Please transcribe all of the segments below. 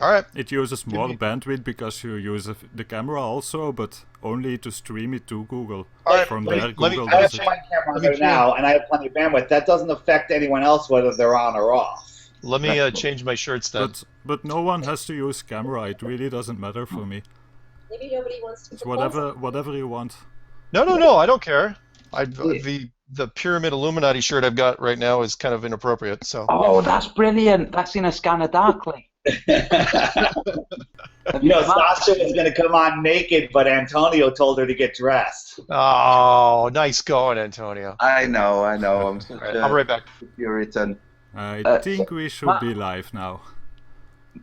All right. It uses more bandwidth because you use the camera also, but only to stream it to Google. All right. From Let there, me Google I have does it. my camera Let me right now, and I have plenty of bandwidth. That doesn't affect anyone else whether they're on or off. Let me change my shirts then. But no one has to use camera. It really doesn't matter for me. Maybe nobody wants to. It's whatever you want. No, I don't care. The Pyramid Illuminati shirt I've got right now is kind of inappropriate. So. Oh, that's brilliant. That's in a scanner darkly. Sasha was going to come on naked, but Antonio told her to get dressed. Oh, nice going, Antonio. I know. I'm such Right, I'll be right back. Puritan. I think we should be live now.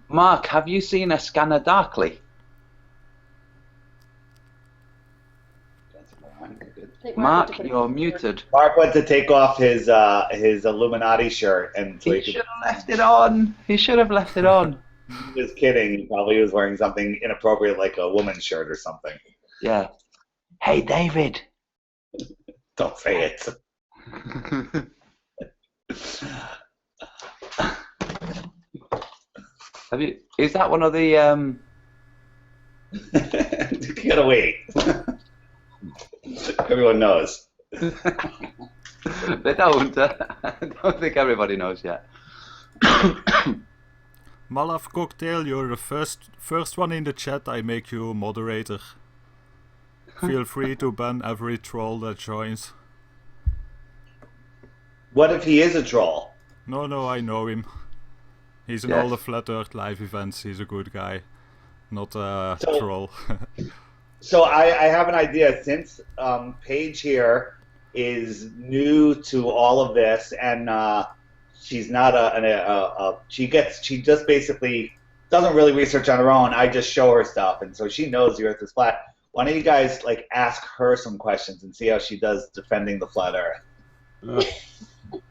Mark, have you seen a scanner darkly? Mark, you're muted. Mark went to take off his Illuminati shirt, and so He should have left it on. He should have left it on. He was kidding. He probably was wearing something inappropriate, like a woman's shirt or something. Yeah. Hey, David. Don't say it. Is that one of the? You gotta wait. Everyone knows. They don't. I don't think everybody knows yet. Malaf Cocktail, you're the first one in the chat. I make you moderator. Feel free to ban every troll that joins. What if he is a troll? No, I know him. He's in all the Flat Earth live events. He's a good guy, not a troll. So I have an idea. Since Paige here is new to all of this, and she's not she just basically doesn't really research on her own. I just show her stuff, and so she knows the Earth is flat. Why don't you guys ask her some questions and see how she does defending the flat Earth?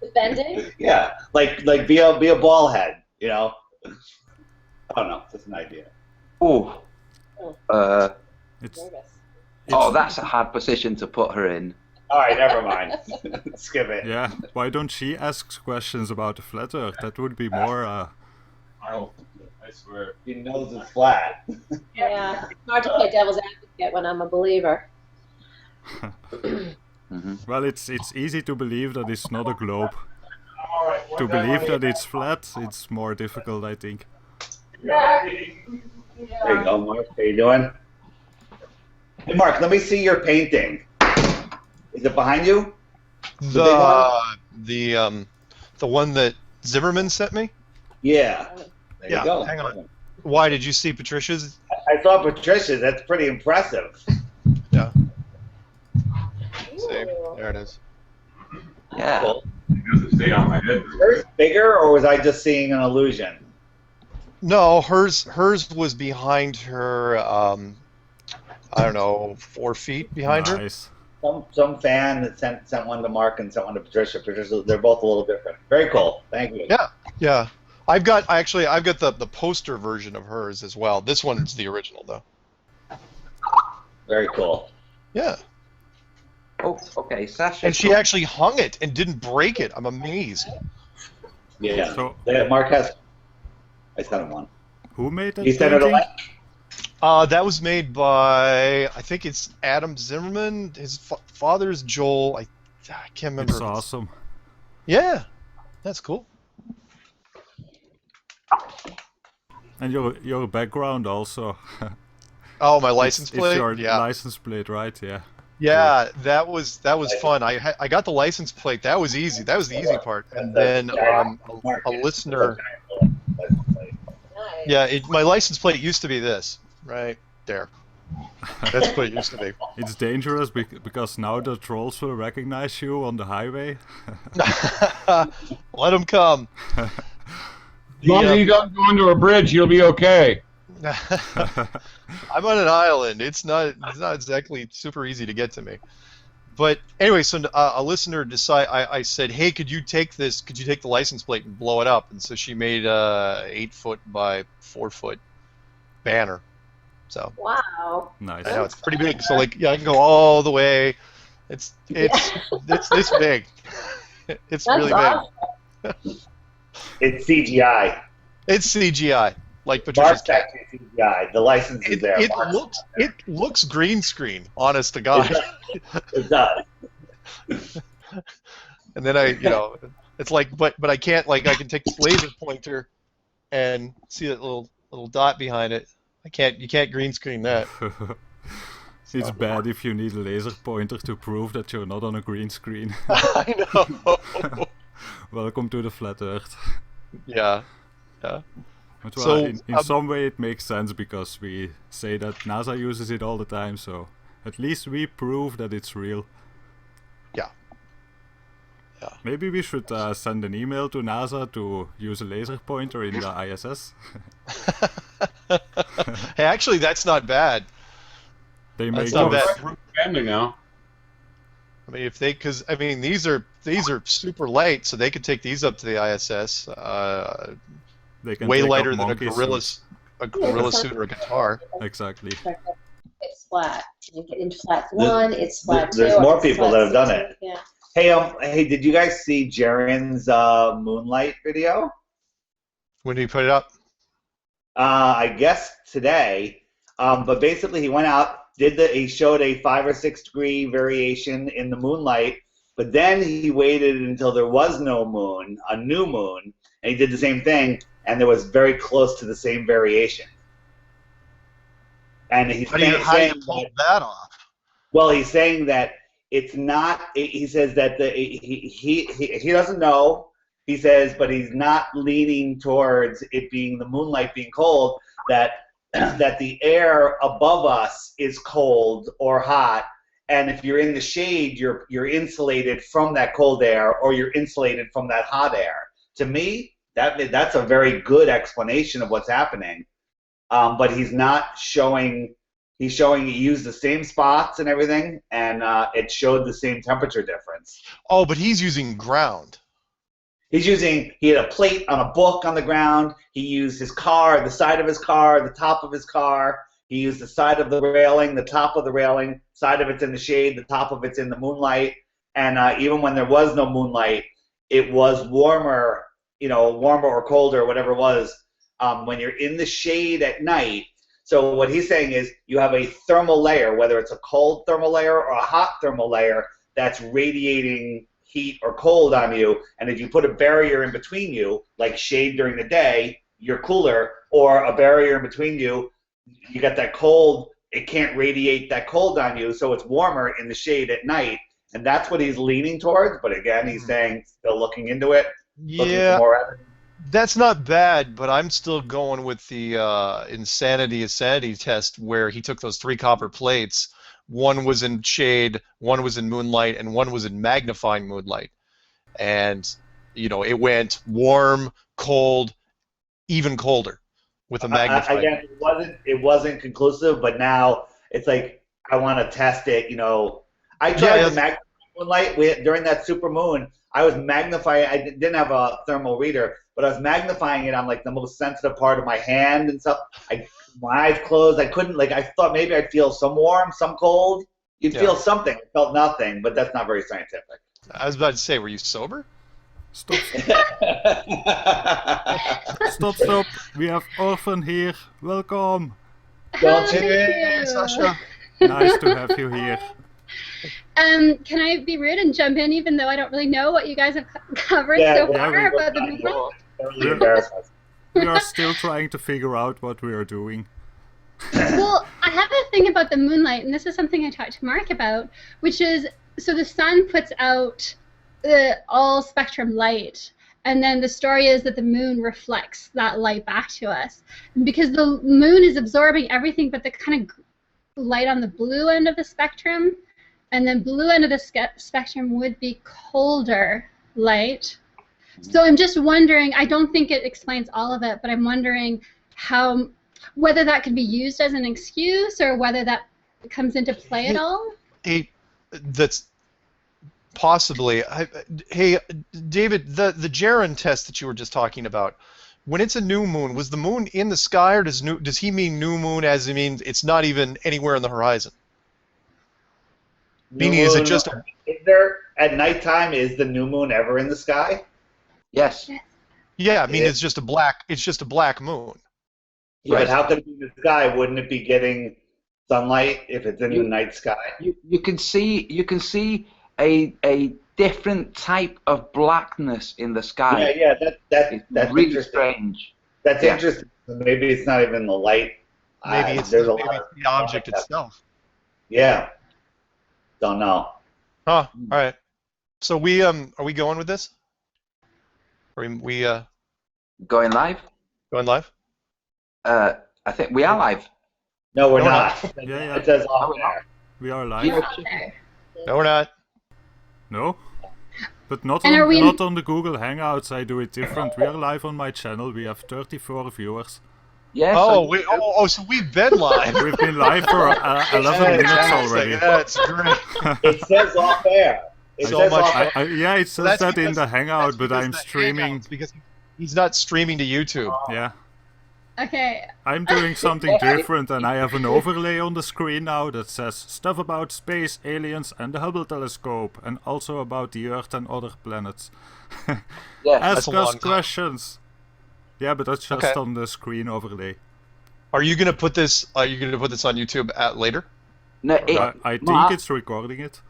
Defending? Yeah, be a ball head, you know. I don't know. Just an idea. Oh. It's That's a hard position to put her in. All right, never mind. Skip it. Yeah, why don't she ask questions about the flat Earth? That would be more. Oh, I swear. He knows it's flat. Yeah, it's hard to play devil's advocate when I'm a believer. Well, it's easy to believe that it's not a globe. To believe that it's flat, it's more difficult, I think. There you go, Mark. How you doing? Hey, Mark, let me see your painting. Is it behind you? The one that Zimmerman sent me? Yeah. There you go. Hang on. Why, did you see Patricia's? I saw Patricia's. That's pretty impressive. Yeah. See, there it is. Yeah. Cool. Hers bigger, or was I just seeing an illusion? No, hers was behind her. I don't know, 4 feet behind her. Some fan that sent one to Mark and sent one to Patricia. Patricia, they're both a little different. Very cool. Thank you. Yeah. I've got the poster version of hers as well. This one's the original though. Very cool. Yeah. Oh, okay, Sasha. And she actually hung it and didn't break it. I'm amazed. Yeah. So, Mark has. I sent him one. who made that You sent it a painting? link? That was made by, I think it's Adam Zimmerman. His father's Joel. I can't remember. It's awesome. Yeah, that's cool. And your background also. Oh, my license plate. It's your yeah. license plate, right? Yeah. Yeah, that was fun. I got the license plate. That was easy. That was the easy part. And then a listener. Yeah, my license plate used to be this right there. That's what it used to be. It's dangerous because now the trolls will recognize you on the highway. Let them come. As long as you don't go under a bridge, you'll be okay. I'm on an island. It's not exactly super easy to get to me. But anyway, so a listener I said, hey, could you take the license plate and blow it up? And so she made a 8-foot by 4-foot banner. So wow, nice. I know it's pretty big. So I can go all the way. It's this big. It's that's really awesome. big. It's CGI. It's CGI. like Patricia's Mark's cat. that CGI. The license is there. It looks green screen, honest to It God. does. It does. And then it's like, but I can't, like, I can take this laser pointer and see that little dot behind it. You can't green screen that. It's bad if you need a laser pointer to prove that you're not on a green screen. I know. Welcome to the flat Earth. Yeah. But well, So, in some way it makes sense because we say that NASA uses it all the time, so at least we prove that it's real. Yeah. Maybe we should send an email to NASA to use a laser pointer in the ISS. Hey, actually, that's not bad. They make That's not those. bad. Family now. I mean, because these are super light, so they could take these up to the ISS. They can Way take up lighter than a monkey gorilla suits. suit or a guitar. Exactly. It's flat. You get into flat one, it's flat two. There's or more it's people flat that have done 16. it. Yeah. Hey, did you guys see Jaren's Moonlight video? When do you put it up? I guess today. But basically, he went out, he showed a 5 or 6 degree variation in the moonlight, but then he waited until there was no moon, a new moon, and he did the same thing, and there was very close to the same variation. And he's How do you saying pull that, that off? well, he's saying that it's not. He says that he doesn't know. He says, but he's not leaning towards it being the moonlight being cold. That the air above us is cold or hot, and if you're in the shade, you're insulated from that cold air, or you're insulated from that hot air. To me, that's a very good explanation of what's happening. But he's not showing. He's showing he used the same spots and everything, and it showed the same temperature difference. Oh, but he's using ground. He had a plate on a book on the ground. He used his car, the side of his car, the top of his car. He used the side of the railing, the top of the railing, side of it's in the shade, the top of it's in the moonlight. And even when there was no moonlight, it was warmer, warmer or colder, whatever it was, when you're in the shade at night. So what he's saying is you have a thermal layer, whether it's a cold thermal layer or a hot thermal layer, that's radiating heat or cold on you, and if you put a barrier in between you, like shade during the day, you're cooler, or a barrier in between you, you got that cold, it can't radiate that cold on you, so it's warmer in the shade at night, and that's what he's leaning towards, but again, he's saying, still looking into it, looking for more evidence. That's not bad, but I'm still going with the insanity test where he took those 3 copper plates. One was in shade, one was in moonlight, and one was in magnifying moonlight. And, it went warm, cold, even colder with a magnifying. Again, it wasn't conclusive, but now it's like I want to test it. I tried to magnify moonlight during that super moon. I was magnifying. I didn't have a thermal reader, but I was magnifying it on like the most sensitive part of my hand and stuff. My eyes closed. I couldn't, I thought maybe I'd feel some warm, some cold. You'd feel something. I felt nothing, but that's not very scientific. I was about to say, were you sober? Stop. Stop. We have Orphan here. Welcome. Don't you? Thank you. Sasha. Nice to have you here. Can I be rude and jump in even though I don't really know what you guys have covered so far about the movement? Totally embarrassed myself. We are still trying to figure out what we are doing. Well, I have a thing about the moonlight, and this is something I talked to Mark about, which is, so the sun puts out all spectrum light, and then the story is that the moon reflects that light back to us. And because the moon is absorbing everything but the kind of light on the blue end of the spectrum, and then blue end of the spectrum would be colder light. So I'm just wondering, I don't think it explains all of it, but I'm wondering whether that could be used as an excuse or whether that comes into play at all? That's possibly. Hey, David, the Jaren test that you were just talking about, when it's a new moon, was the moon in the sky, or does he mean new moon as he means it's not even anywhere on the horizon? Meaning, is it just a... Is there, at nighttime, is the new moon ever in the sky? Yes. Yeah, I mean, it's just a black moon. Yeah, Right. but how could it be in the sky? Wouldn't it be getting sunlight if it's in the night sky? You can see a different type of blackness in the sky. Yeah, It's that's really interesting. strange. That's Yeah. interesting. Maybe it's not even the light. Maybe it's there's a maybe lot it's of the object itself. Yeah, don't know. Huh. All right. So we are we going with this? Are we Going live? going live? I think we are live. No, we're No, we're not. Yeah, It says off we're not. there. We are live. Yeah. Out there. No, we're not. No? But not And are we- not on the Google Hangouts. I do it different. We are live on my channel. We have 34 viewers. Yeah. So we've been live. We've been live for 11 minutes already. That's great. It says off air. It So says much- off air. Yeah, it says That's that in because- the Hangout, but That's I'm because the streaming. Hangouts, because he's not streaming to YouTube. Yeah, Okay. I'm doing something different, and I have an overlay on the screen now that says stuff about space, aliens, and the Hubble telescope, and also about the Earth and other planets. Yeah. That's Ask a long us time. questions. Yeah, but that's just Okay. on the screen overlay. Are you gonna put this? Are you gonna put this on YouTube later? No, I think Mark, it's recording it.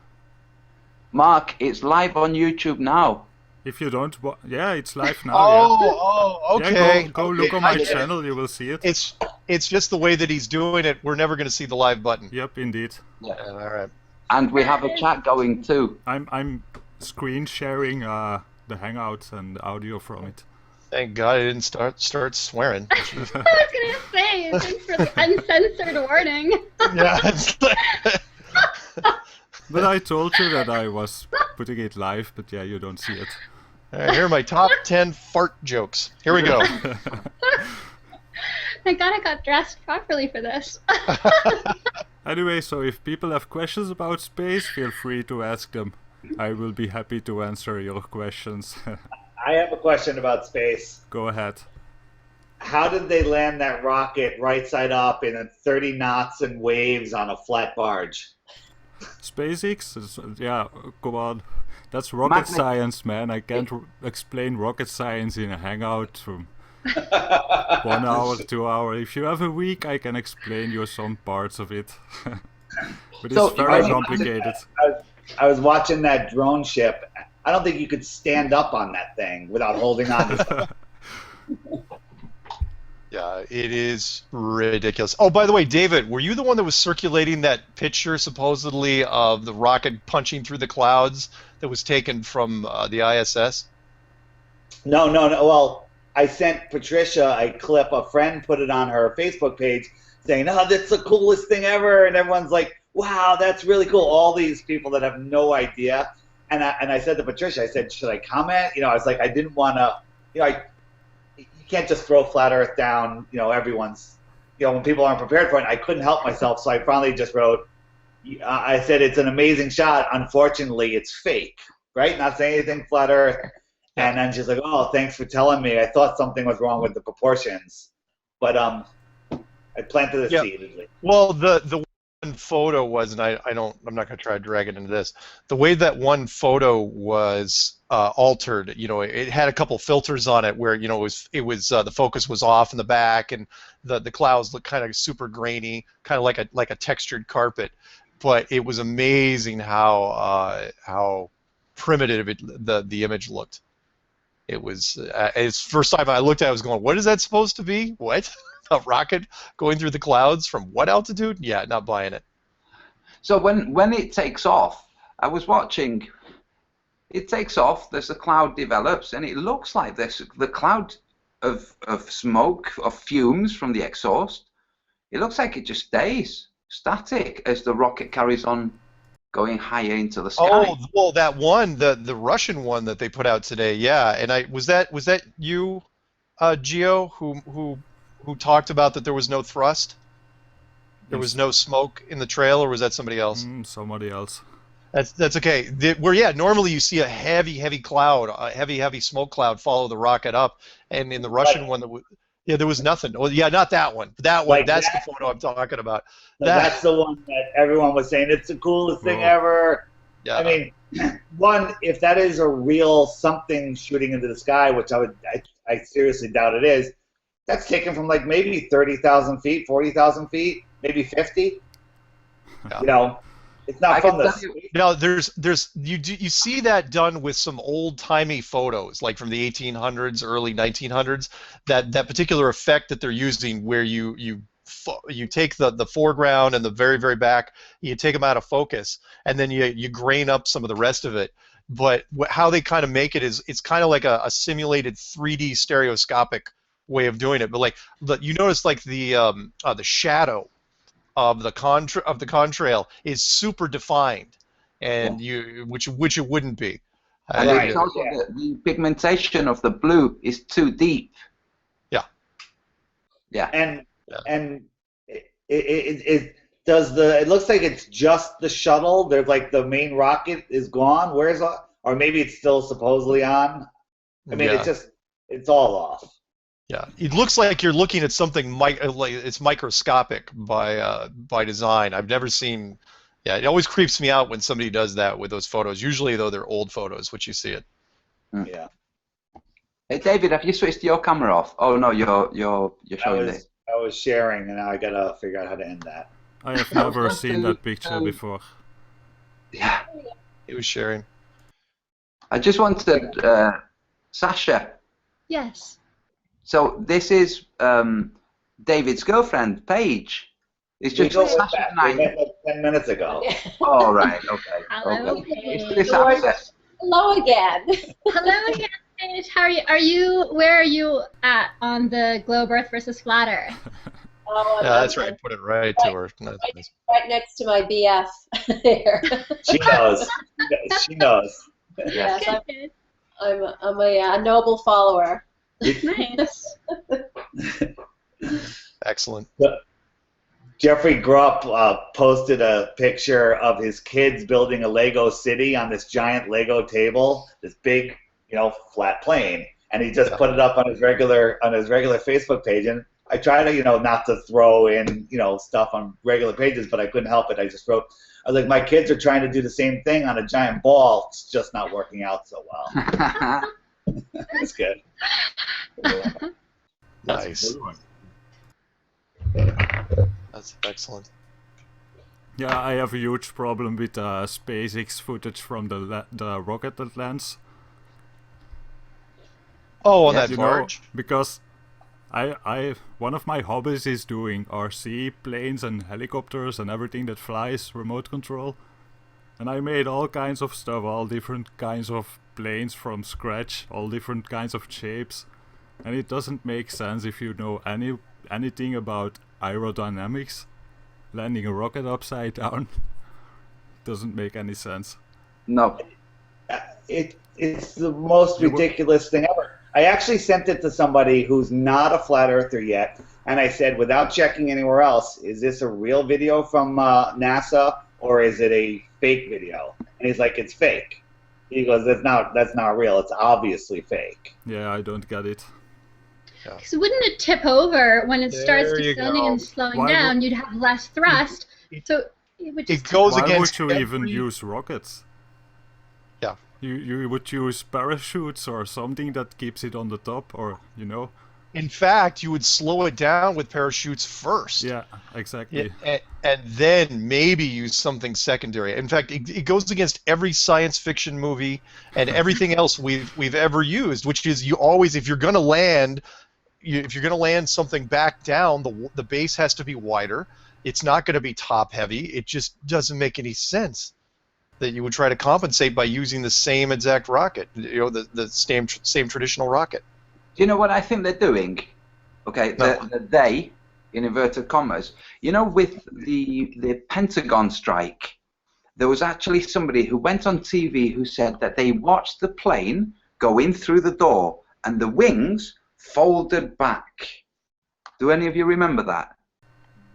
Mark, it's live on YouTube now. If you don't, yeah, it's live now. Yeah. okay. Yeah, go Okay, look on I my get it. channel. You will see it. It's just the way that he's doing it. We're never gonna see the live button. Yep, indeed. Yeah, all right. And we have a chat going too. I'm screen sharing the Hangout and the audio from it. Thank God I didn't start swearing. I was gonna say, thanks for the uncensored warning. Yeah. It's But I told you that I was putting it live, but yeah, you don't see it. All right, here are my top 10 fart jokes. Here we go. Thank God I got dressed properly for this. Anyway, so if people have questions about space, feel free to ask them. I will be happy to answer your questions. I have a question about space. Go ahead. How did they land that rocket right side up in 30 knots and waves on a flat barge? SpaceX? Yeah, come on. That's rocket Magnet- science, man. I can't explain rocket science in a hangout from 1 hour, 2 hours. If you have a week, I can explain you some parts of it. But So, it's very I- complicated. I was watching that drone ship. I don't think you could stand up on that thing without holding on to stuff. Yeah, it is ridiculous. Oh, by the way, David, were you the one that was circulating that picture supposedly of the rocket punching through the clouds that was taken from the ISS? No. Well, I sent Patricia a clip. A friend put it on her Facebook page saying, "Oh, that's the coolest thing ever," and everyone's like, "Wow, that's really cool." All these people that have no idea. And I said to Patricia, I said, "Should I comment?" I was like, I didn't want to. You can't just throw flat Earth down. Everyone's. When people aren't prepared for it, I couldn't help myself, so I finally just wrote. I said it's an amazing shot. Unfortunately, it's fake. Right? Not saying anything flat Earth. And then she's like, "Oh, thanks for telling me. I thought something was wrong with the proportions." But I planted a seed at least. Well, the one photo was, and I'm not going to try to drag it into this. The way that one photo was altered, it had a couple filters on it where it was the focus was off in the back, and the clouds looked kind of super grainy, kind of like a textured carpet. But it was amazing how primitive the image looked. It was it's first time I looked at it, I was going, what is that supposed to be? What? A rocket going through the clouds from what altitude? Yeah, not buying it. So when it takes off, I was watching. It takes off. There's a cloud develops, and it looks like the cloud of smoke, of fumes from the exhaust. It looks like it just stays static as the rocket carries on going higher into the sky. Oh, well, that one, the Russian one that they put out today, yeah. And was that you, Gio, who talked about that there was no thrust? There was no smoke in the trail, or was that somebody else? Somebody else. That's okay. Normally you see a heavy cloud, a heavy smoke cloud follow the rocket up, and in the Russian one, there was nothing. Well, yeah, not that one. That one, that's the photo I'm talking about. That's the one that everyone was saying it's the coolest thing ever. Yeah. I mean, if that is a real something shooting into the sky, which I seriously doubt it is, That's taken from like maybe 30,000 feet, 40,000 feet, maybe 50. Yeah. You know, it's not I from can the tell you- Now, you see that done with some old-timey photos, like from the 1800s, early 1900s. That particular effect that they're using, where you take the foreground and the very very back, you take them out of focus, and then you grain up some of the rest of it. But how they kind of make it is it's kind of like a simulated 3D stereoscopic way of doing it. But like, you notice like the shadow of the contrail is super defined, and which it wouldn't be. And Right. it's also Yeah. the pigmentation of the blue is too deep. Yeah. Yeah. And Yeah. and it does the. It looks like it's just the shuttle. There's like the main rocket is gone. Where's or maybe it's still supposedly on. I mean, Yeah. it's all off. Yeah, it looks like you're looking at something like it's microscopic by design. I've never seen. Yeah, it always creeps me out when somebody does that with those photos. Usually, though, they're old photos, which you see it. Yeah. Hey, David, have you switched your camera off? Oh no, you're showing this. I was sharing, and now I gotta figure out how to end that. I have never seen that picture before. Yeah. He was sharing. I just wanted Sasha. Yes. So this is David's girlfriend, Paige. It's We just go with Sasha that. and We I. met like 10 minutes ago. Oh right, okay. Hello. Okay. It's this George. access. Hello again. Hello again, Paige. How are you? Where are you at on the globe, Earth versus flat Earth? Oh, Yeah, that's right. Put it right to her. That's nice. Right next to my BF here. She knows. She knows. Yes, Good, good. I'm a noble follower. Nice. Excellent. Jeffrey Grupp posted a picture of his kids building a Lego city on this giant Lego table, this big, flat plane, and he just put it up on his regular Facebook page. And I try to, not to throw in, stuff on regular pages, but I couldn't help it. I was like, my kids are trying to do the same thing on a giant ball. It's just not working out so well. That's good. Nice. That's excellent. Yeah, I have a huge problem with SpaceX footage from the rocket that lands. Oh, on Yeah, that You barge? know, because one of my hobbies is doing RC planes and helicopters and everything that flies remote control. And I made all kinds of stuff, all different kinds of planes from scratch, all different kinds of shapes. And it doesn't make sense if you know anything about aerodynamics. Landing a rocket upside down doesn't make any sense. No. It's the most ridiculous thing ever. I actually sent it to somebody who's not a flat earther yet, and I said, without checking anywhere else, is this a real video from NASA or is it a fake video? And he's like, it's fake. He goes, that's not real. It's obviously fake. Yeah, I don't get it. Because wouldn't it tip over when it starts There you descending go. and slowing Why down? You'd have less thrust, so it would just. It goes Why against would you even every- use rockets? Yeah. You would use parachutes or something that keeps it on the top, or In fact, you would slow it down with parachutes first. Yeah, exactly. And then maybe use something secondary. In fact, it goes against every science fiction movie and everything else we've ever used, which is you always, if you're going to land, something back down, the base has to be wider. It's not going to be top heavy. It just doesn't make any sense that you would try to compensate by using the same exact rocket, the same traditional rocket. Do you know what I think they're doing? Okay, No. they, in inverted commas, with the Pentagon strike, there was actually somebody who went on TV who said that they watched the plane go in through the door and the wings folded back. Do any of you remember that?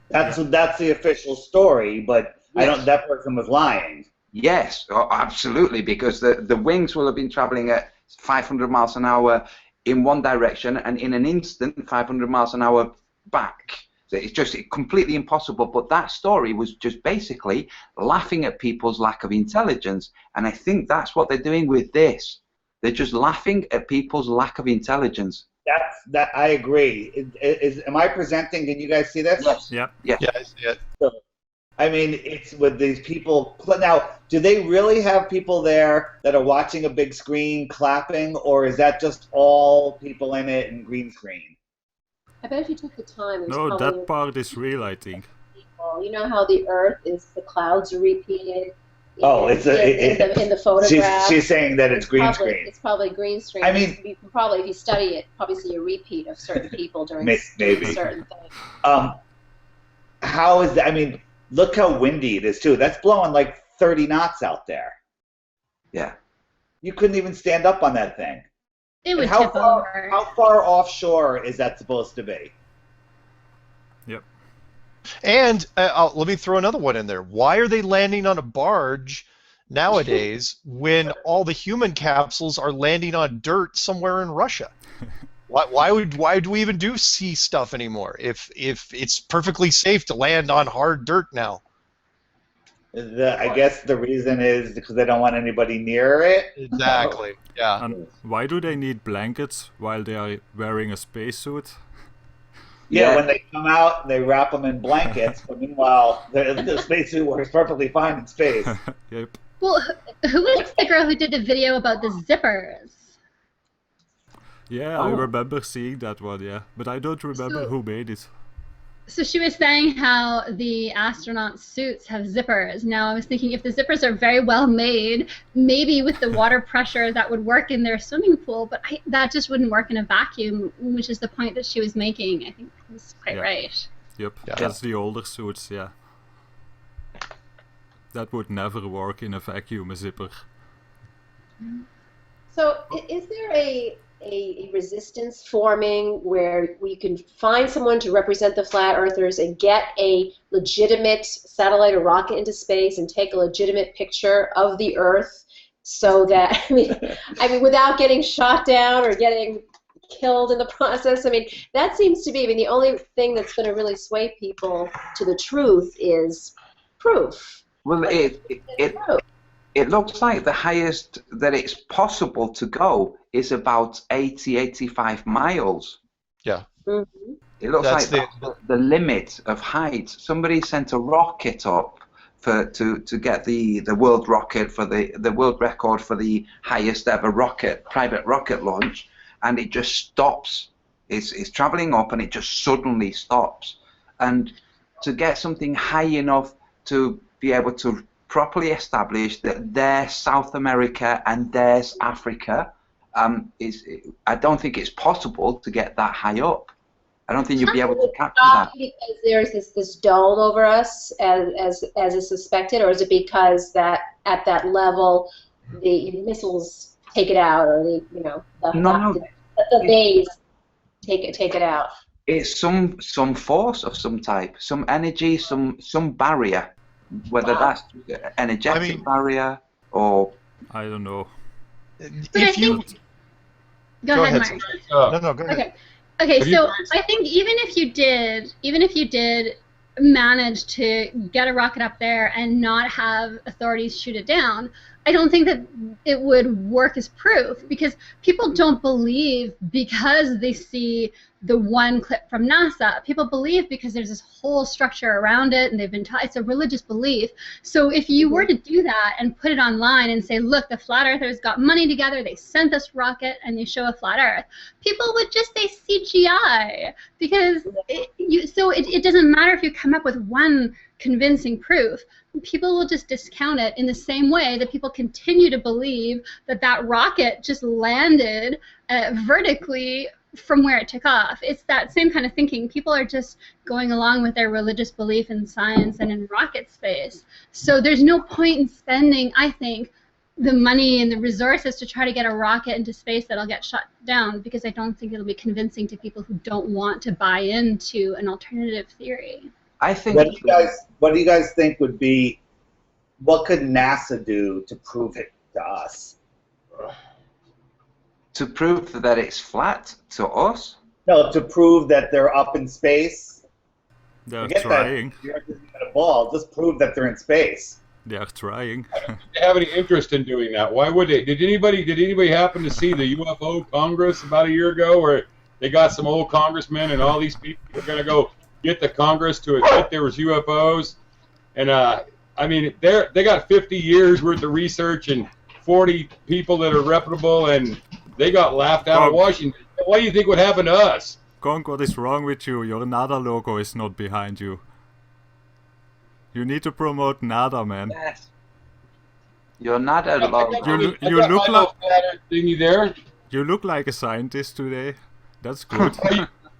That's the official story, but Yes. that person was lying. Yes, absolutely, because the wings will have been traveling at 500 miles an hour in one direction and in an instant 500 miles an hour back. So it's just completely impossible. But that story was just basically laughing at people's lack of intelligence. And I think that's what they're doing with this. They're just laughing at people's lack of intelligence. that I agree. Am I presenting? Can you guys see this? Yes. Yeah. Yes. Yeah, I see it. I mean, it's with these people. Now, do they really have people there that are watching a big screen clapping, or is that just all people in it and green screen? I bet if you took the time, there's No, probably that part is real, I think. people. You know how the Earth is, the clouds are repeated. Oh, in the photograph. She's saying that it's green probably, screen. It's probably green screen. I mean, you can probably, if you study it, probably see a repeat of certain people during maybe certain things. How is that? I mean, look how windy it is too. That's blowing like 30 knots out there. Yeah. You couldn't even stand up on that thing. It would how tip far, over. How far offshore is that supposed to be? Yep. And let me throw another one in there. Why are they landing on a barge nowadays when all the human capsules are landing on dirt somewhere in Russia? Why do we even do sea stuff anymore if it's perfectly safe to land on hard dirt now? I guess the reason is because they don't want anybody near it. Exactly. Yeah. And why do they need blankets while they are wearing a spacesuit? Yeah, when they come out, they wrap them in blankets, but meanwhile, the spacesuit works perfectly fine in space. Yep. Well, who was the girl who did the video about the zippers? Yeah, I remember seeing that one, yeah. But I don't remember who made it. So she was saying how the astronaut suits have zippers. Now I was thinking if the zippers are very well made, maybe with the water pressure that would work in their swimming pool, but that just wouldn't work in a vacuum, which is the point that she was making. I think was quite right. Yep, Yeah. that's the older suits, yeah. That would never work in a vacuum, a zipper. So is there a resistance forming where we can find someone to represent the flat earthers and get a legitimate satellite or rocket into space and take a legitimate picture of the Earth so that, I mean, without getting shot down or getting killed in the process? I mean, that seems to be, the only thing that's going to really sway people to the truth is proof. Well, it looks like the highest that it's possible to go is about 85 miles. Yeah. Mm-hmm. It looks That's like that's the limit of height. Somebody sent a rocket up to get the world rocket for the world record for the highest ever private rocket launch, and it just stops. It's traveling up and it just suddenly stops. And to get something high enough to be able to properly establish that there's South America and there's Africa, I don't think it's possible to get that high up. I don't think you'll be able to capture that. Because there's this dome over us, as is suspected, or is it because that at that level the missiles take it out, or the bays take it out? It's some force of some type, some energy, some barrier, whether that's energetic barrier or I don't know. If you Go ahead, Mark. No, go ahead. Okay, so I think even if you did manage to get a rocket up there and not have authorities shoot it down, I don't think that it would work as proof, because people don't believe because they see the one clip from NASA. People believe because there's this whole structure around it and they've been taught. It's a religious belief. So if you were to do that and put it online and say, look, the flat earthers got money together, they sent this rocket and they show a flat earth, people would just say CGI, because it doesn't matter if you come up with one convincing proof. People will just discount it in the same way that people continue to believe that that rocket just landed vertically from where it took off. It's that same kind of thinking. People are just going along with their religious belief in science and in rocket space. So there's no point in spending, I think, the money and the resources to try to get a rocket into space that'll get shot down, because I don't think it'll be convincing to people who don't want to buy into an alternative theory. I think. What do you guys think would be? What could NASA do to prove it to us? To prove that it's flat to us? No, to prove that they're up in space. They're Forget trying. that the Earth isn't a ball. Just prove that they're in space. They're trying. They have any interest in doing that? Why would they? Did anybody happen to see the UFO Congress about a year ago, where they got some old congressmen, and all these people are going to go get the Congress to admit there was UFOs. And I mean, they got 50 years worth of research and 40 people that are reputable, and they got laughed out of Washington. What do you think would happen to us? Conk, what is wrong with you? Your NADA logo is not behind you. You need to promote NADA, man. Yes. Your NADA logo. You look like thingy there. You look like a scientist today. That's good.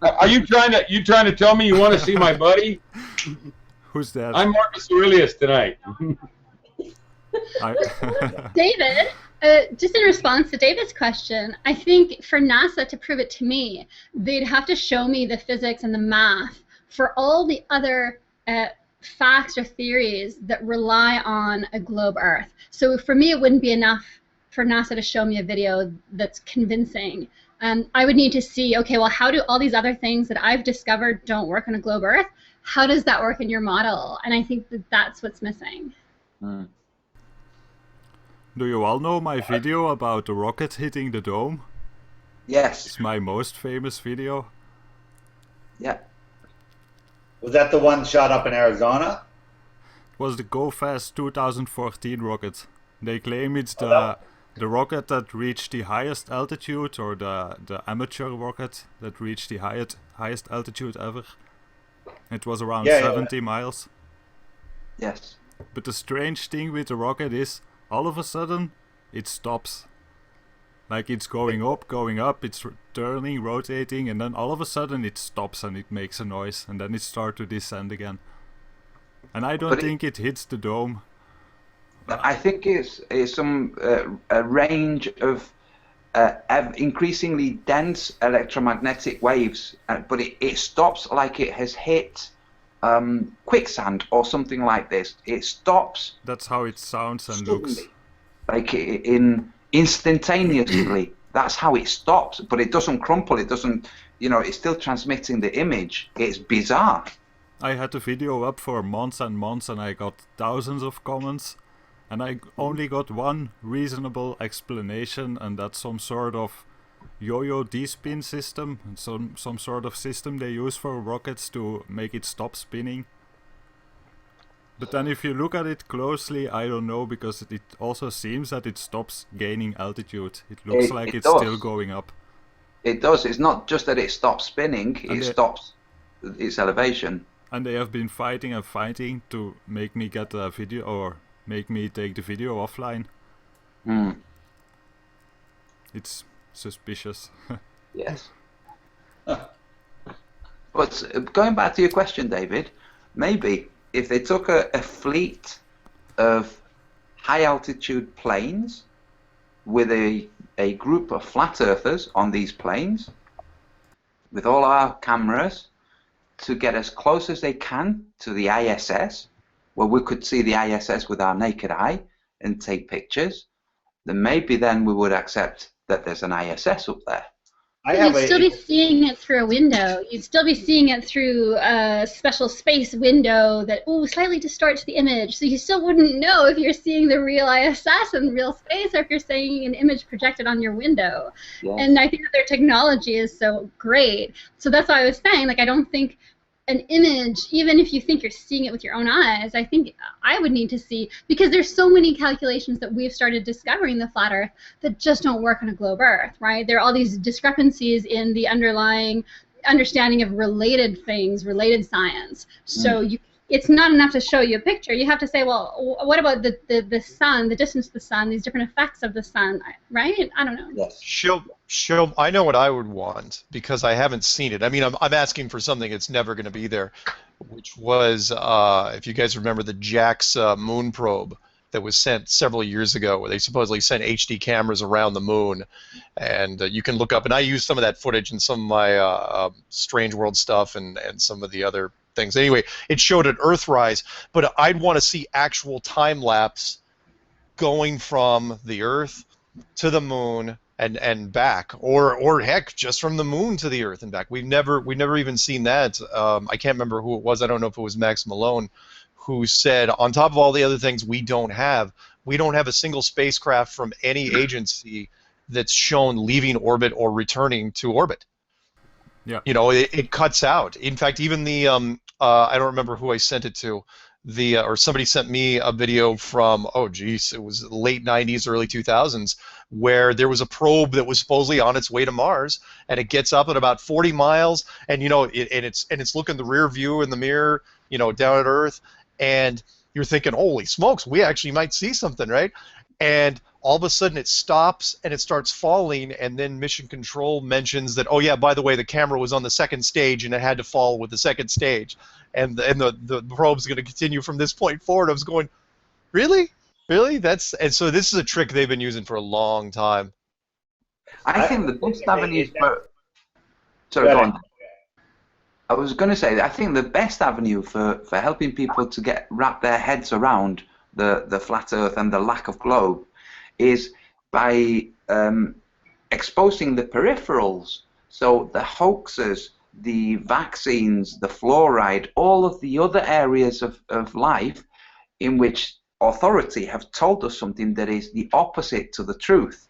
Are you trying to tell me you want to see my buddy? Who's that? I'm Marcus Aurelius tonight. David, just in response to David's question, I think for NASA to prove it to me, they'd have to show me the physics and the math for all the other facts or theories that rely on a globe Earth. So for me, it wouldn't be enough for NASA to show me a video that's convincing. I would need to see, okay, well, how do all these other things that I've discovered don't work on a globe Earth? How does that work in your model? And I think that that's what's missing. Mm. Do you all know my video about the rocket hitting the dome? Yes. It's my most famous video. Yeah. Was that the one shot up in Arizona? It was the GoFast 2014 rocket. They claim it's the rocket that reached the highest altitude, or the amateur rocket that reached the highest altitude ever. It was around 70 miles. Yes. But the strange thing with the rocket is, all of a sudden, it stops. Like it's going up, it's turning, rotating, and then all of a sudden it stops and it makes a noise, and then it starts to descend again. And I don't think it hits the dome. I think it's some a range of increasingly dense electromagnetic waves, but it stops like it has hit quicksand or something like this. It stops. That's how it sounds and suddenly, looks. Like instantaneously. That's how it stops, but it doesn't crumple. It doesn't, it's still transmitting the image. It's bizarre. I had the video up for months and months, and I got thousands of comments. And I only got one reasonable explanation, and that's some sort of yo-yo D-spin system, and some sort of system they use for rockets to make it stop spinning. But then if you look at it closely, I don't know, because it also seems that it stops gaining altitude. It looks like it's still going up. It does. It's not just that it stops spinning, it stops its elevation. And they have been fighting and fighting to make me get a video, or make me take the video offline. It's suspicious. Yes. But going back to your question, David, maybe if they took a fleet of high altitude planes with a group of flat earthers on these planes, with all our cameras, to get as close as they can to the ISS, where we could see the ISS with our naked eye and take pictures, then maybe then we would accept that there's an ISS up there. You'd still be seeing it through a window. You'd still be seeing it through a special space window that slightly distorts the image. So you still wouldn't know if you're seeing the real ISS in real space, or if you're seeing an image projected on your window. Yes. And I think that their technology is so great. So that's why I was saying, like, I don't think an image, even if you think you're seeing it with your own eyes, I think I would need to see, because there's so many calculations that we've started discovering the flat Earth that just don't work on a globe Earth, right? There are all these discrepancies in the underlying understanding of related things, related science. So it's not enough to show you a picture. You have to say, well, what about the sun, the distance to the sun, these different effects of the sun, right? I don't know. Yes. Show. I know what I would want, because I haven't seen it. I mean, I'm asking for something that's never going to be there, which was, if you guys remember, the JAXA moon probe that was sent several years ago, where they supposedly sent HD cameras around the moon, and you can look up. And I used some of that footage in some of my Strange World stuff and some of the other things. Anyway, it showed an Earthrise, but I'd want to see actual time lapse going from the Earth to the moon and back, or heck, just from the moon to the Earth and back. We've never even seen that. I can't remember who it was. I don't know if it was Max Malone, who said, on top of all the other things we don't have a single spacecraft from any agency that's shown leaving orbit or returning to orbit. Yeah. You know, it cuts out. In fact, even the I don't remember who I sent it to. The or somebody sent me a video from, oh geez, it was late 90s, early 2000s, where there was a probe that was supposedly on its way to Mars, and it gets up at about 40 miles, and you know, it's looking the rear view in the mirror, you know, down at Earth, and you're thinking, holy smokes, we actually might see something, right? And all of a sudden it stops and it starts falling, and then mission control mentions that, oh yeah, by the way, the camera was on the second stage and it had to fall with the second stage, and the probe's going to continue from this point forward. I was going, really, and so this is a trick they've been using for a long time. I think the best avenues for. Sorry, go on. I was going to say that I think the best avenue for helping people to wrap their heads around the flat Earth and the lack of globe is by exposing the peripherals. So the hoaxes, the vaccines, the fluoride, all of the other areas of life in which authority have told us something that is the opposite to the truth.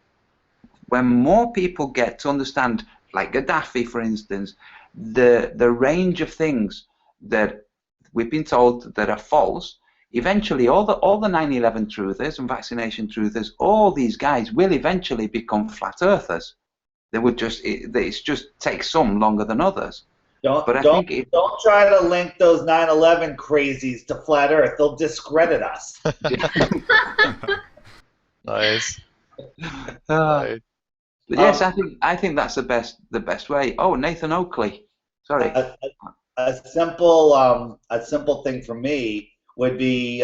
When more people get to understand, like Gaddafi, for instance, the range of things that we've been told that are false, eventually all the 9/11 truthers and vaccination truthers, all these guys will eventually become flat earthers. They would just it just takes some longer than others. Don't try to link those 9/11 crazies to flat Earth. They'll discredit us. Nice. But yes, I think that's the best way. Oh, Nathan Oakley, sorry. A simple thing for me would be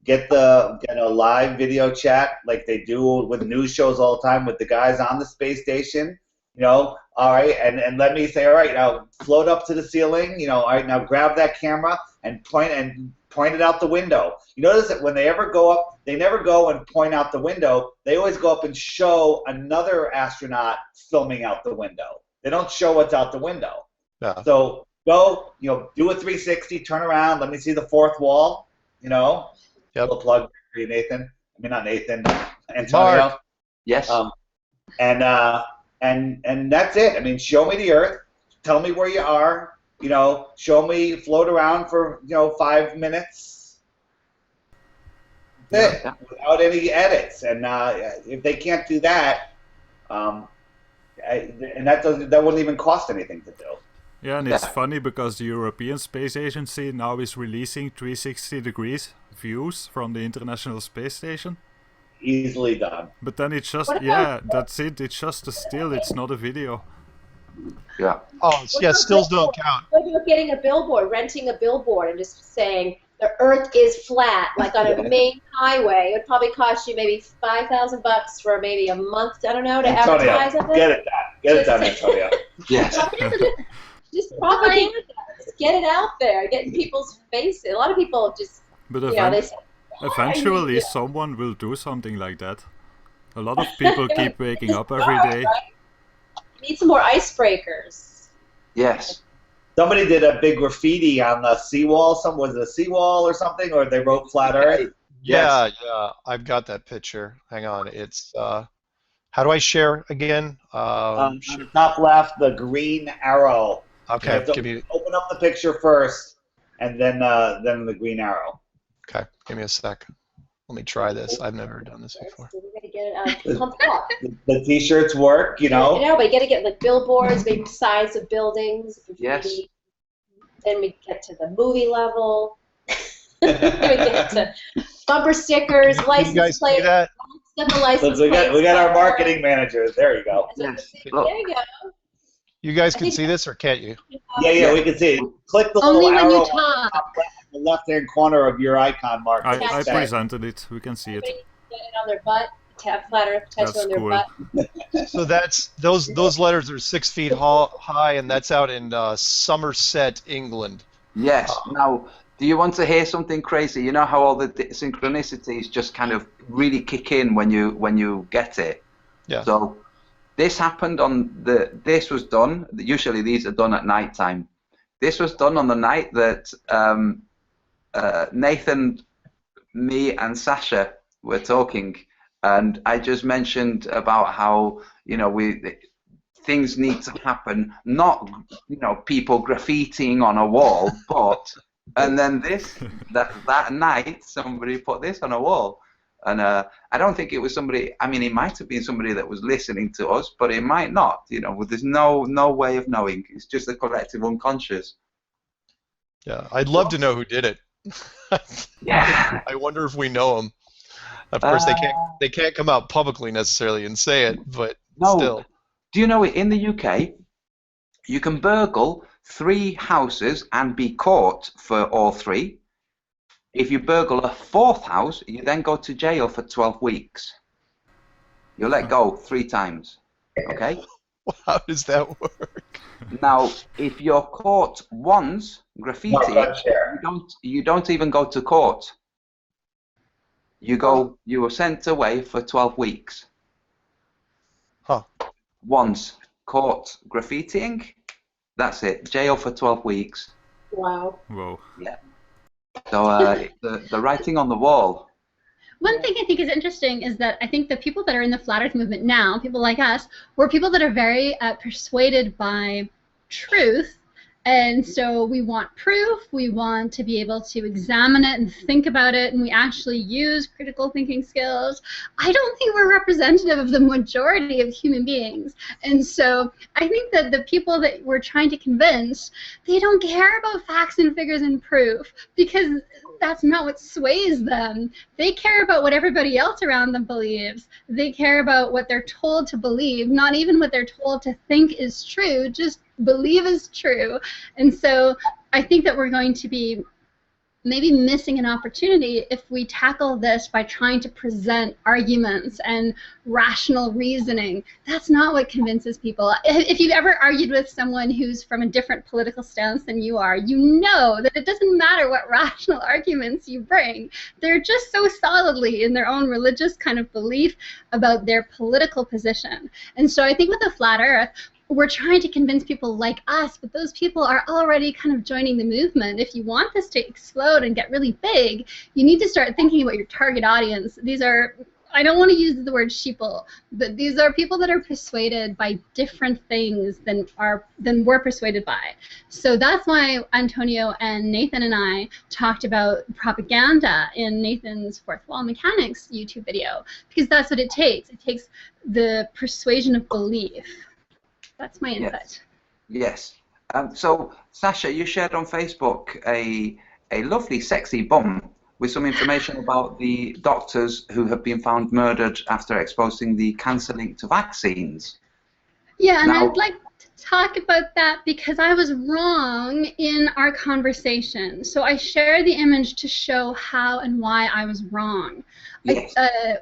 get a live video chat like they do with news shows all the time with the guys on the space station. You know, all right, and let me say, all right, now float up to the ceiling. You know, all right, now grab that camera and point it out the window. You notice that when they ever go up, they never go and point out the window. They always go up and show another astronaut filming out the window. They don't show what's out the window. Yeah. So go, you know, do a 360, turn around, let me see the fourth wall, you know. Yep. Little plug for you, Nathan. I mean, not Nathan, Antonio. Mark. Yes. And that's it. I mean, show me the Earth. Tell me where you are. You know, show me float around for 5 minutes. That's it, without any edits. And if they can't do that, and that wouldn't even cost anything to do. Yeah, and it's funny because the European Space Agency now is releasing 360 degrees views from the International Space Station. Easily done. But then it's just, that's it. It's just a still. It's not a video. Yeah. Oh, yeah, stills don't count. What about getting a billboard, renting a billboard, and just saying the Earth is flat, like on a main highway? It would probably cost you maybe $5,000 for maybe a month. I don't know, to Antonio, advertise of it. Get it done, Antonio. Yes. Just propagate it. Just get it out there. Get in people's faces. A lot of people just, But they say, eventually someone will do something like that. A lot of people keep waking up every day. Need some more icebreakers. Yes. Somebody did a big graffiti on the seawall. Was it a seawall or something? Or they wrote flat Earth? Yeah, I've got that picture. Hang on. It's how do I share again? On the top left, the green arrow. Okay, open up the picture first, and then the green arrow. Okay, give me a sec. Let me try this. I've never done this before. So we gotta get it pumped up. The T-shirts work, you know. I know, but you gotta get like billboards, maybe size of buildings. Yes. Then we get to the movie level. Then we get to bumper stickers, license plates. See that? We got our marketing managers. There you go. Yes. There you go. You guys can see this, or can't you? Yeah, we can see it. Click the Only little when you arrow talk. on the left-hand corner of your icon, Mark. I presented it. We can see it. Get it on their butt. Tap flat Earth tattoo That's on their cool. butt. So that's those letters are 6 feet high, and that's out in Somerset, England. Yes. Now, do you want to hear something crazy? You know how all the synchronicities just kind of really kick in when you get it. Yeah. So this happened this was done. Usually these are done at night time. This was done on the night that Nathan, me, and Sasha were talking, and I just mentioned about how things need to happen, not people graffitiing on a wall, but and then that night somebody put this on a wall. And I don't think it was somebody. I mean, it might have been somebody that was listening to us, but it might not. There's no way of knowing. It's just the collective unconscious. Yeah, I'd love to know who did it. Yeah. I wonder if we know them. Of course, they can't come out publicly necessarily and say it, but No. still. Do you know in the UK, you can burgle 3 houses and be caught for all 3. If you burgle a 4th house, you then go to jail for 12 weeks. You're let go 3 times. Okay? How does that work? Now, if you're caught once graffiti, you don't even go to court. You are sent away for 12 weeks. Huh. Once caught graffitiing, that's it. Jail for 12 weeks. Wow. Whoa. Yeah. So the writing on the wall. One thing I think is interesting is that I think the people that are in the Flat Earth movement now, people like us, we're people that are very persuaded by truth. And so we want proof, we want to be able to examine it and think about it, and we actually use critical thinking skills. I don't think we're representative of the majority of human beings. And so I think that the people that we're trying to convince, they don't care about facts and figures and proof, because that's not what sways them. They care about what everybody else around them believes. They care about what they're told to believe, not even what they're told to think is true, just believe is true. And so I think that we're going to be maybe missing an opportunity if we tackle this by trying to present arguments and rational reasoning. That's not what convinces people. If you've ever argued with someone who's from a different political stance than you are, you know that it doesn't matter what rational arguments you bring. They're just so solidly in their own religious kind of belief about their political position. And so I think with the Flat Earth, we're trying to convince people like us, but those people are already kind of joining the movement. If you want this to explode and get really big, you need to start thinking about your target audience. These are, I don't want to use the word sheeple, but these are people that are persuaded by different things than we're persuaded by. So that's why Antonio and Nathan and I talked about propaganda in Nathan's Fourth Wall Mechanics YouTube video, because that's what it takes. It takes the persuasion of belief. That's my input. Yes. So, Sasha, you shared on Facebook a lovely, sexy bum with some information about the doctors who have been found murdered after exposing the cancer link to vaccines. Yeah, and I'd like to talk about that because I was wrong in our conversation. So I shared the image to show how and why I was wrong. Yes.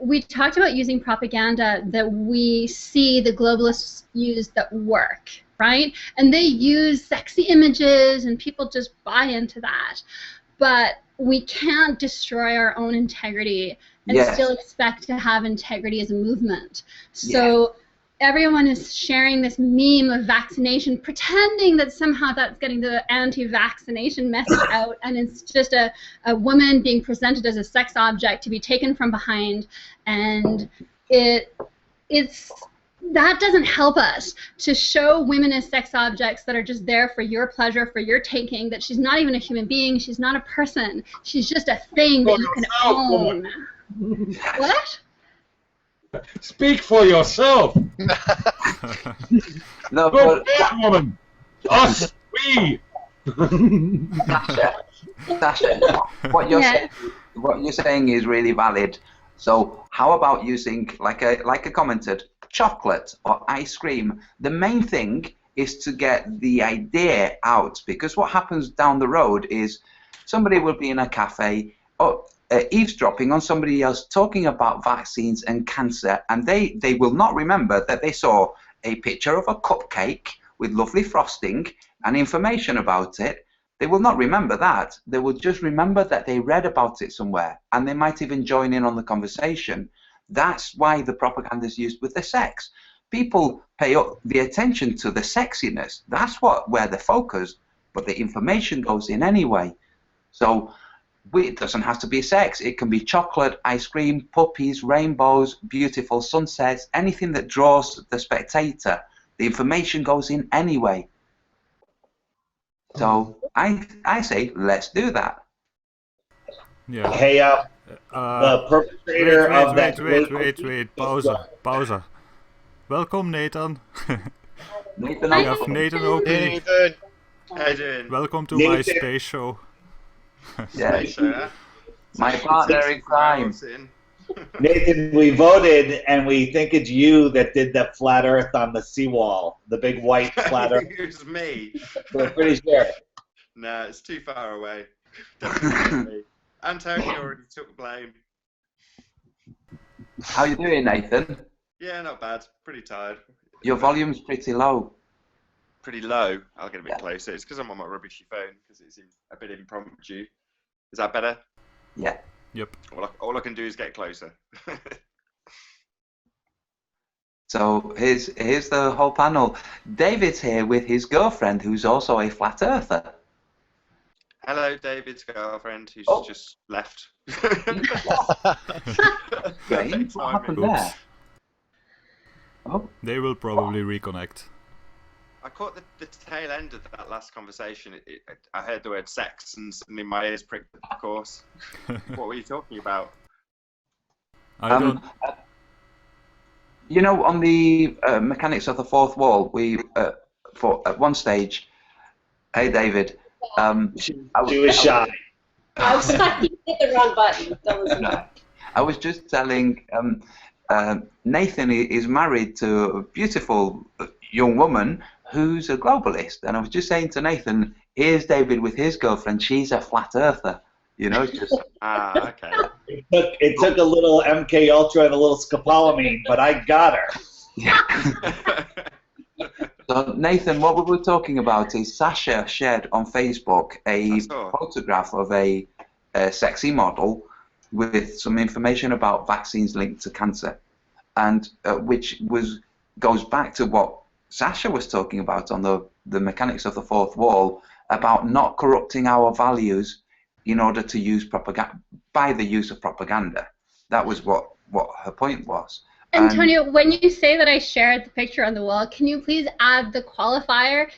We talked about using propaganda that we see the globalists use that work, right? And they use sexy images and people just buy into that. But we can't destroy our own integrity and still expect to have integrity as a movement. So everyone is sharing this meme of vaccination, pretending that somehow that's getting the anti-vaccination message out, and it's just a woman being presented as a sex object to be taken from behind, and that doesn't help us to show women as sex objects that are just there for your pleasure, for your taking, that she's not even a human being, she's not a person, she's just a thing that you can own. What? Speak for yourself. No, Good but woman. Us, we. Sasha, what you're saying is really valid. So how about using, like I commented, chocolate or ice cream? The main thing is to get the idea out, because what happens down the road is somebody will be in a cafe or eavesdropping on somebody else talking about vaccines and cancer, and they will not remember that they saw a picture of a cupcake with lovely frosting and information about it. They will not remember that. They will just remember that they read about it somewhere, and they might even join in on the conversation. That's why the propaganda is used with the sex. People pay up the attention to the sexiness. That's where they're focused, but the information goes in anyway. So it doesn't have to be sex. It can be chocolate, ice cream, puppies, rainbows, beautiful sunsets, anything that draws the spectator. The information goes in anyway. So I say, let's do that. Yeah. Hey, the perpetrator of that Wait. Pauze. Welkom, Nathan. Nathan, We have Nathan OP. Hey, Nathan. How you doing? Welcome to my Nathan. space show. yeah, Space show, huh? my partner in crime. Nathan, we voted, and we think it's you that did the flat Earth on the seawall, the big white flat Earth. It was me. We're pretty sure. No, it's too far away. Definitely me. Antonio already took blame. How you doing, Nathan? Yeah, not bad. Pretty tired. Your volume's pretty low. Pretty low. I'll get a bit closer. It's because I'm on my rubbishy phone, because it's a bit impromptu. Is that better? Yeah. Yep. All I can do is get closer. So here's the whole panel. David's here with his girlfriend, who's also a flat earther. Hello, David's girlfriend, who's Oh. just left. Strange. What happened there? Oh, They will probably reconnect. I caught the tail end of that last conversation. I heard the word sex and suddenly my ears pricked, of course. What were you talking about? I don't. you know, on the mechanics of the fourth wall, we for at one stage. Hey, David. She was shy. I was like, you hit the wrong button. That was No. I was just telling Nathan is married to a beautiful young woman who's a globalist, and I was just saying to Nathan, here's David with his girlfriend. She's a flat earther. You know, it's just Okay. It took a little MK Ultra and a little scopolamine, but I got her. So Nathan, what we were talking about is Sasha shared on Facebook a photograph of a sexy model with some information about vaccines linked to cancer, and which goes back to what Sasha was talking about on the mechanics of the fourth wall, about not corrupting our values in order to use propaganda by the use of propaganda. That was what her point was. Antonio, when you say that I shared the picture on the wall, can you please add the qualifier?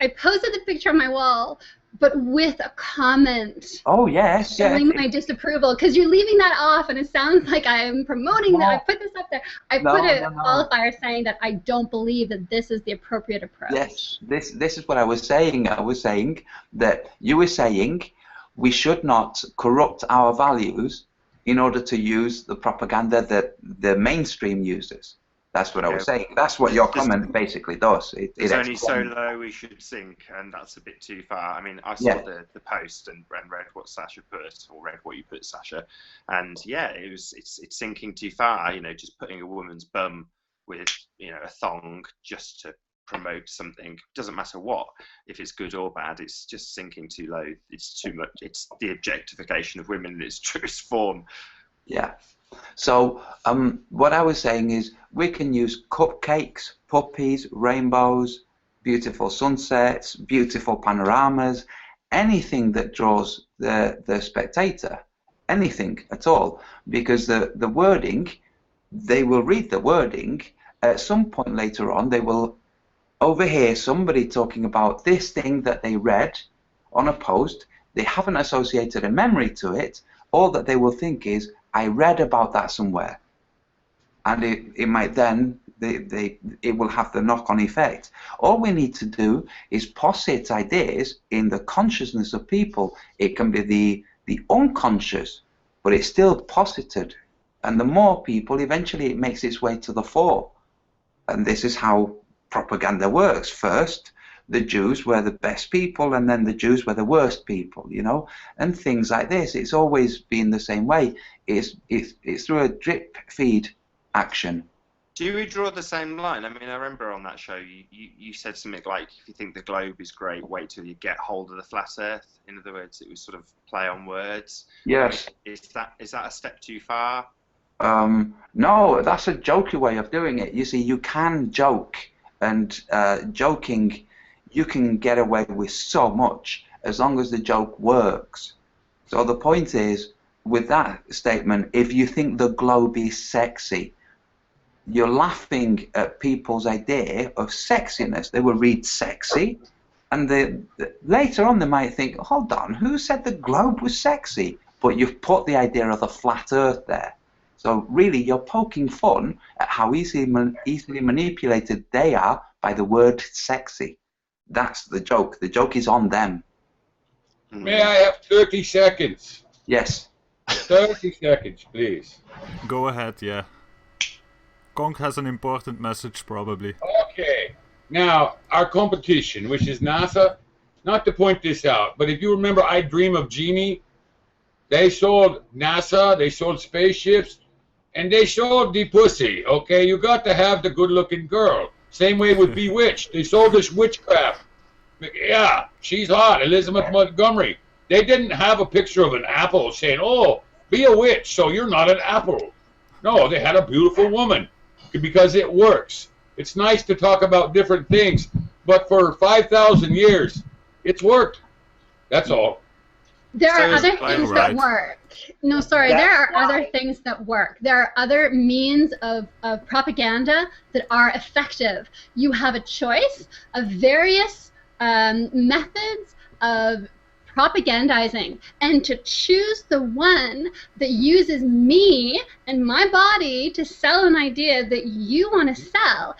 I posted the picture on my wall, but with a comment. Oh yes, showing my disapproval, because you're leaving that off, and it sounds like I'm promoting that. I put this up there. I put a qualifier saying that I don't believe that this is the appropriate approach. Yes, this is what I was saying. I was saying that you were saying we should not corrupt our values in order to use the propaganda that the mainstream uses. That's what I was saying. That's what your comment basically does. It's only so low we should sink, and that's a bit too far. I mean, I saw the post and read what Sasha put, or read what you put, Sasha, and yeah, it's sinking too far. You know, just putting a woman's bum with a thong just to promote something, doesn't matter what, if it's good or bad, it's just sinking too low. It's too much. It's the objectification of women in its truest form. Yeah. So what I was saying is we can use cupcakes, puppies, rainbows, beautiful sunsets, beautiful panoramas, anything that draws the spectator, anything at all, because the wording, they will read the wording. At some point later on, they will overhear somebody talking about this thing that they read on a post. They haven't associated a memory to it. All that they will think is, I read about that somewhere, and it might then it will have the knock-on effect. All we need to do is posit ideas in the consciousness of people. It can be the unconscious, but it's still posited, and the more people, eventually it makes its way to the fore. And this is how propaganda works. First, the Jews were the best people, and then the Jews were the worst people, and things like this. It's always been the same way. It's through a drip feed action. Do we draw the same line? I mean, I remember on that show you said something like, if you think the globe is great, wait till you get hold of the flat Earth. In other words, it was sort of play on words. Yes. Is that a step too far? No, that's a jokey way of doing it. You see, you can joke, and joking, you can get away with so much as long as the joke works. So the point is, with that statement, if you think the globe is sexy, you're laughing at people's idea of sexiness. They will read sexy, and later on they might think, hold on, who said the globe was sexy? But you've put the idea of the flat earth there. So really, you're poking fun at how easily manipulated they are by the word sexy. That's the joke. The joke is on them. May I have 30 seconds? Yes. 30 seconds, please. Go ahead, yeah. Kong has an important message, probably. Okay. Now, our competition, which is NASA, not to point this out, but if you remember I Dream of Jeannie, they sold NASA, they sold spaceships, and they sold the pussy, okay? You got to have the good-looking girl. Same way with Bewitched. They sold this witchcraft. Yeah, she's hot, Elizabeth Montgomery. They didn't have a picture of an apple saying, oh, be a witch, so you're not an apple. No, they had a beautiful woman because it works. It's nice to talk about different things, but for 5,000 years, it's worked. That's all. There are So other things that work. No, sorry, there are other things that work. There are other means of propaganda that are effective. You have a choice of various methods of propagandizing, and to choose the one that uses me and my body to sell an idea that you want to sell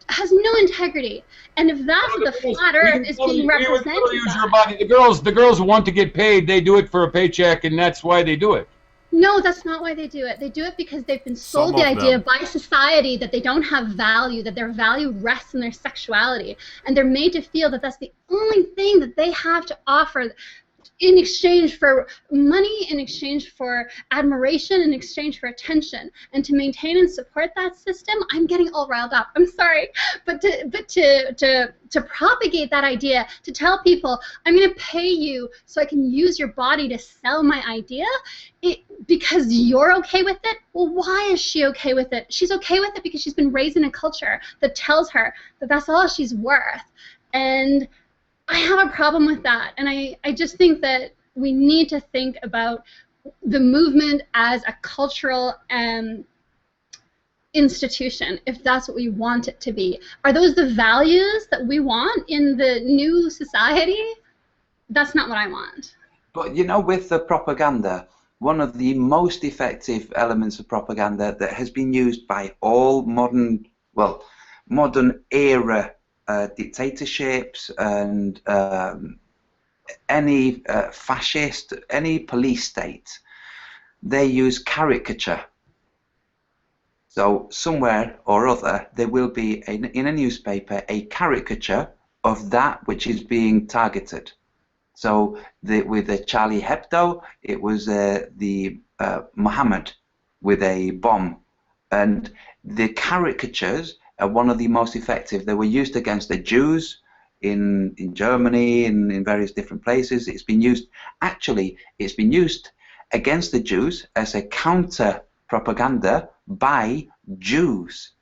has no integrity. And if that's what the flat earth is being represented by, the girls want to get paid. They do it for a paycheck, and that's why they do it. no, that's not why they do it. They do it because they've been sold the idea by society that they don't have value, that their value rests in their sexuality, and they're made to feel that that's the only thing that they have to offer in exchange for money, in exchange for admiration, in exchange for attention. And to maintain and support that system, I'm getting all riled up. I'm sorry, but to propagate that idea, to tell people I'm going to pay you so I can use your body to sell my idea, because you're okay with it. Well, why is she okay with it? She's okay with it because she's been raised in a culture that tells her that that's all she's worth. And I have a problem with that, and I just think that we need to think about the movement as a cultural institution, if that's what we want it to be. Are those the values that we want in the new society? That's not what I want. But you know, with the propaganda, one of the most effective elements of propaganda that has been used by all modern era dictatorships and any fascist, any police state, they use caricature. So somewhere or other there will be in a newspaper a caricature of that which is being targeted. So with the Charlie Hebdo, it was the Muhammad with a bomb, and the caricatures are one of the most effective. They were used against the Jews in Germany and in various different places. It's been used against the Jews as a counter propaganda by Jews.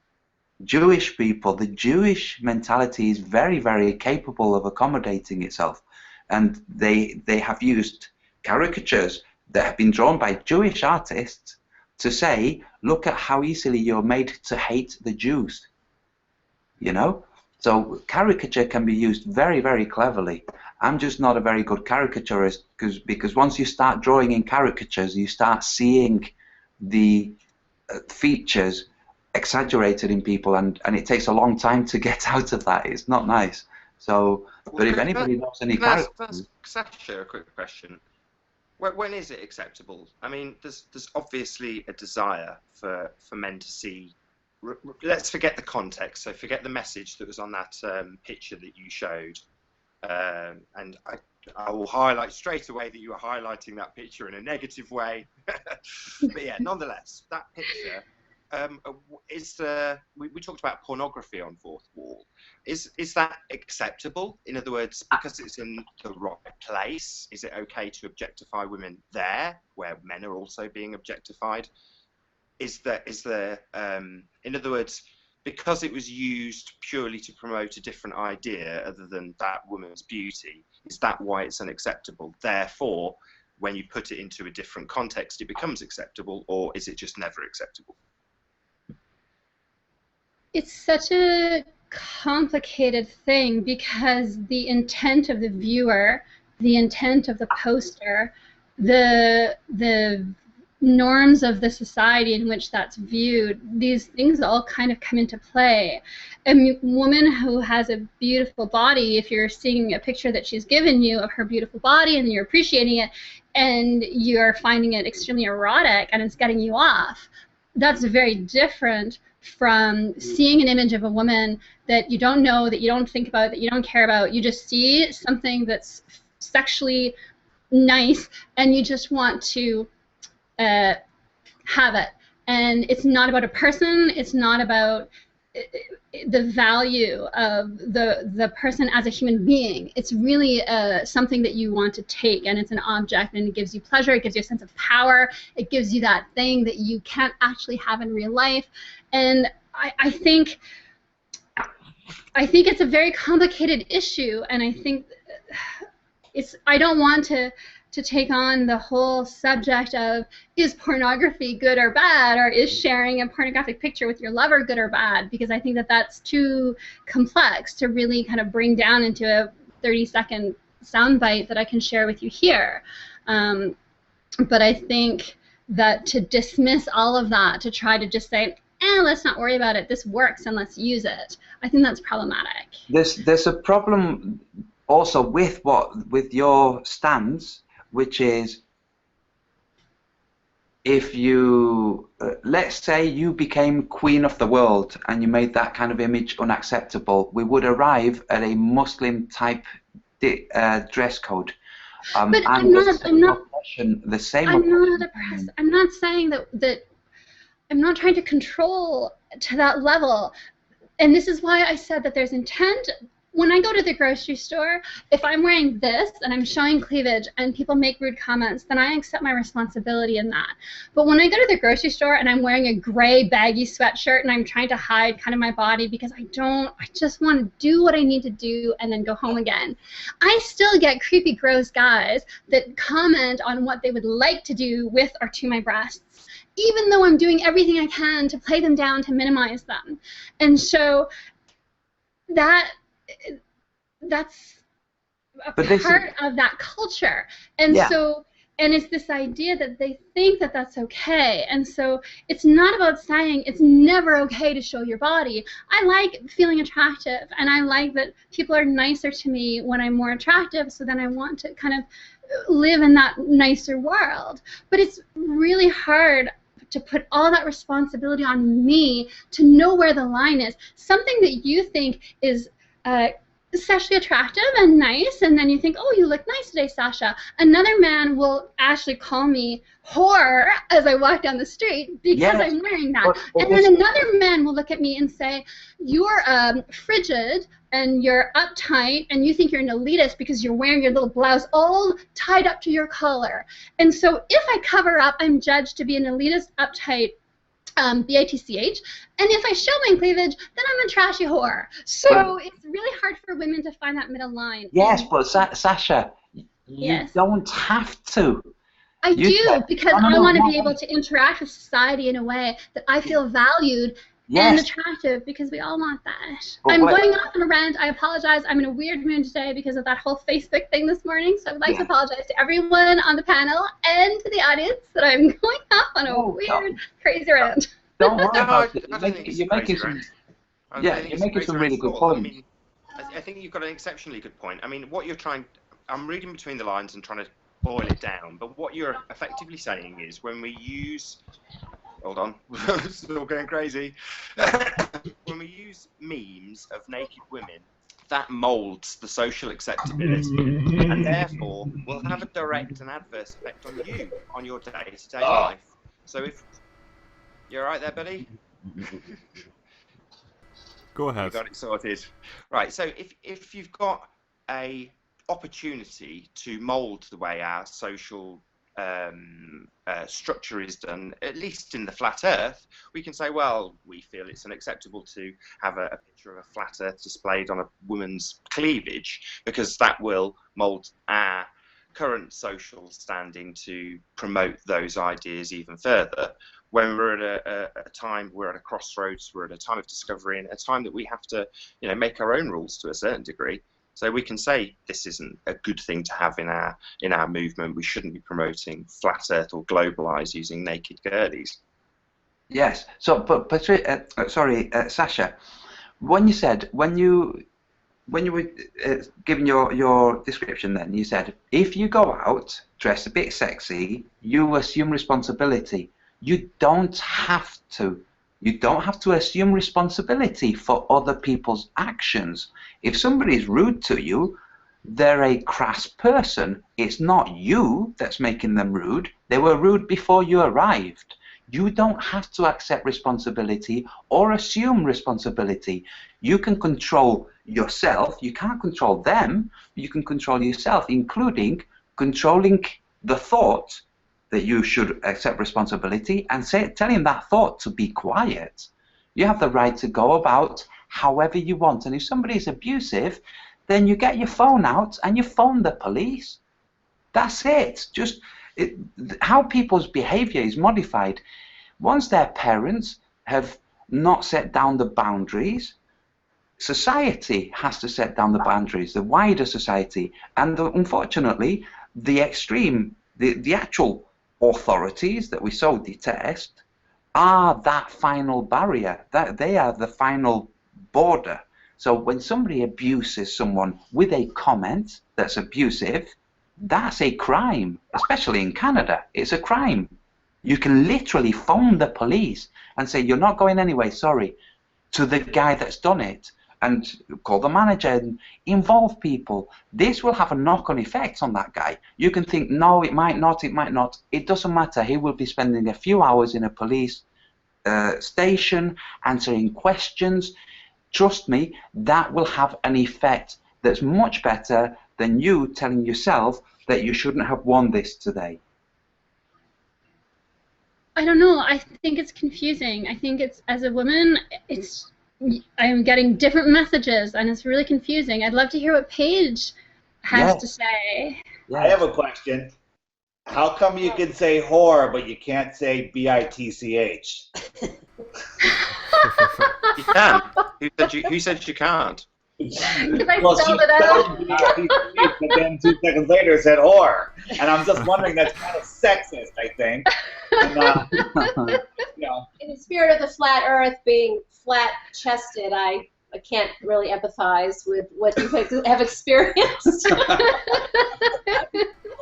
Jewish people, the Jewish mentality is very, very capable of accommodating itself, and they have used caricatures that have been drawn by Jewish artists to say, look at how easily you're made to hate the Jews. You know, so caricature can be used very, very cleverly. I'm just not a very good caricaturist because once you start drawing in caricatures, you start seeing the features exaggerated in people, and it takes a long time to get out of that. It's not nice. So, but if anybody knows any characters, Sasha, a quick question. When is it acceptable? I mean, there's obviously a desire for men to see. Let's forget the context. So forget the message that was on that picture that you showed, and I will highlight straight away that you were highlighting that picture in a negative way. But yeah, nonetheless, that picture is we talked about pornography on Fourth Wall. Is that acceptable? In other words, because it's in the right place, is it okay to objectify women there, where men are also being objectified? Is there in other words, because it was used purely to promote a different idea other than that woman's beauty, is that why it's unacceptable? Therefore, when you put it into a different context, it becomes acceptable, or is it just never acceptable? It's such a complicated thing because the intent of the viewer, the intent of the poster, the norms of the society in which that's viewed, these things all kind of come into play. A woman who has a beautiful body, if you're seeing a picture that she's given you of her beautiful body and you're appreciating it and you're finding it extremely erotic and it's getting you off, that's very different from seeing an image of a woman that you don't know, that you don't think about, that you don't care about. You just see something that's sexually nice and you just want to have it. And it's not about a person, it's not about the value of the person as a human being. It's really something that you want to take, and it's an object, and it gives you pleasure, it gives you a sense of power, it gives you that thing that you can't actually have in real life. And I think it's a very complicated issue, and I think I don't want to take on the whole subject of is pornography good or bad, or is sharing a pornographic picture with your lover good or bad, because I think that that's too complex to really kind of bring down into a 30-second soundbite that I can share with you here. But I think that to dismiss all of that, to try to just say, let's not worry about it, this works and let's use it, I think that's problematic. There's a problem also with your stance, which is if you, let's say you became queen of the world and you made that kind of image unacceptable, we would arrive at a Muslim type dress code. But I'm not saying that I'm not trying to control to that level. And this is why I said that there's intent. When I go to the grocery store, if I'm wearing this and I'm showing cleavage and people make rude comments, then I accept my responsibility in that. But when I go to the grocery store and I'm wearing a gray baggy sweatshirt and I'm trying to hide kind of my body because I just want to do what I need to do and then go home again, I still get creepy, gross guys that comment on what they would like to do with or to my breasts, even though I'm doing everything I can to play them down, to minimize them. And so that's a part of that culture. And so, and it's this idea that they think that that's okay. And so it's not about saying it's never okay to show your body. I like feeling attractive, and I like that people are nicer to me when I'm more attractive, so then I want to kind of live in that nicer world. But it's really hard to put all that responsibility on me to know where the line is. Something that you think is sexually attractive and nice, and then you think, oh, you look nice today, Sasha. Another man will actually call me whore as I walk down the street because I'm wearing that. And then another man will look at me and say, you're frigid and you're uptight and you think you're an elitist because you're wearing your little blouse all tied up to your collar. And so if I cover up, I'm judged to be an elitist, uptight, B-I-T-C-H, and if I show my cleavage, then I'm a trashy whore. So it's really hard for women to find that middle line. Yes, but Sasha, you don't have to. I do, because I want to be able to interact with society in a way that I feel valued and attractive, because we all want that. But I'm going off on a rant. I apologize. I'm in a weird mood today because of that whole Facebook thing this morning, so I would like to apologize to everyone on the panel and to the audience that I'm going off on a weird, crazy rant. Don't worry about it. You're making some really good points. I mean, I think you've got an exceptionally good point. I mean, what you're trying, I'm reading between the lines and trying to boil it down, but what you're effectively saying is when we use, hold on, still going crazy, when we use memes of naked women, that molds the social acceptability and therefore will have a direct and adverse effect on you, on your day-to-day life. So if you're right there, buddy? Go ahead. You got it sorted. Right, so if you've got a opportunity to mould the way our social structure is done, at least in the flat Earth, we can say, well, we feel it's unacceptable to have a picture of a flat Earth displayed on a woman's cleavage because that will mould our current social standing to promote those ideas even further. When we're at a time, we're at a crossroads, we're at a time of discovery, and a time that we have to, make our own rules to a certain degree. So we can say this isn't a good thing to have in our movement. We shouldn't be promoting flat Earth or globalize using naked girlies. Yes. So, but Sasha, when you were giving your description, then you said if you go out dressed a bit sexy, you assume responsibility. You don't have to. You don't have to assume responsibility for other people's actions. If somebody is rude to you, they're a crass person. It's not you that's making them rude. They were rude before you arrived. You don't have to accept responsibility or assume responsibility. You can control yourself. You can't control them. You can control yourself, including controlling the thought that you should accept responsibility and telling that thought to be quiet. You have the right to go about however you want. And if somebody is abusive, then you get your phone out and you phone the police. That's it. How people's behavior is modified. Once their parents have not set down the boundaries, society has to set down the boundaries, the wider society. And unfortunately, the actual authorities that we so detest are that final barrier, that they are the final border. So when somebody abuses someone with a comment that's abusive, that's a crime, especially in Canada. It's a crime. You can literally phone the police and say, you're not going anyway, sorry, to the guy that's done it, and call the manager and involve people. This will have a knock-on effect on that guy. You can think, no, it might not, it might not. It doesn't matter. He will be spending a few hours in a police station answering questions. Trust me, that will have an effect that's much better than you telling yourself that you shouldn't have worn this today. I don't know. I think it's confusing. I think it's, as a woman, I'm getting different messages, and it's really confusing. I'd love to hear what Paige has to say. I have a question. How come you can say whore, but you can't say bitch? You can. Who said you can't? Because I spelled it out. But then 2 seconds later said whore. And I'm just wondering, that's kind of sexist, I think. And, In the spirit of the flat Earth being flat-chested, I can't really empathize with what you have experienced.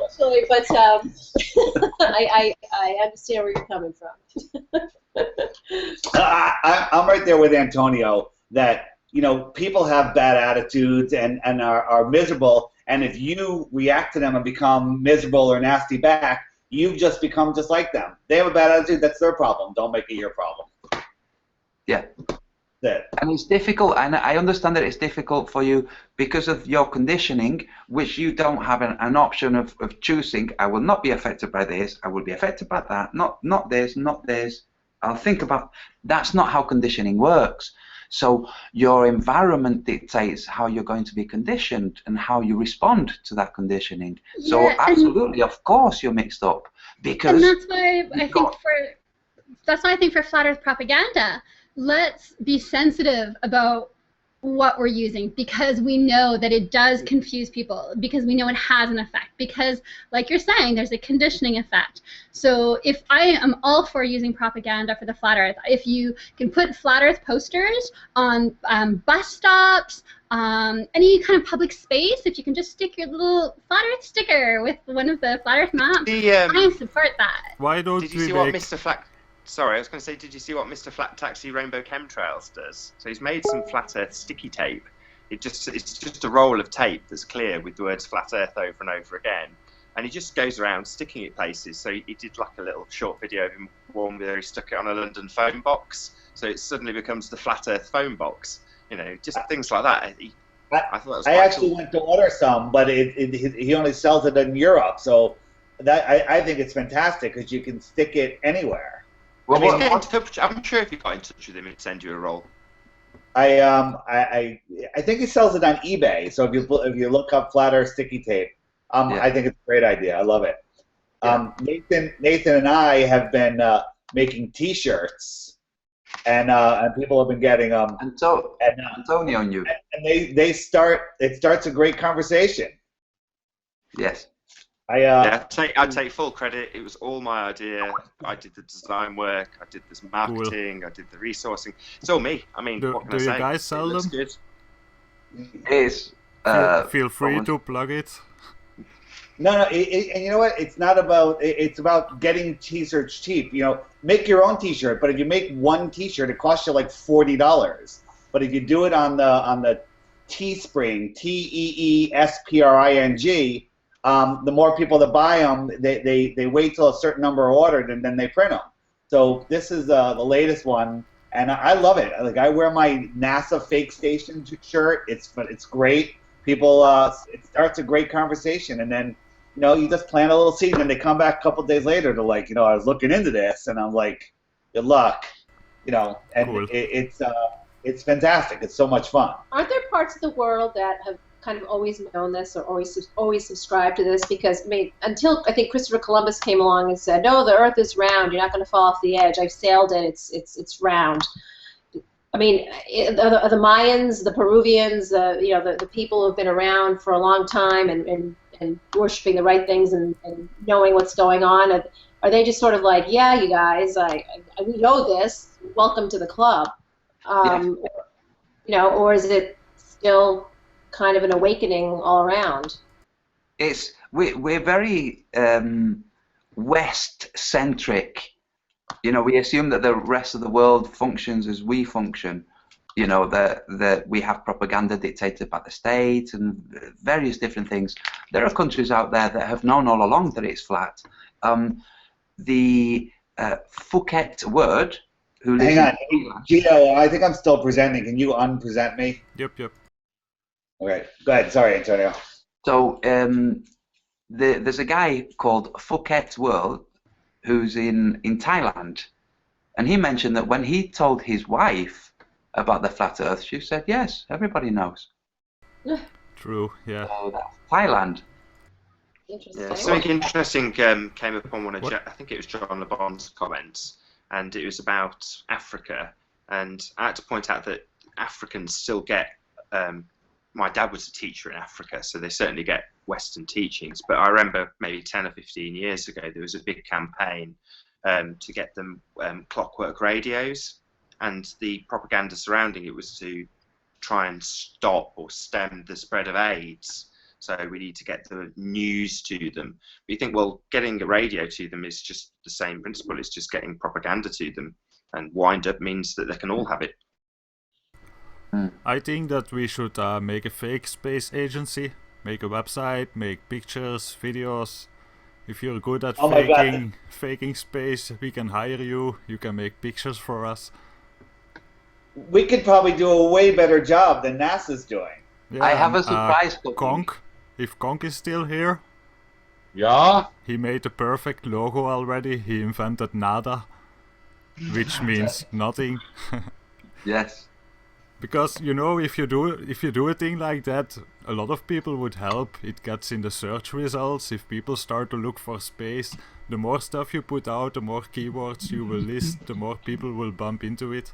Actually, but I understand where you're coming from. I'm right there with Antonio that, people have bad attitudes and are miserable, and if you react to them and become miserable or nasty back, you've just become just like them. They have a bad attitude, that's their problem. Don't make it your problem. Yeah. That's it. And it's difficult, and I understand that it's difficult for you because of your conditioning, which you don't have an option of choosing. I will not be affected by this, I will be affected by that, not this, not this. I'll think about, that's not how conditioning works. So your environment dictates how you're going to be conditioned and how you respond to that conditioning. Yeah, so absolutely, of course, you're mixed up because. And that's why I think for flat Earth propaganda, let's be sensitive about what we're using, because we know that it does confuse people, because we know it has an effect, because like you're saying, there's a conditioning effect. So if I am all for using propaganda for the flat Earth, if you can put flat Earth posters on bus stops, any kind of public space, if you can just stick your little flat Earth sticker with one of the flat Earth maps, I support that. Why don't Did you we see make... what Mr. Flat... Sorry, I was going to say, did you see what Mr. Flat Taxi Rainbow Chemtrails does? So he's made some flat Earth sticky tape. It's just a roll of tape that's clear with the words flat Earth over and over again. And he just goes around sticking it places. So he did like a little short video of him, one where he stuck it on a London phone box. So it suddenly becomes the flat Earth phone box. Just things like that. I thought that was I actually cool. Went to order some, but he only sells it in Europe. So that I think it's fantastic because you can stick it anywhere. Well, I'm sure if you got in touch with him, he'd send you a roll. I think he sells it on eBay. So if you look up flat Earth sticky tape, I think it's a great idea. I love it. Yeah. Nathan and I have been making T-shirts, and people have been getting them. And so And, Antonio knew. and it starts a great conversation. Yes. I take full credit. It was all my idea. I did the design work. I did this marketing. I did the resourcing. It's all me. I mean, what can I say? Do you guys sell them? Good. Is feel free to plug it. No, and you know what? It's not about. It's about getting T-shirts cheap. You know, make your own T-shirt. But if you make one T-shirt, it costs you like $40. But if you do it on the Teespring, TEESPRING, the more people that buy them, they wait till a certain number are ordered and then they print them. So this is the latest one, and I love it. Like, I wear my NASA fake station shirt. It's great. People, it starts a great conversation, and then you just plant a little seed, and they come back a couple days later to like, I was looking into this, and I'm like, good luck, and Cool. it's fantastic. It's so much fun. Aren't there parts of the world that have kind of always known this or always subscribed to this? Because until I think Christopher Columbus came along and said, "No, the Earth is round. You're not going to fall off the edge. I've sailed it. It's round." I mean, the Mayans, the Peruvians, the people who've been around for a long time and worshiping the right things and knowing what's going on. Are they just sort of like, yeah, you guys, we know this. Welcome to the club. Or is it still kind of an awakening all around? We're very West centric. We assume that the rest of the world functions as we function. That we have propaganda dictated by the state and various different things. There are countries out there that have known all along that it's flat. The Phuket word. Hang on, Gio. I think I'm still presenting. Can you unpresent me? Yep. Okay, go ahead. Sorry, Antonio. So there's a guy called Phuket World who's in Thailand, and he mentioned that when he told his wife about the flat Earth, she said, "Yes, everybody knows." True. Yeah. So that's Thailand. Interesting. Yeah, something interesting came up on one of I think it was John Le Bon's comments, and it was about Africa. And I had to point out that Africans still get. My dad was a teacher in Africa, so they certainly get Western teachings. But I remember maybe 10 or 15 years ago, there was a big campaign to get them clockwork radios, and the propaganda surrounding it was to try and stop or stem the spread of AIDS. So we need to get the news to them. But you think, well, getting a radio to them is just the same principle. It's just getting propaganda to them. And wind up means that they can all have it. I think that we should make a fake space agency, make a website, make pictures, videos. If you're good at faking space, we can hire you. You can make pictures for us. We could probably do a way better job than NASA's doing. Yeah, I have a surprise for Conk. If Conk is still here, Yeah? he made the perfect logo already. He invented nada, which means nothing. Yes. Because if you do a thing like that, a lot of people would help. It gets in the search results. If people start to look for space, the more stuff you put out, the more keywords you will list, the more people will bump into it.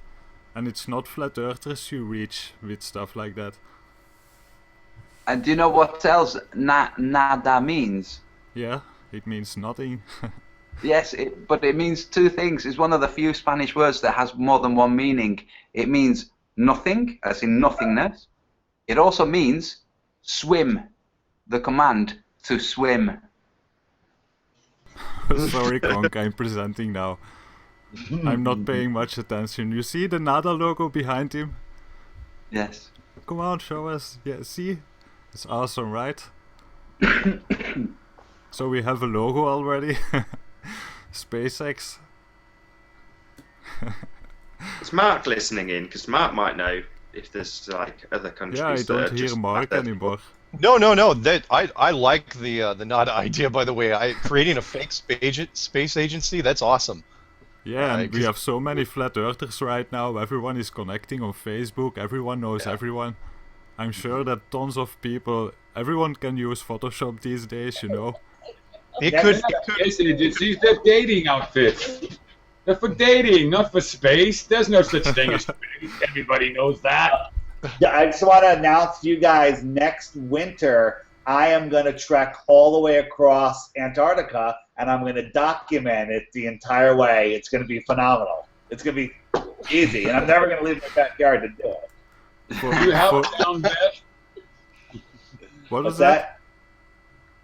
And it's not flat earthers you reach with stuff like that. And do you know what else nada means? Yeah, it means nothing. Yes, but it means two things. It's one of the few Spanish words that has more than one meaning. It means nothing, as in nothingness. It also means swim, the command to swim. Sorry, Conk, I'm presenting now. I'm not paying much attention. You see the NADA logo behind him? Yes. Come on, show us. Yeah, see? It's awesome, right? So we have a logo already. SpaceX. Is Mark listening in? Because Mark might know if there's like other countries. Yeah, I that don't are hear just Mark flat earth. anymore. No. That I like the NADA idea. By the way, creating a fake space agency. That's awesome. Yeah, and we have so many flat earthers right now. Everyone is connecting on Facebook. Everyone knows everyone. I'm sure that tons of people everyone can use Photoshop these days, you know. It could. Yes, these are dating outfits. They're for dating, not for space. There's no such thing as space. Everybody knows that. Yeah, I just want to announce to you guys, next winter, I am going to trek all the way across Antarctica, and I'm going to document it the entire way. It's going to be phenomenal. It's going to be easy, and I'm never going to leave my backyard to do it. You have a down vest. What What's is that?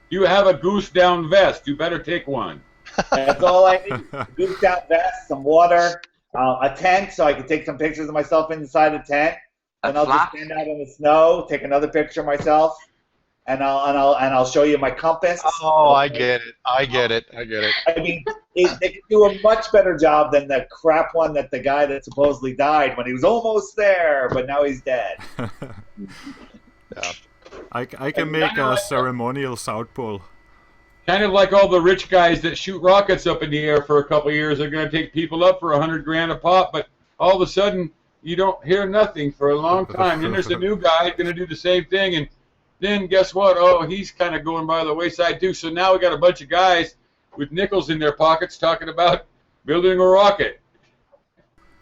You have a goose down vest. You better take one. That's all I need. Goose down vest, some water, a tent so I can take some pictures of myself inside the tent. And I'll just stand out in the snow, take another picture of myself, and I'll show you my compass. Oh, I get it. I get it. I mean, they can do a much better job than the crap one that the guy that supposedly died when he was almost there, but now he's dead. Yeah. I can make a ceremonial South Pole. Kind of like all the rich guys that shoot rockets up in the air for a couple of years. They're going to take people up for $100,000 a pop, but all of a sudden you don't hear nothing for a long time. Then there's a new guy going to do the same thing, and then guess what? Oh, he's kind of going by the wayside too. So now we got a bunch of guys with nickels in their pockets talking about building a rocket.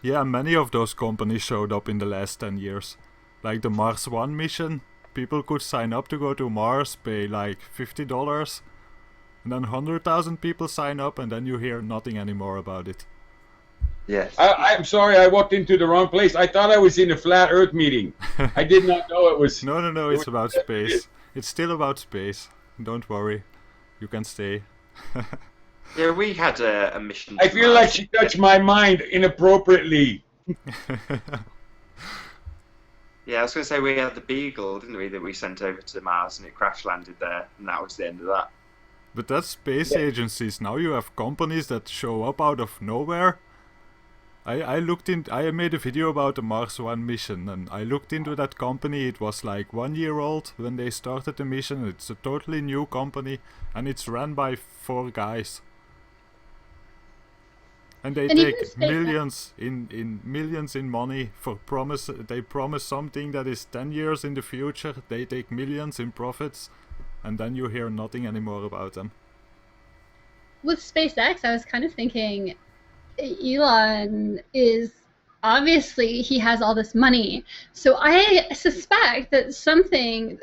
Yeah, many of those companies showed up in the last 10 years. Like the Mars One mission, people could sign up to go to Mars, pay like $50, and then 100,000 people sign up, and then you hear nothing anymore about it. Yes. I'm sorry, I walked into the wrong place. I thought I was in a flat Earth meeting. I did not know it was. No, it's about space. It's still about space. Don't worry, you can stay. Yeah, we had a mission. I feel like she touched my mind inappropriately. Yeah, I was going to say we had the Beagle, didn't we, that we sent over to Mars, and it crash landed there, and that was the end of that. But that's space agencies. Now you have companies that show up out of nowhere. I made a video about the Mars One mission, and I looked into that company. It was like 1 year old when they started the mission. It's a totally new company, and it's run by 4 guys. And they take millions in money for promise. They promise something that is 10 years in the future. They take millions in profits, and then you hear nothing anymore about them. With SpaceX, I was kind of thinking, Elon is obviously, he has all this money, so I suspect that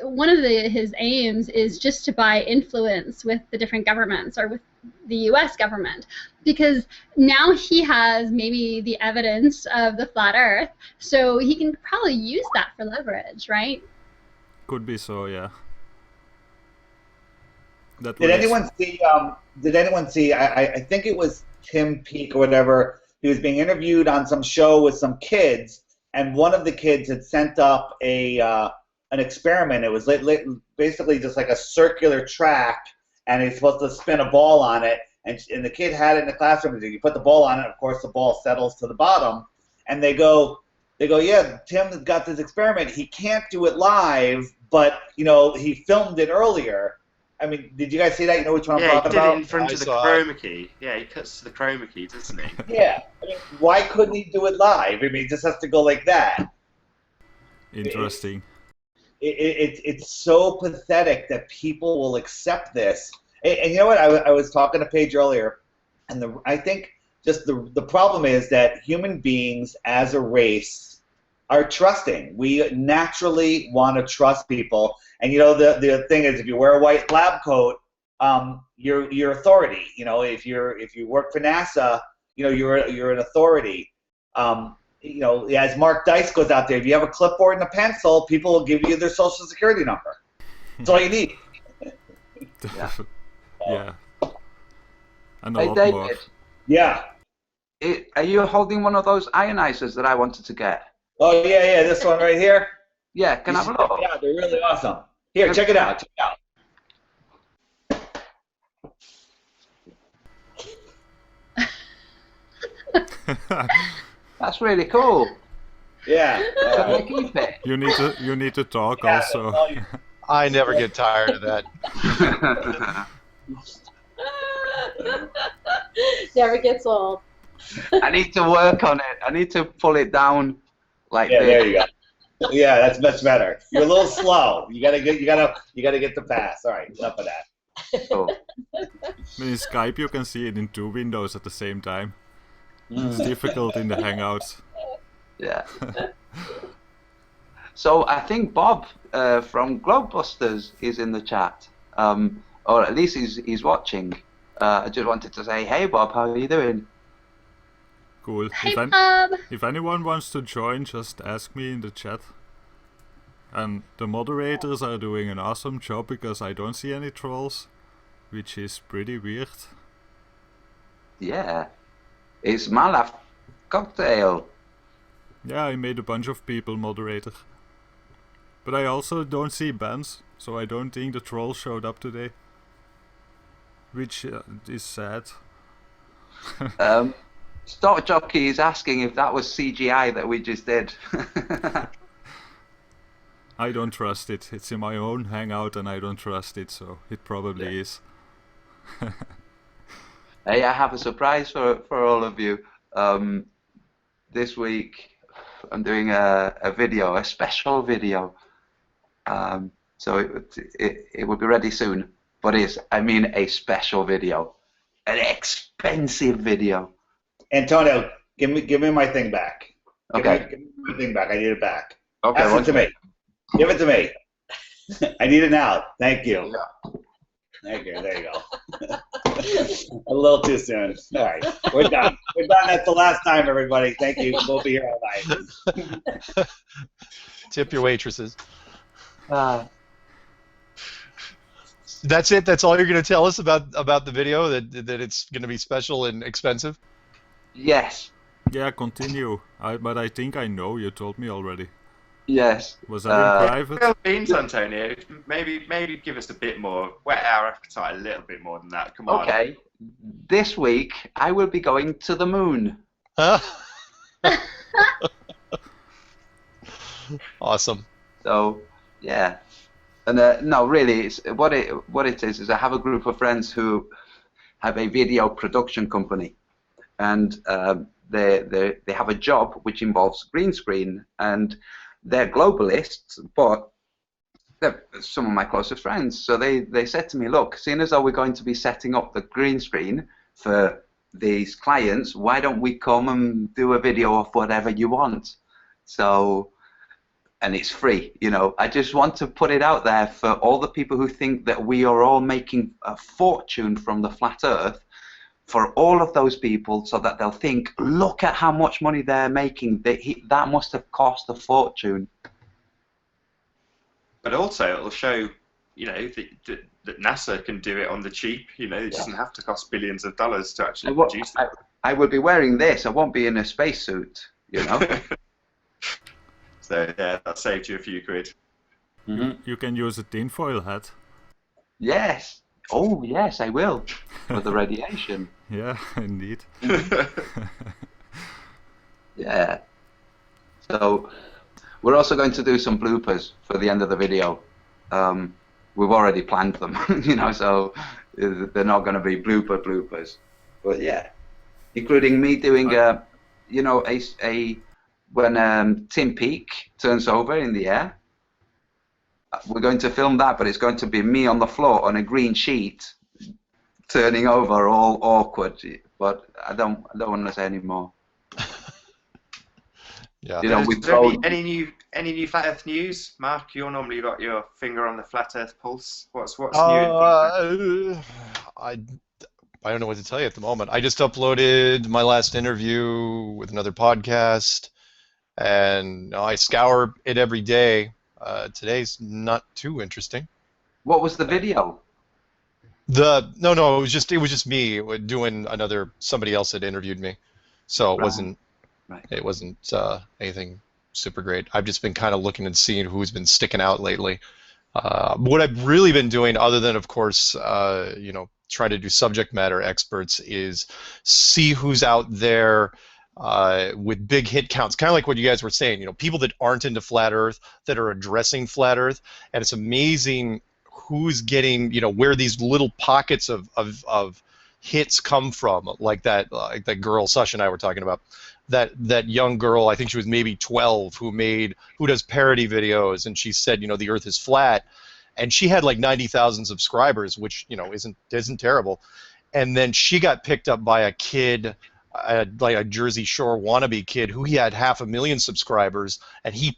one of his aims is just to buy influence with the different governments or with the US government, because now he has maybe the evidence of the flat Earth, so he can probably use that for leverage, right? Could be so, yeah. Did anyone see? I think it was Tim Peake or whatever. He was being interviewed on some show with some kids, and one of the kids had sent up an experiment. It was basically just like a circular track, and he's supposed to spin a ball on it. And the kid had it in the classroom. You put the ball on it, of course, the ball settles to the bottom. And they go, yeah, Tim's got this experiment. He can't do it live, but he filmed it earlier. I mean, did you guys see that? You know which one I'm talking about? Yeah, he did it in front of the chroma key. Yeah, he cuts to the chroma key, doesn't he? Yeah. I mean, why couldn't he do it live? I mean, he just has to go like that. Interesting. It's so pathetic that people will accept this. And you know what? I was talking to Paige earlier, and I think just the problem is that human beings as a race are trusting. We naturally want to trust people. And the thing is, if you wear a white lab coat, you're authority. If you work for NASA, you're an authority. As Mark Dice goes out there, if you have a clipboard and a pencil, people will give you their social security number. That's all you need. Yeah. And a Hey, lot David. more. Yeah. Are you holding one of those ionizers that I wanted to get? Oh yeah, this one right here. Yeah, can I have a look? Yeah, they're really awesome. Here, check it out. That's really cool. Yeah. Can I keep it? You need to talk Yeah, also. I never get tired of that. Never gets old. I need to work on it. I need to pull it down like Yeah, this. there you go. Yeah, that's much better. You're a little slow. You gotta get the pass. All right, enough of that. Cool. I mean, in Skype you can see it in 2 windows at the same time. It's Mm. difficult in the Hangouts. Yeah. So I think Bob from Globebusters is in the chat, or at least he's watching. I just wanted to say, hey Bob, how are you doing? Cool. Hey, Bob. If anyone wants to join, just ask me in the chat. And the moderators are doing an awesome job because I don't see any trolls, which is pretty weird. Yeah. It's Malaf Cocktail. Yeah, I made a bunch of people moderator. But I also don't see bans, so I don't think the trolls showed up today. Which is sad. Stock Jockey is asking if that was CGI that we just did. I don't trust it. It's in my own Hangout and I don't trust it, so it probably is. Hey, I have a surprise for all of you. This week I'm doing a video, a special video. So it will be ready soon. But I mean a special video. An expensive video. Antonio, give me my thing back. Okay. Give me my thing back. I need it back. Okay. Pass it to me. Give it to me. I need it now. Thank you. Yeah. Thank you. There you go. A little too soon. All right. We're done. We're done. That's the last time, everybody. Thank you. We'll be here all night. Tip your waitresses. Uh, That's it. That's all you're going to tell us about the video. That it's going to be special and expensive. yes. Yeah, continue. But I think I know, you told me already. Yes. Was that in private? Well, beans, Antonio. Maybe give us a bit more. Whet our appetite a little bit more than that. Come on. Okay. This week I will be going to the moon. Huh? Awesome. So yeah. And no, really, it's what it is I have a group of friends who have a video production company, and they have a job which involves green screen, and they're globalists, but they're some of my closest friends. So they said to me, look, seeing as though we're going to be setting up the green screen for these clients, why don't we come and do a video of whatever you want? So. And it's free, you know. I just want to put it out there for all the people who think that we are all making a fortune from the flat Earth, for all of those people, so that they'll think, look at how much money they're making. That must have cost a fortune. But also, it'll show, you know, that NASA can do it on the cheap. You know, it doesn't have to cost billions of dollars to actually produce it. I will be wearing this. I won't be in a spacesuit, you know. So yeah, that saved you a few quid. Mm-hmm. You can use a tinfoil hat. Yes. Oh, yes, I will. For the radiation. Yeah, indeed. Yeah. So, we're also going to do some bloopers for the end of the video. We've already planned them, you know, so they're not going to be bloopers. But yeah, including me doing you know, when Tim Peake turns over in the air, we're going to film that, but it's going to be me on the floor on a green sheet, turning over, all awkward. But I don't want to say any more. Yeah. You know, Is there any new flat Earth news, Mark? You're normally got your finger on the flat Earth pulse. What's new? I don't know what to tell you at the moment. I just uploaded my last interview with another podcast, and I scour it every day. Today's not too interesting. What was the video? No, it was just me doing another. Somebody else had interviewed me, so it wasn't anything super great. I've just been kind of looking and seeing who's been sticking out lately. What I've really been doing, other than of course, you know, try to do subject matter experts, is see who's out there with big hit counts, kind of like what you guys were saying. You know, people that aren't into flat Earth, that are addressing flat Earth, and it's amazing who's getting, you know, where these little pockets of hits come from, like that girl Sasha and I were talking about, that young girl, I think she was maybe 12, who does parody videos, and she said, the Earth is flat, and she had like 90,000 subscribers, which isn't terrible, and then she got picked up by a kid, like a Jersey Shore wannabe kid, who he had 500,000 subscribers, and he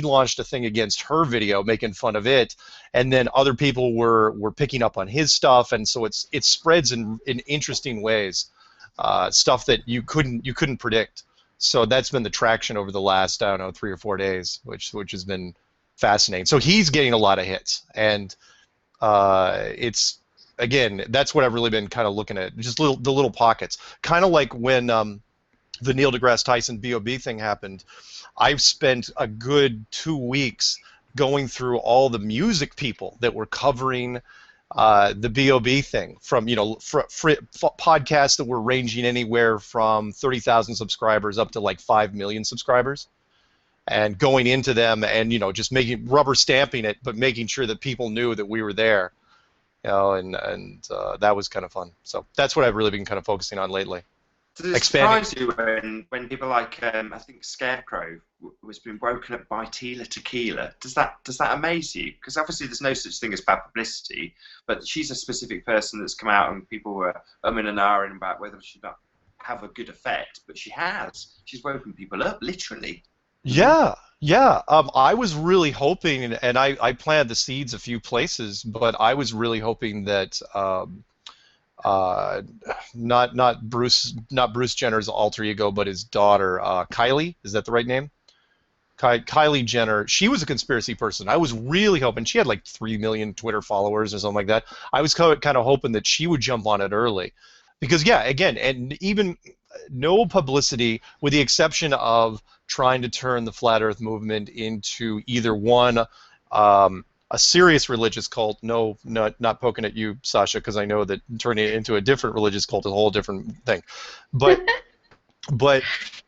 launched a thing against her video, making fun of it, and then other people were picking up on his stuff, and so it spreads in interesting ways, stuff that you couldn't predict. So that's been the traction over the last, I don't know, 3 or 4 days, which has been fascinating. So he's getting a lot of hits, and it's, again, that's what I've really been kind of looking at, just the little pockets. Kind of like when the Neil deGrasse Tyson BOB thing happened, I've spent a good 2 weeks going through all the music people that were covering the BOB thing, from podcasts that were ranging anywhere from 30,000 subscribers up to like 5 million subscribers, and going into them and just rubber stamping it, but making sure that people knew that we were there. And that was kind of fun. So that's what I've really been kind of focusing on lately. Does it surprise you when people like I think Scarecrow was being woken up by Tila Tequila? Does that amaze you? Because obviously there's no such thing as bad publicity, but she's a specific person that's come out and people were umming and ahhing about whether she should not have a good effect, but she has. She's woken people up, literally. Yeah. I was really hoping, and I planted the seeds a few places, but I was really hoping that not Bruce Jenner's alter ego, but his daughter, Kylie, is that the right name? Kylie Jenner, she was a conspiracy person. I was really hoping, she had like 3 million Twitter followers or something like that. I was kind of hoping that she would jump on it early, because again, and even no publicity, with the exception of trying to turn the Flat Earth movement into either one, a serious religious cult. No, not poking at you, Sasha, because I know that turning it into a different religious cult is a whole different thing. But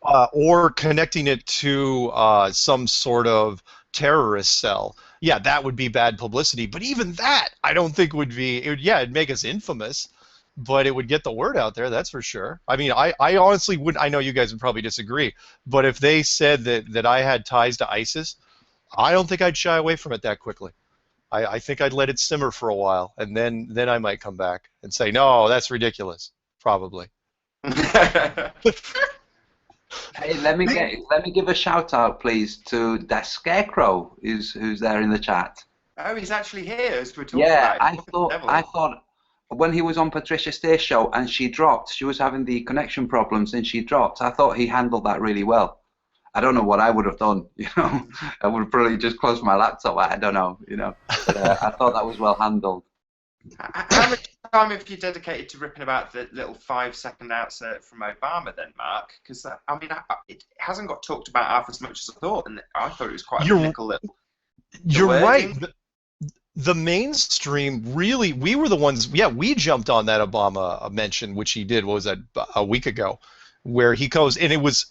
or connecting it to some sort of terrorist cell. Yeah, that would be bad publicity. But even that, I don't think would be. It'd make us infamous, but it would get the word out there, that's for sure. I mean, I honestly wouldn't. I know you guys would probably disagree, but if they said that I had ties to ISIS, I don't think I'd shy away from it that quickly. I think I'd let it simmer for a while, and then I might come back and say, no, that's ridiculous, probably. Hey, let me give a shout out, please, to that Scarecrow who's there in the chat. Oh, he's actually here as we're talking about it. I thought when he was on Patricia Stay's show and she dropped, she was having the connection problems and she dropped. I thought he handled that really well. I don't know what I would have done, I would have probably just closed my laptop. I don't know, But I thought that was well handled. How much time have you dedicated to ripping about the little 5-second outsert from Obama then, Mark? Because, it hasn't got talked about half as much as I thought, and I thought it was quite a political little... You're right. The mainstream, really, we were the ones, we jumped on that Obama mention, which he did, what was that, a week ago, where he goes, and it was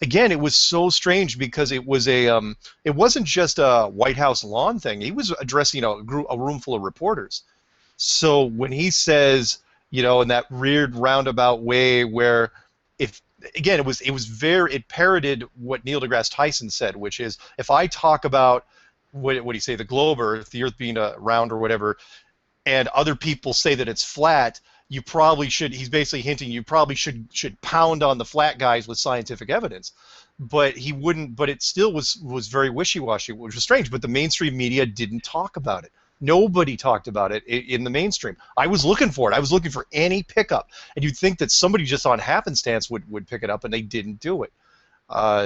so strange because it was it wasn't just a White House lawn thing. He was addressing a room full of reporters. So when he says, in that weird roundabout way where, it parroted what Neil deGrasse Tyson said, which is, if I talk about what do you say, the globe, or the Earth being round or whatever, and other people say that it's flat, you probably should. He's basically hinting you probably should pound on the flat guys with scientific evidence. But he wouldn't. But it still was very wishy-washy, which was strange. But the mainstream media didn't talk about it. Nobody talked about it in the mainstream. I was looking for it. I was looking for any pickup, and you'd think that somebody just on happenstance would pick it up, and they didn't do it.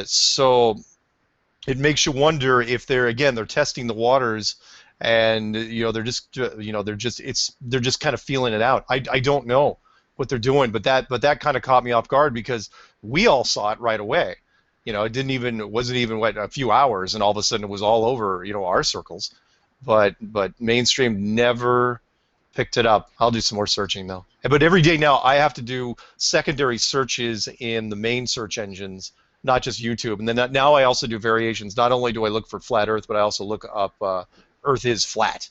So it makes you wonder if they're testing the waters, and they're just kind of feeling it out. I don't know what they're doing, but that kind of caught me off guard because we all saw it right away. It wasn't even a few hours, and all of a sudden it was all over our circles. But mainstream never picked it up. I'll do some more searching though. But every day now I have to do secondary searches in the main search engines, not just YouTube. And then now I also do variations. Not only do I look for flat Earth, but I also look up Earth is flat,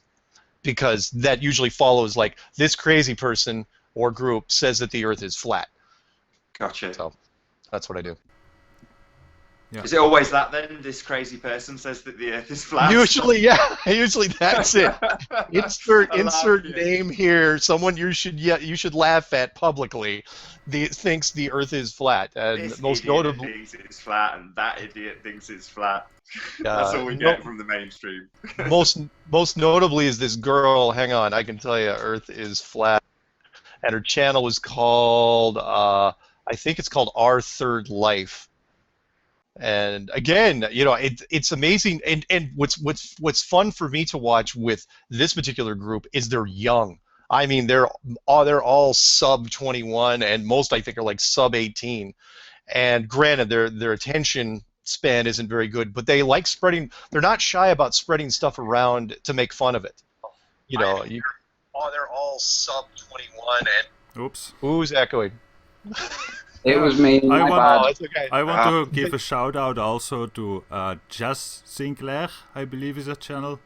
because that usually follows like this crazy person or group says that the Earth is flat. Gotcha. So that's what I do. Yeah. Is it always that then? This crazy person says that the Earth is flat. Usually, yeah. Usually that's it. Insert I laugh, yeah. name here. Someone you should laugh at publicly. Thinks the Earth is flat, and This most idiot notably, thinks it's flat, and that idiot thinks it's flat. That's all we get from the mainstream. most notably is this girl. Hang on, I can tell you, Earth is flat, and her channel is called. I think it's called Our Third Life. And again, it's amazing. And what's fun for me to watch with this particular group is they're young. I mean, they're all sub 21, and most I think are like sub 18. And granted, their attention span isn't very good, but they like spreading. They're not shy about spreading stuff around to make fun of it. They're all sub 21, and Oops. who's echoing? It was me. I My want- bad. Oh, it's okay. I want to give a shout out also to Jess Sinclair, I believe is a channel.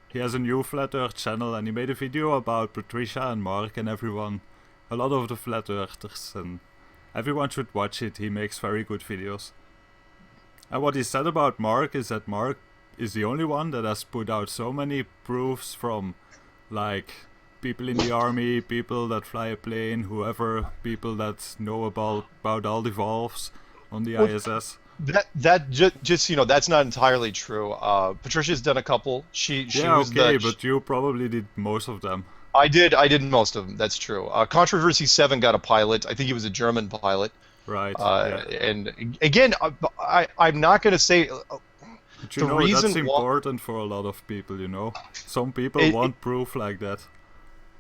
He has a new Flat Earth channel, and he made a video about Patricia and Mark and everyone. A lot of the Flat Earthers, and everyone should watch it. He makes very good videos. And what he said about Mark is that Mark is the only one that has put out so many proofs from, like, people in the army, people that fly a plane, whoever, people that know about all the valves on the ISS. That just that's not entirely true. Patricia's done a couple. She Yeah, was okay, but you probably did most of them. I did most of them. That's true. Controversy 7 got a pilot. I think he was a German pilot. Right. Yeah. And again, I'm not going to say. But you the know, reason that's why- important for a lot of people, you know. Some people want proof like that.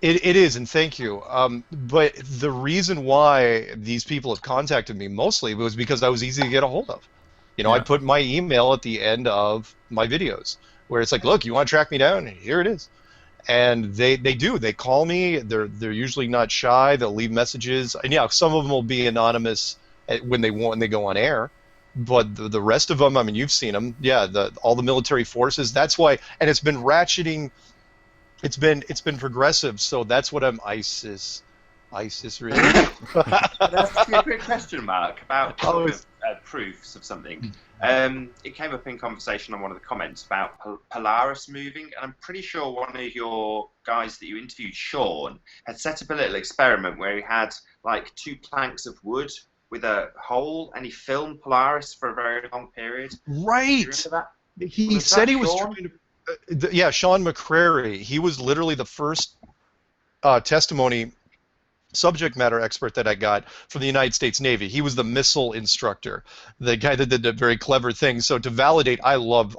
It is, and thank you. But the reason why these people have contacted me mostly was because I was easy to get a hold of. I Yeah. put my email at the end of my videos, where it's like, look, you want to track me down? Here it is. And they do. They call me. They're usually not shy. They'll leave messages, and yeah, some of them will be anonymous when they go on air. But the rest of them, I mean, you've seen them. Yeah, all the military forces. That's why, and it's been ratcheting. It's been progressive. So that's what I'm ISIS really. That's a quick question, Mark, about proofs of something. It came up in conversation on one of the comments about Polaris moving, and I'm pretty sure one of your guys that you interviewed, Sean, had set up a little experiment where he had like 2 planks of wood with a hole, and he filmed Polaris for a very long period. Do you Right. remember that? He Was said that he was Sean? trying to. Yeah, Sean McCrary. He was literally the first testimony subject matter expert that I got from the United States Navy. He was the missile instructor, the guy that did the very clever thing. So to validate, I loved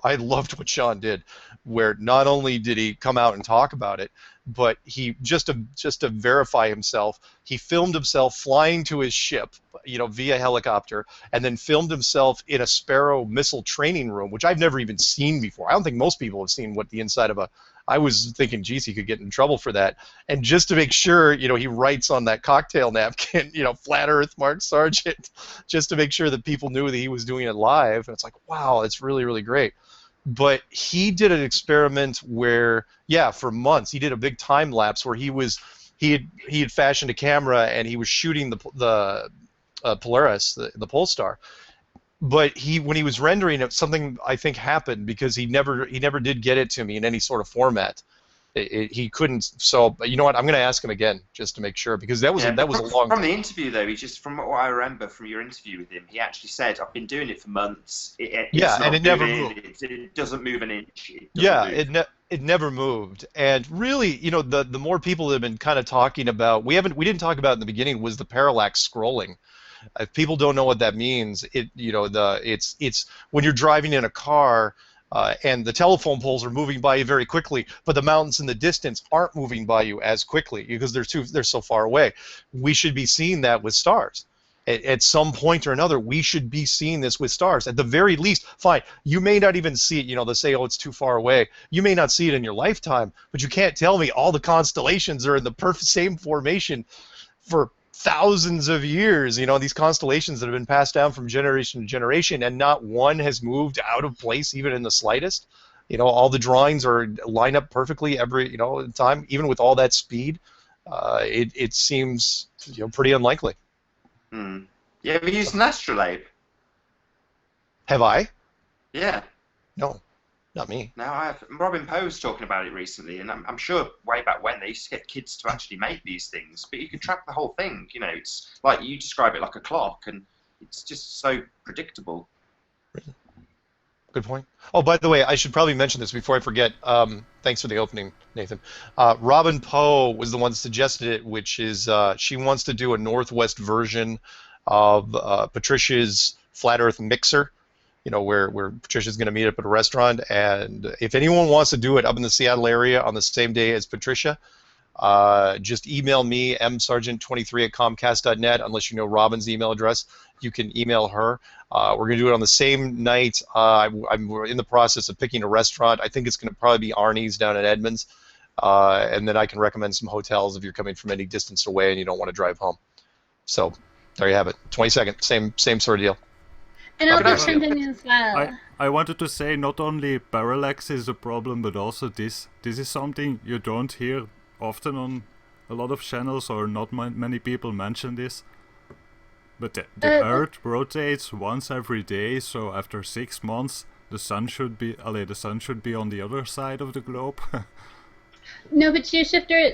what Sean did, where not only did he come out and talk about it, but he just to verify himself, he filmed himself flying to his ship, via helicopter, and then filmed himself in a Sparrow missile training room, which I've never even seen before. I don't think most people have seen what the inside of a. I was thinking, geez, he could get in trouble for that. And just to make sure, he writes on that cocktail napkin, Flat Earth, Mark Sargent, just to make sure that people knew that he was doing it live. And it's like, wow, it's really, really great. But he did an experiment where, yeah, for months, he did a big time lapse where he had fashioned a camera and he was shooting the Polaris, the Polestar. But when he was rendering it, something I think happened because he never did get it to me in any sort of format. He couldn't. So you know what? I'm going to ask him again just to make sure, because that was a long. From the interview though, from what I remember from your interview with him, he actually said, "I've been doing it for months. And it never moved. It doesn't move an inch." It never moved. And really, the more people that have been kind of talking about, we didn't talk about in the beginning, was the parallax scrolling. If people don't know what that means, it's when you're driving in a car and the telephone poles are moving by you very quickly, but the mountains in the distance aren't moving by you as quickly because they're so far away. We should be seeing that with stars. At some point or another, we should be seeing this with stars. At the very least, fine, you may not even see it. They say, oh, it's too far away. You may not see it in your lifetime, but you can't tell me all the constellations are in the same formation for thousands of years. These constellations that have been passed down from generation to generation, and not one has moved out of place even in the slightest. All the drawings are line up perfectly every time, even with all that speed. it seems pretty unlikely. Hmm. Yeah, have you used an astrolabe? Have I? Yeah. No, not me. Now, Robin Poe's talking about it recently, and I'm sure way back when they used to get kids to actually make these things, but you can track the whole thing. It's like you describe it like a clock, and it's just so predictable. Good point. Oh, by the way, I should probably mention this before I forget. Thanks for the opening, Nathan. Robin Poe was the one that suggested it, which is she wants to do a Northwest version of Patricia's Flat Earth Mixer, where Patricia's going to meet up at a restaurant. And if anyone wants to do it up in the Seattle area on the same day as Patricia, just email me, msargent23@comcast.net, unless you know Robin's email address. You can email her. We're going to do it on the same night. I'm in the process of picking a restaurant. I think it's going to probably be Arnie's down in Edmonds. And then I can recommend some hotels if you're coming from any distance away and you don't want to drive home. So there you have it. 22nd, same sort of deal. And I'll Okay. be turned in as well. I wanted to say not only parallax is a problem, but also this. This is something you don't hear often on a lot of channels, or not many people mention this. But the Earth rotates once every day, so after 6 months, the sun should be on the other side of the globe. No, but Shifter,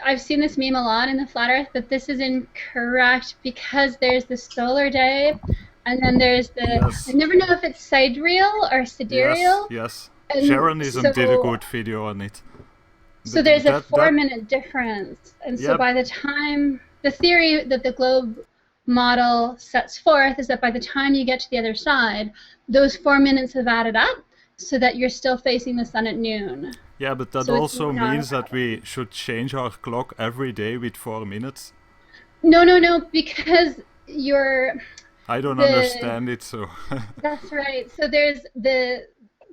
I've seen this meme a lot in the flat Earth, but this is incorrect because there's the solar day, and then there's the, Yes. I never know if it's sidereal or sidereal. Yes. And Sharonism did a so- good video on it. So there's a That- 4-minute difference. And so Yep. by the time, the theory that the globe model sets forth is that by the time you get to the other side, those 4 minutes have added up so that you're still facing the sun at noon. Yeah, but that So it's also not means about that we should change our clock every day with 4 minutes. No, because you're... I don't The- understand it, so... That's right. So there's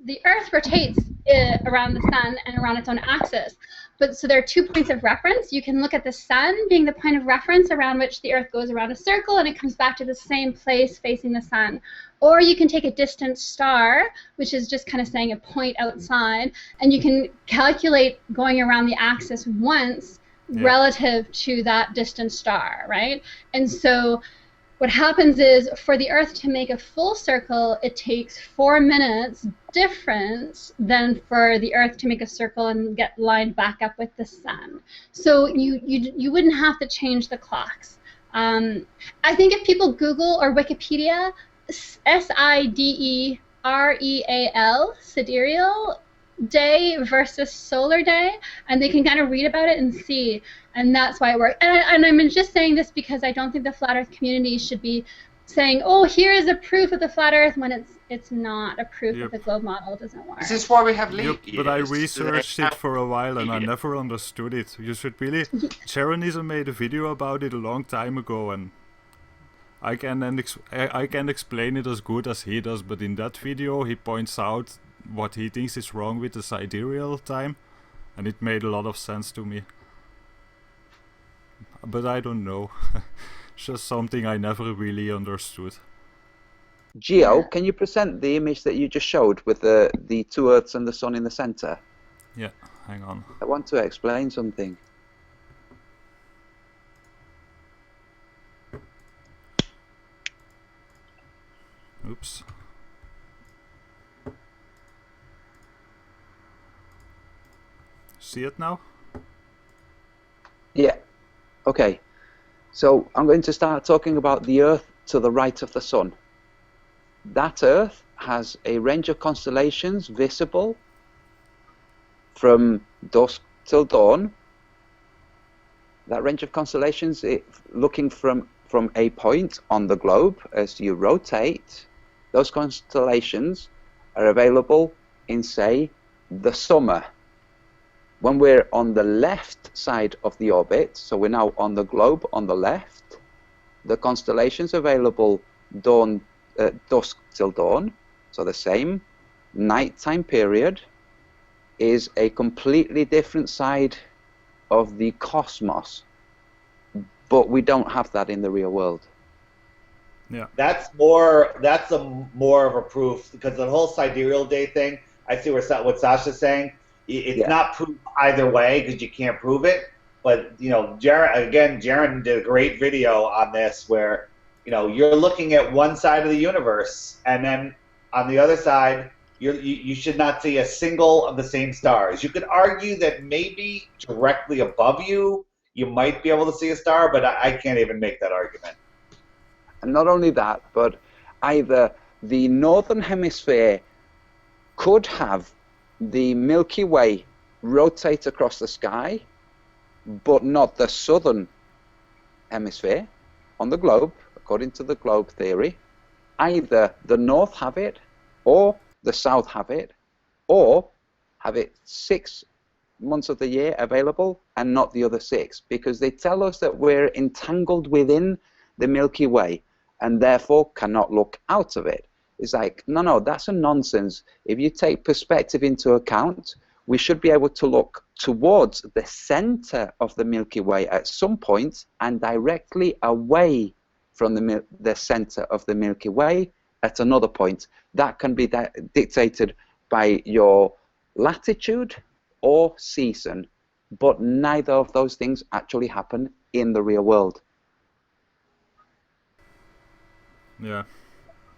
the Earth rotates around the sun and around its own axis. But so there are 2 points of reference. You can look at the sun being the point of reference around which the Earth goes around a circle and it comes back to the same place facing the sun. Or you can take a distant star, which is just kind of saying a point outside, and you can calculate going around the axis once relative to that distant star, right? And so what happens is for the Earth to make a full circle, it takes 4 minutes difference than for the Earth to make a circle and get lined back up with the sun. So you wouldn't have to change the clocks. I think if people Google or Wikipedia SIDEREAL, sidereal day versus solar day, and they can kind of read about it and see, and that's why it works. And I'm just saying this because I don't think the flat Earth community should be saying, "Oh, here is a proof of the flat Earth," when it's not a proof that the globe model doesn't work. Is this why we have leap But I years? researched it for a while and I Yeah. never understood it. You should really... Sharonism made a video about it a long time ago, and I can explain it as good as he does, but in that video he points out what he thinks is wrong with the sidereal time, and it made a lot of sense to me. But I don't know. It's just something I never really understood. Geo, can you present the image that you just showed with the 2 Earths and the sun in the center? Yeah, hang on. I want to explain something. Oops. See it now? Yeah. Okay. So I'm going to start talking about the Earth to the right of the sun. That Earth has a range of constellations visible from dusk till dawn. That range of constellations, looking from a point on the globe as you rotate, those constellations are available in, say, the summer. When we're on the left side of the orbit, so we're now on the globe on the left, the constellations available dusk till dawn, so the same nighttime period, is a completely different side of the cosmos. But we don't have that in the real world. Yeah. That's more of a proof, because the whole sidereal day thing, I see what Sasha's saying. It's not proof either way because you can't prove it. but Jaron did a great video on this where you're looking at one side of the universe, and then on the other side, you should not see a single of the same stars. You could argue that maybe directly above you might be able to see a star, but I can't even make that argument. And not only that, but either the northern hemisphere could have the Milky Way rotate across the sky, but not the southern hemisphere on the globe, according to the globe theory. Either the north have it, or the south have it, or have it 6 months of the year available and not the other 6, because they tell us that we're entangled within the Milky Way and therefore cannot look out of it. It's like, no, that's a nonsense. If you take perspective into account, we should be able to look towards the center of the Milky Way at some point and directly away from the center of the Milky Way at another point. That can be dictated by your latitude or season, but neither of those things actually happen in the real world. Yeah,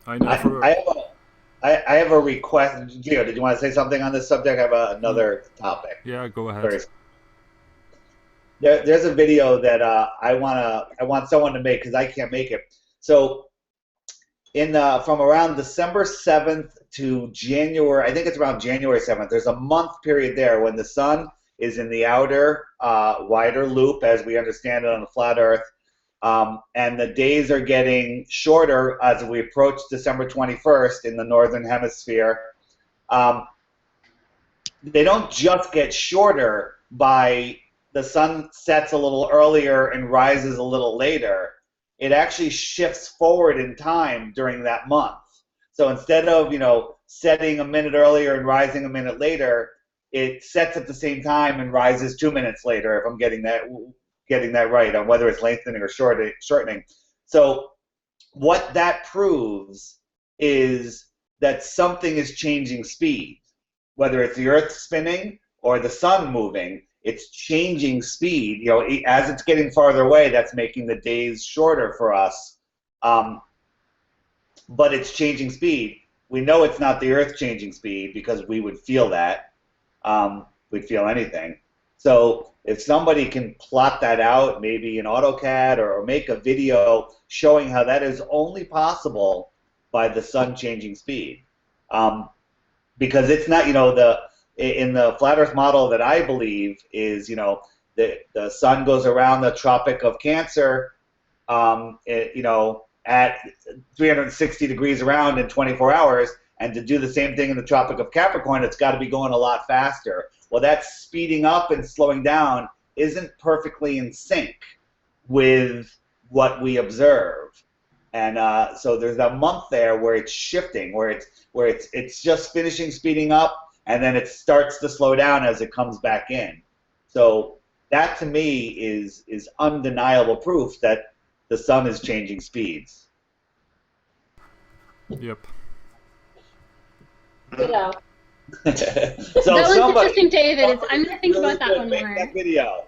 I never. I have a request. Gio, did you want to say something on this subject? I have another topic. Yeah, go ahead. There's a video that I want someone to make because I can't make it. So from around December 7th to January, I think it's around January 7th, there's a month period there when the sun is in the outer, wider loop, as we understand it on the flat Earth, and the days are getting shorter as we approach December 21st in the northern hemisphere. They don't just get shorter by the sun sets a little earlier and rises a little later. It actually shifts forward in time during that month. So instead of setting a minute earlier and rising a minute later, it sets at the same time and rises 2 minutes later, if I'm getting that right, on whether it's lengthening or shortening. So what that proves is that something is changing speed, whether it's the Earth spinning or the sun moving. It's changing speed. As it's getting farther away, that's making the days shorter for us. But it's changing speed. We know it's not the Earth changing speed because we would feel that. We'd feel anything. So if somebody can plot that out, maybe in AutoCAD or make a video showing how that is only possible by the sun changing speed. Because it's not, in the flat Earth model that I believe is, the sun goes around the Tropic of Cancer, at 360 degrees around in 24 hours, and to do the same thing in the Tropic of Capricorn, it's got to be going a lot faster. Well, that speeding up and slowing down isn't perfectly in sync with what we observe. And so there's a month there where it's shifting, where it's just finishing speeding up, and then it starts to slow down as it comes back in. So that to me is undeniable proof that the sun is changing speeds. Yep. Yeah. So that one's interesting, David. I'm going to think about that one make more. that video.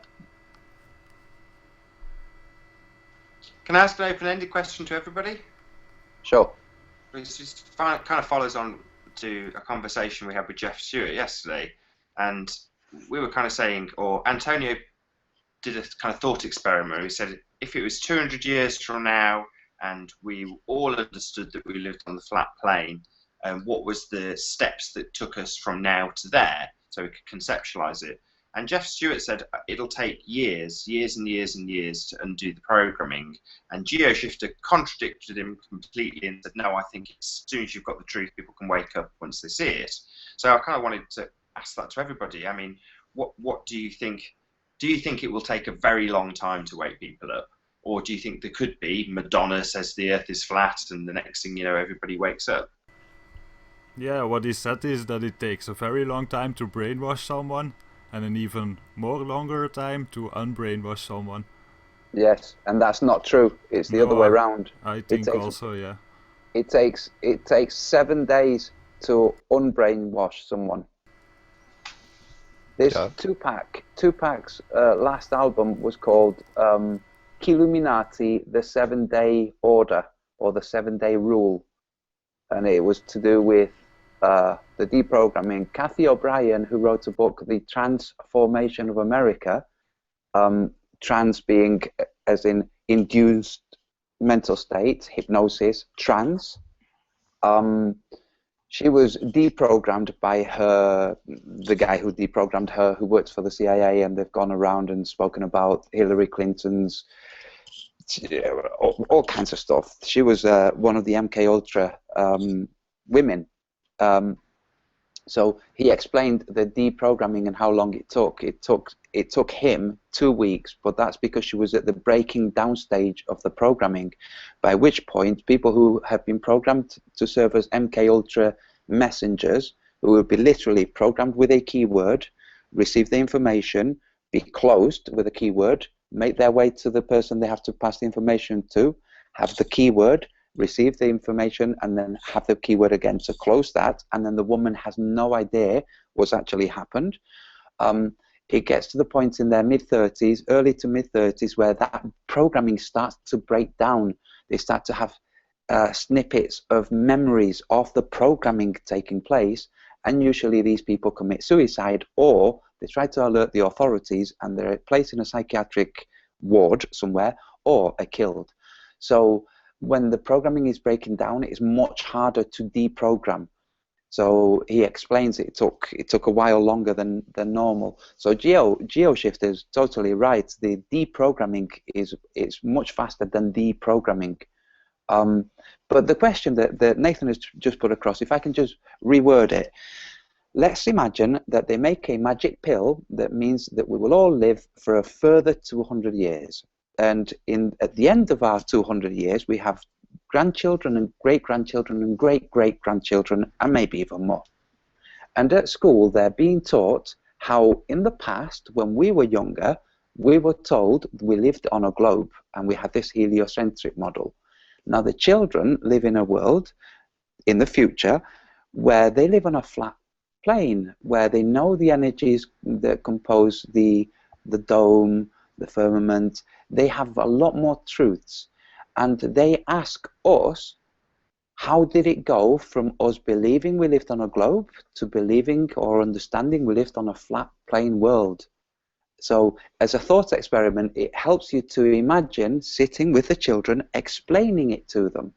Can I ask an open-ended question to everybody? Sure. It just kind of follows on to a conversation we had with Jeff Stewart yesterday, and we were kind of saying, or Antonio did a kind of thought experiment. He said, if it was 200 years from now and we all understood that we lived on the flat plane, what was the steps that took us from now to there, so we could conceptualize it. And Jeff Stewart said it'll take years and years and years to undo the programming. And GeoShifter contradicted him completely and said, no, I think as soon as you've got the truth, people can wake up once they see it. So I kind of wanted to ask that to everybody. I mean, what do you think? Do you think it will take a very long time to wake people up? Or do you think there could be Madonna says the earth is flat and the next thing you know, everybody wakes up? Yeah, what he said is that it takes a very long time to brainwash someone and an even more longer time to unbrainwash someone. Yes, and that's not true. It's the other way around. I think also, yeah. It takes 7 days to unbrainwash someone. This Yeah. Tupac's last album was called Killuminati, the 7-Day Order, or the 7-Day Rule. And it was to do with the deprogramming. Kathy O'Brien, who wrote a book, The Transformation of America, trans being as in induced mental state, hypnosis, trance. She was deprogrammed by the guy who deprogrammed her, who works for the CIA, and they've gone around and spoken about Hillary Clinton's all kinds of stuff. She was one of the MK Ultra women. So he explained the deprogramming and how long it took. It took him 2 weeks, but that's because she was at the breaking down stage of the programming, by which point people who have been programmed to serve as MK Ultra messengers, who will be literally programmed with a keyword, receive the information, be closed with a keyword, make their way to the person they have to pass the information to, have the keyword, receive the information, and then have the keyword again to close that, and then the woman has no idea what's actually happened. It gets to the point in their mid-30s, early to mid-30s, where that programming starts to break down. They start to have snippets of memories of the programming taking place, and usually these people commit suicide, or they try to alert the authorities and they're placed in a psychiatric ward somewhere, or are killed. So when the programming is breaking down, it is much harder to deprogram. So he explains it took a while longer than normal. So GeoShift is totally right. The deprogramming is much faster than deprogramming. But the question that Nathan has just put across, if I can just reword it, let's imagine that they make a magic pill that means that we will all live for a further 200 years. And at the end of our 200 years, we have grandchildren and great-grandchildren and great-great-grandchildren, and maybe even more. And at school, they're being taught how in the past, when we were younger, we were told we lived on a globe and we had this heliocentric model. Now the children live in a world in the future where they live on a flat plane, where they know the energies that compose the dome, the firmament. They have a lot more truths. And they ask us, how did it go from us believing we lived on a globe to believing or understanding we lived on a flat plane world? So as a thought experiment, it helps you to imagine sitting with the children, explaining it to them.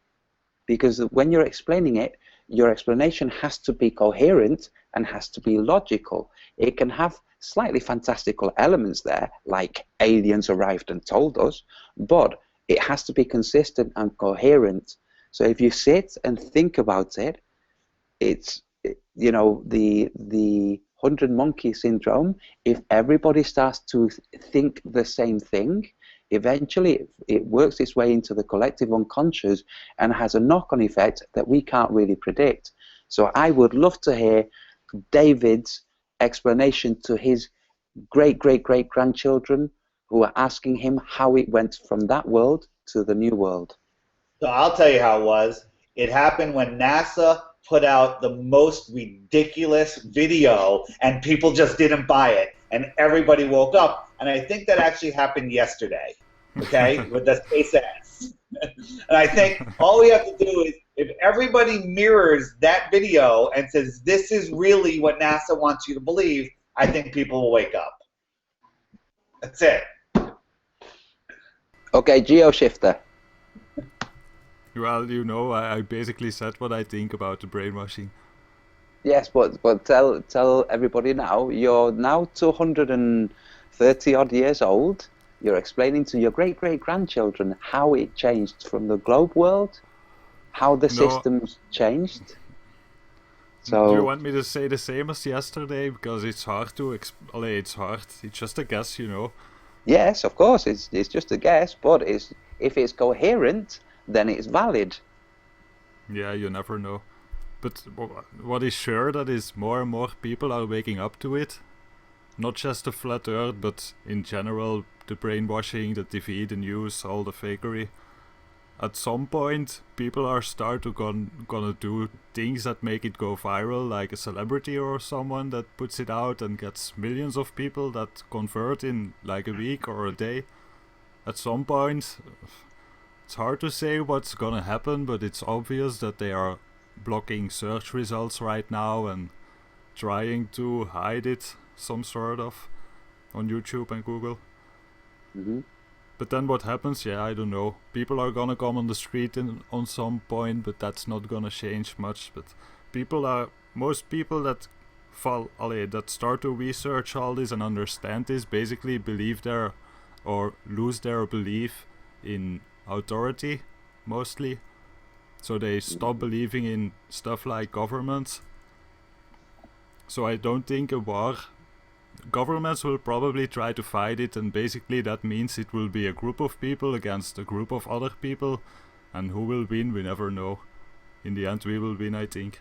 Because when you're explaining it, your explanation has to be coherent and has to be logical. It can have slightly fantastical elements there, like aliens arrived and told us, but it has to be consistent and coherent. So if you sit and think about it, it's, you know, the 100 monkey syndrome. If everybody starts to think the same thing, eventually it works its way into the collective unconscious and has a knock-on effect that we can't really predict. So I would love to hear David's explanation to his great-great-great-grandchildren who are asking him how it went from that world to the new world. So I'll tell you how it was. It happened when NASA put out the most ridiculous video and people just didn't buy it and everybody woke up. And I think that actually happened yesterday, okay, with the SpaceX. And I think all we have to do is, if everybody mirrors that video and says, this is really what NASA wants you to believe, I think people will wake up. That's it. Okay, GeoShifter. Well, you know, I basically said what I think about the brainwashing. Yes, but tell everybody now, you're now 230 odd years old. You're explaining to your great-great-grandchildren how it changed from the globe world, how the systems changed. So, do you want me to say the same as yesterday? Because it's hard to it's hard. It's just a guess, you know. Yes, of course, it's just a guess, but if it's coherent, then it's valid. Yeah, you never know. But what is sure that is more and more people are waking up to it. Not just the flat earth, but in general, the brainwashing, the TV, the news, all the fakery. at some point people are gonna do things that make it go viral, like a celebrity or someone that puts it out and gets millions of people that convert in like a week or a day. At some point, it's hard to say what's gonna happen, but it's obvious that they are blocking search results right now and trying to hide it some sort of on YouTube and Google. Mm-hmm. But then what happens? Yeah, I don't know. People are gonna come on the street on some point, but that's not gonna change much. But most people that that start to research all this and understand this basically believe or lose their belief in authority, mostly. So they stop believing in stuff like governments. So I don't think a war. Governments will probably try to fight it, and basically that means it will be a group of people against a group of other people, and who will win, we never know. In the end, we will win, I think.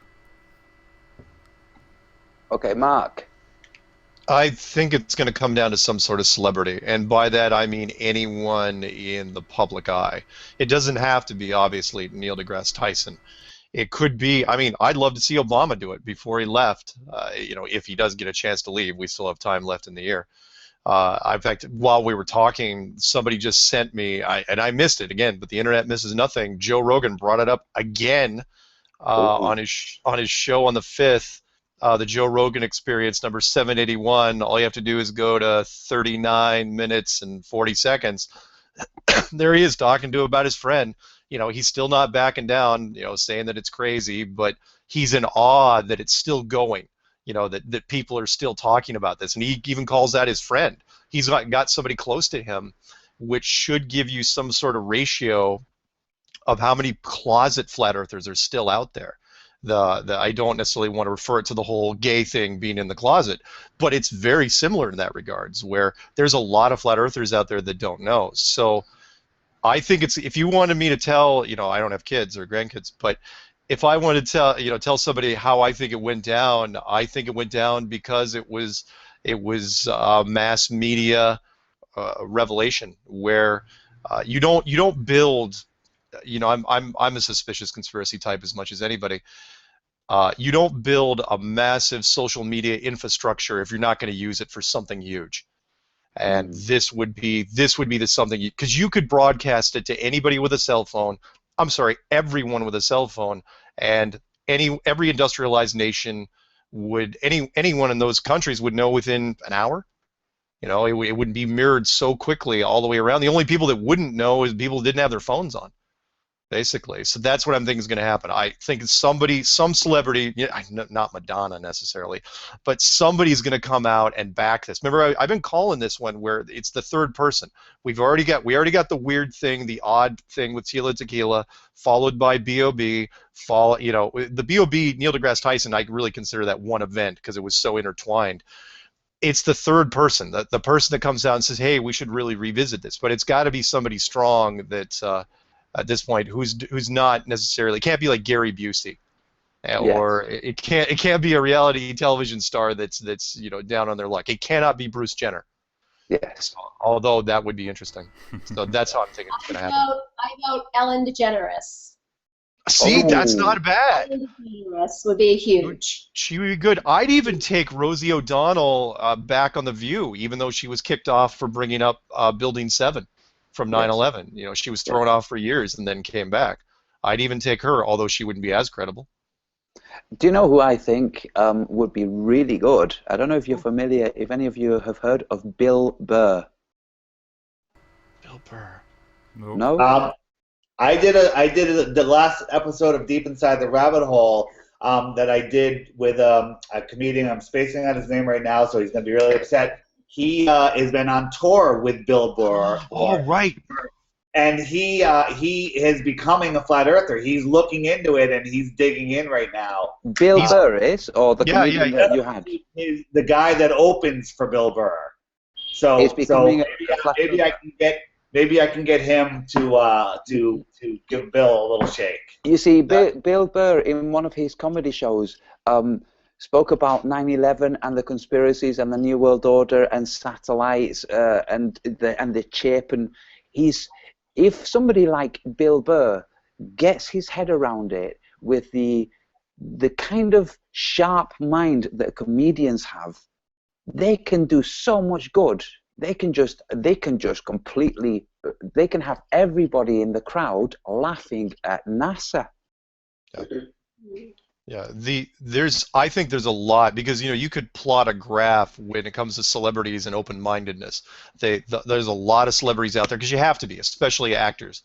Okay, Mark. I think it's going to come down to some sort of celebrity, and by that I mean anyone in the public eye. It doesn't have to be, obviously, Neil deGrasse Tyson. It could be, I mean, I'd love to see Obama do it before he left, if he does get a chance to leave. We still have time left in the year. In fact, while we were talking, somebody just sent me, and I missed it again, but the internet misses nothing. Joe Rogan brought it up again on his show on the 5th. The Joe Rogan Experience, number 781. All you have to do is go to 39 minutes and 40 seconds. There he is talking to about his friend. He's still not backing down, saying that it's crazy, but he's in awe that it's still going, that people are still talking about this. And he even calls that his friend. He's got somebody close to him, which should give you some sort of ratio of how many closet flat earthers are still out there. I don't necessarily want to refer it to the whole gay thing being in the closet, but it's very similar in that regards, where there's a lot of flat earthers out there that don't know. So I think if you wanted me to tell, I don't have kids or grandkids, but if I wanted to tell somebody how I think it went down, I think it went down because it was mass media revelation, where you don't build. I'm a suspicious conspiracy type as much as anybody. You don't build a massive social media infrastructure if you're not going to use it for something huge. And this would be the something, because you could broadcast it to anybody with a cell phone. I'm sorry, everyone with a cell phone, and every industrialized nation would, anyone in those countries would know within an hour. It wouldn't be mirrored so quickly all the way around. The only people that wouldn't know is people who didn't have their phones on, basically. So that's what I'm thinking is going to happen. I think some celebrity, not Madonna necessarily, but somebody's going to come out and back this. Remember, I've been calling this one where it's the third person. We already got the weird thing, the odd thing with Tila Tequila, followed by B.O.B. The B.O.B. Neil deGrasse Tyson, I really consider that one event because it was so intertwined. It's the third person, the person that comes out and says, hey, we should really revisit this. But it's got to be somebody strong that at this point who's not necessarily, can't be like Gary Busey, or it can't be a reality television star that's down on their luck. It cannot be Bruce Jenner. Yes. Although that would be interesting. So that's how I'm thinking it's going to happen. I vote Ellen DeGeneres. See, that's not bad. Ellen DeGeneres would be huge. She would be good. I'd even take Rosie O'Donnell back on The View, even though she was kicked off for bringing up Building 7 from 9/11. She was thrown off for years and then came back. I'd even take her, although she wouldn't be as credible. Do you know who I think would be really good? I don't know if you're familiar, if any of you have heard of Bill Burr. Bill Burr. No? I did the last episode of Deep Inside the Rabbit Hole that I did with a comedian. I'm spacing on his name right now, so he's going to be really upset. He has been on tour with Bill Burr. Oh, right. And he is becoming a flat earther. He's looking into it, and he's digging in right now. Bill Burr is? Or the comedian that you had? He's the guy that opens for Bill Burr. So maybe I can get him to give Bill a little shake. You see, Bill Burr, in one of his comedy shows, spoke about 9/11 and the conspiracies and the New World Order and satellites and the chip, and if somebody like Bill Burr gets his head around it with the kind of sharp mind that comedians have, they can do so much good. They can just completely, they can have everybody in the crowd laughing at NASA. Yeah, I think there's a lot, because you could plot a graph when it comes to celebrities and open-mindedness. There's a lot of celebrities out there, because you have to be, especially actors.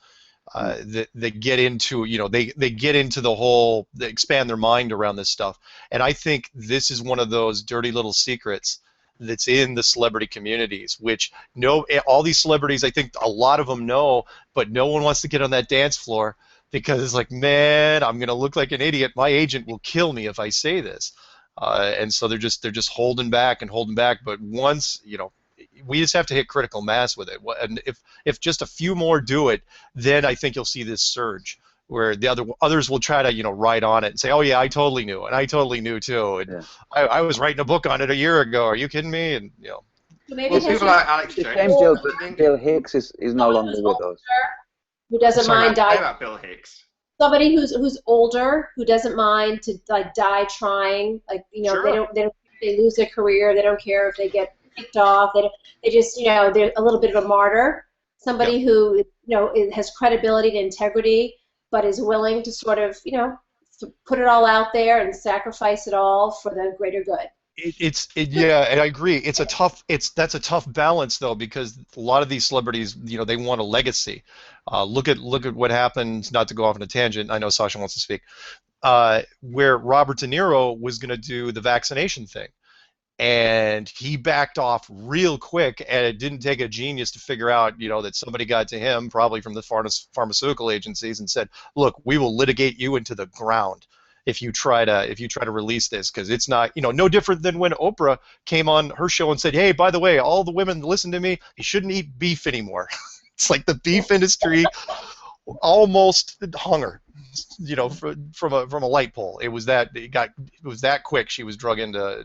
That get into, they get into the whole, they expand their mind around this stuff. And I think this is one of those dirty little secrets that's in the celebrity communities, which all these celebrities, I think a lot of them know, but no one wants to get on that dance floor, because it's like, man, I'm gonna look like an idiot. My agent will kill me if I say this, and so they're just holding back and holding back. But once, we just have to hit critical mass with it. And if just a few more do it, then I think you'll see this surge where the others will try to ride on it and say, oh yeah, I totally knew, and I totally knew too, and Yeah. I was writing a book on it a year ago. Are you kidding me? And So maybe Well, it has people to like Alex It's a Jones. shame What do you think? Bill Hicks is no someone longer who's with us. older, who doesn't Sorry, mind Say dying. about Bill Hicks. Somebody who's older, who doesn't mind to die trying. Like Sure. they lose their career. They don't care if they get kicked off. They just they're a little bit of a martyr. Somebody who has credibility and integrity, but is willing to sort of put it all out there and sacrifice it all for the greater good. Yeah, and I agree. That's a tough balance though, because a lot of these celebrities, they want a legacy. Look at what happened. Not to go off on a tangent. I know Sasha wants to speak. Where Robert De Niro was going to do the vaccination thing, and he backed off real quick, and it didn't take a genius to figure out, that somebody got to him, probably from the pharmaceutical agencies, and said, "Look, we will litigate you into the ground if you try to release this, because it's not, no different than when Oprah came on her show and said, hey, by the way, all the women listen to me, you shouldn't eat beef anymore." It's like the beef industry almost hung her, from a light pole. It was that quick. She was drug into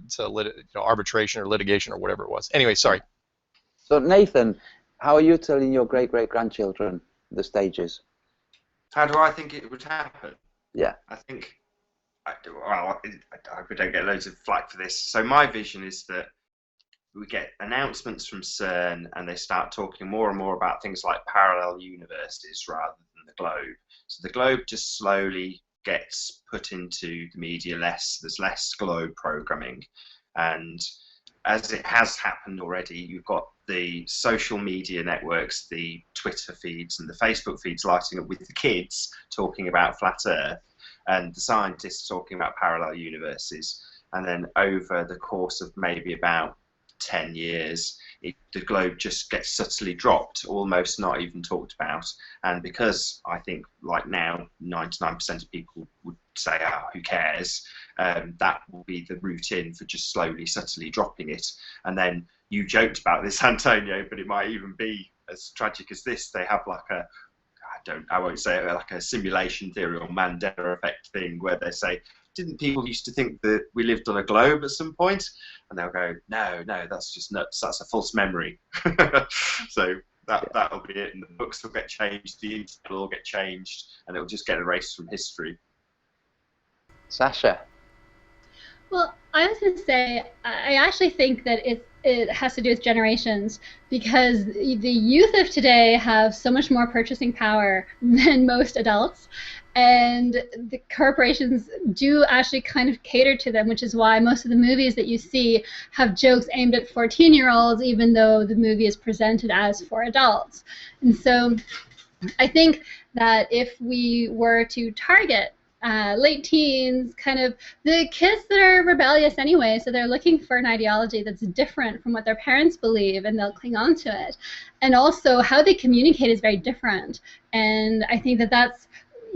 arbitration or litigation or whatever it was. Anyway, sorry. So Nathan, how are you telling your great-great-grandchildren the stages? How do I think it would happen? Yeah. I think, I hope I don't get loads of flack for this. So my vision is that we get announcements from CERN, and they start talking more and more about things like parallel universes rather than the globe. So the globe just slowly gets put into the media less. There's less globe programming, and as it has happened already, you've got the social media networks, the Twitter feeds and the Facebook feeds lighting up with the kids talking about flat Earth, and the scientists talking about parallel universes. And then over the course of maybe about 10 years, the globe just gets subtly dropped, almost not even talked about. And because I think, like now, 99% of people would say, oh, who cares, that will be the route in for just slowly, subtly dropping it. And then you joked about this, Antonio, but it might even be as tragic as this. They have like I won't say it, like a simulation theory or Mandela effect thing, where they say, didn't people used to think that we lived on a globe at some point? And they'll go, no, that's just nuts. That's a false memory. So that'll be it. And the books will get changed, the internet will get changed, and it'll just get erased from history. Sasha? Well, I was going to say, I actually think that it has to do with generations, because the youth of today have so much more purchasing power than most adults, and the corporations do actually kind of cater to them, which is why most of the movies that you see have jokes aimed at 14-year-olds, even though the movie is presented as for adults. And so I think that if we were to target late teens, kind of the kids that are rebellious anyway, so they're looking for an ideology that's different from what their parents believe, and they'll cling on to it. And also how they communicate is very different. And I think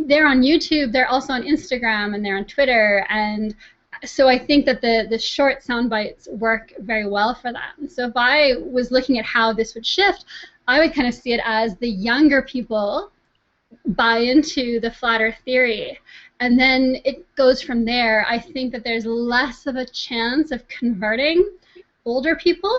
they're on YouTube, they're also on Instagram, and they're on Twitter, and so I think that the short sound bites work very well for that. And so if I was looking at how this would shift, I would kind of see it as the younger people buy into the flat earth theory, and then it goes from there. I think that there's less of a chance of converting older people,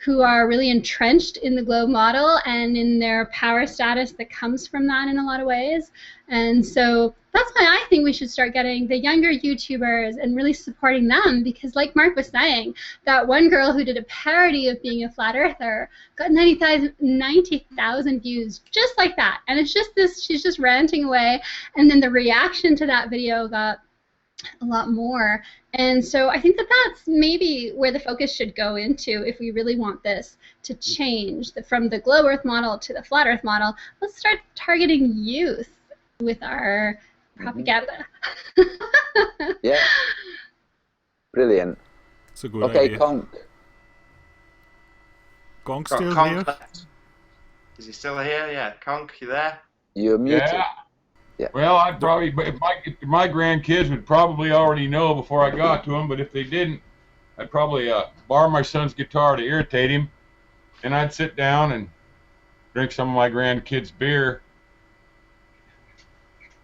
who are really entrenched in the globe model and in their power status that comes from that in a lot of ways. And so that's why I think we should start getting the younger YouTubers and really supporting them, because like Mark was saying, that one girl who did a parody of being a flat earther got 90,000 views just like that. And it's just this, she's just ranting away, and then the reaction to that video got a lot more. And so I think that that's maybe where the focus should go into if we really want this to change from the globe Earth model to the flat Earth model. Let's start targeting youth with our propaganda. Yeah. Brilliant. It's a good Okay, idea. Conk. Conk still Conk here? left. Is he still here? Yeah, Conk, you there? You're muted. Yeah. Well, I'd probably, if my grandkids would probably already know before I got to them, but if they didn't, I'd probably borrow my son's guitar to irritate him, and I'd sit down and drink some of my grandkids' beer,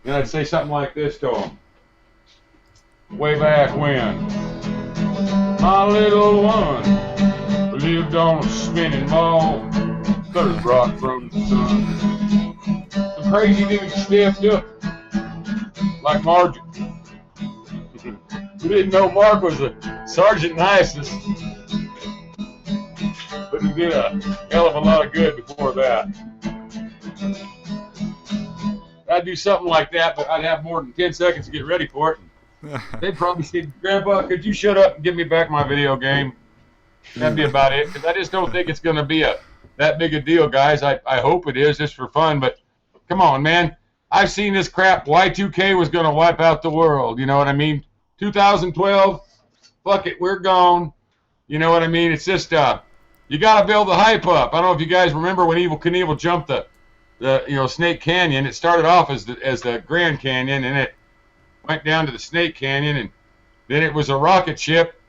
and I'd say something like this to them. Way back when, my little one lived on a spinning ball that was brought from the sun. Some crazy dude stepped up like Marjorie. We didn't know Mark was a Sergeant Nisus, but he did a hell of a lot of good before that. I'd do something like that, but I'd have more than 10 seconds to get ready for it. They'd probably say, Grandpa, could you shut up and give me back my video game? That'd be about it, because I just don't think it's going to be that big a deal, guys. I hope it is, just for fun, but come on, man. I've seen this crap. Y2K was going to wipe out the world, you know what I mean? 2012, fuck it, we're gone. You know what I mean? It's just, you got to build the hype up. I don't know if you guys remember when Evel Knievel jumped the Snake Canyon. It started off as the Grand Canyon, and it went down to the Snake Canyon, and then it was a rocket ship,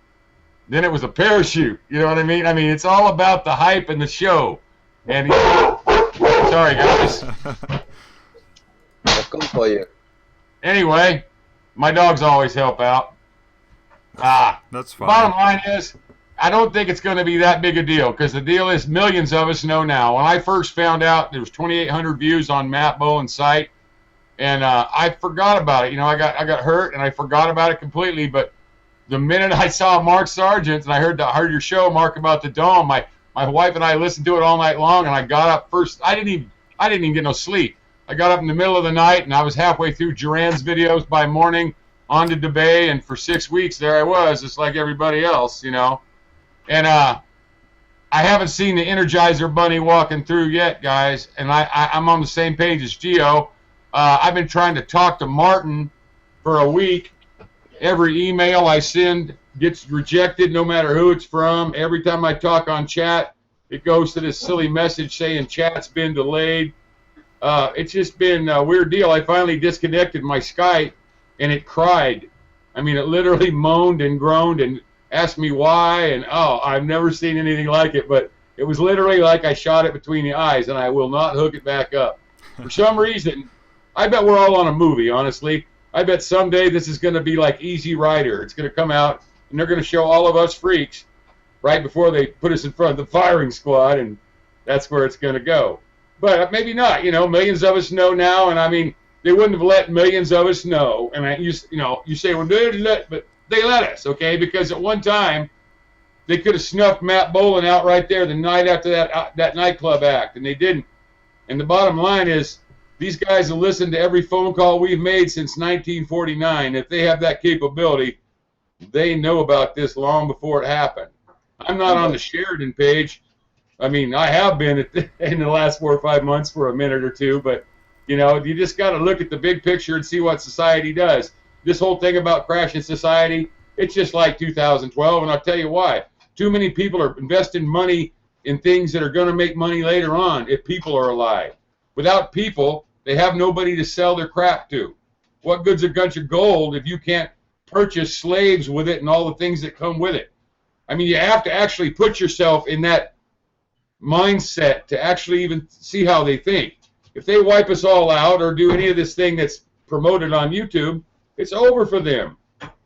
then it was a parachute. You know what I mean? I mean, it's all about the hype and the show. And sorry, guys. I'll come for you. Anyway, my dogs always help out. That's fine. Bottom line is, I don't think it's going to be that big a deal, because the deal is millions of us know now. When I first found out there was 2,800 views on Matt Bowen's site, and I forgot about it. You know, I got hurt, and I forgot about it completely. But the minute I saw Mark Sargent, and I heard your show, Mark, about the dome, my wife and I listened to it all night long, and I got up first. I didn't even get no sleep. I got up in the middle of the night, and I was halfway through Duran's videos by morning on to debate, and for 6 weeks there I was, just like everybody else, you know. And I haven't seen the Energizer Bunny walking through yet, guys, and I'm on the same page as Gio. I've been trying to talk to Martin for a week. Every email I send gets rejected, no matter who it's from. Every time I talk on chat, it goes to this silly message saying chat's been delayed. It's just been a weird deal. I finally disconnected my Skype, and it cried. I mean, it literally moaned and groaned and asked me why, and I've never seen anything like it, but it was literally like I shot it between the eyes, and I will not hook it back up. For some reason, I bet we're all on a movie, honestly. I bet someday this is going to be like Easy Rider. It's going to come out, and they're going to show all of us freaks right before they put us in front of the firing squad, and that's where it's going to go. But maybe not. You know, millions of us know now, and I mean, they wouldn't have let millions of us know. And you say, well, but they let us, okay? Because at one time, they could have snuffed Matt Bowen out right there the night after that nightclub act, and they didn't. And the bottom line is, these guys have listened to every phone call we've made since 1949. If they have that capability, they know about this long before it happened. I'm not on the Sheridan page. I mean, I have been in the last 4 or 5 months for a minute or two, but, you know, you just got to look at the big picture and see what society does. This whole thing about crashing society, it's just like 2012, and I'll tell you why. Too many people are investing money in things that are going to make money later on if people are alive. Without people, they have nobody to sell their crap to. What good's a bunch of gold if you can't purchase slaves with it and all the things that come with it? I mean, you have to actually put yourself in that mindset to actually even see how they think. If they wipe us all out or do any of this thing that's promoted on YouTube, it's over for them.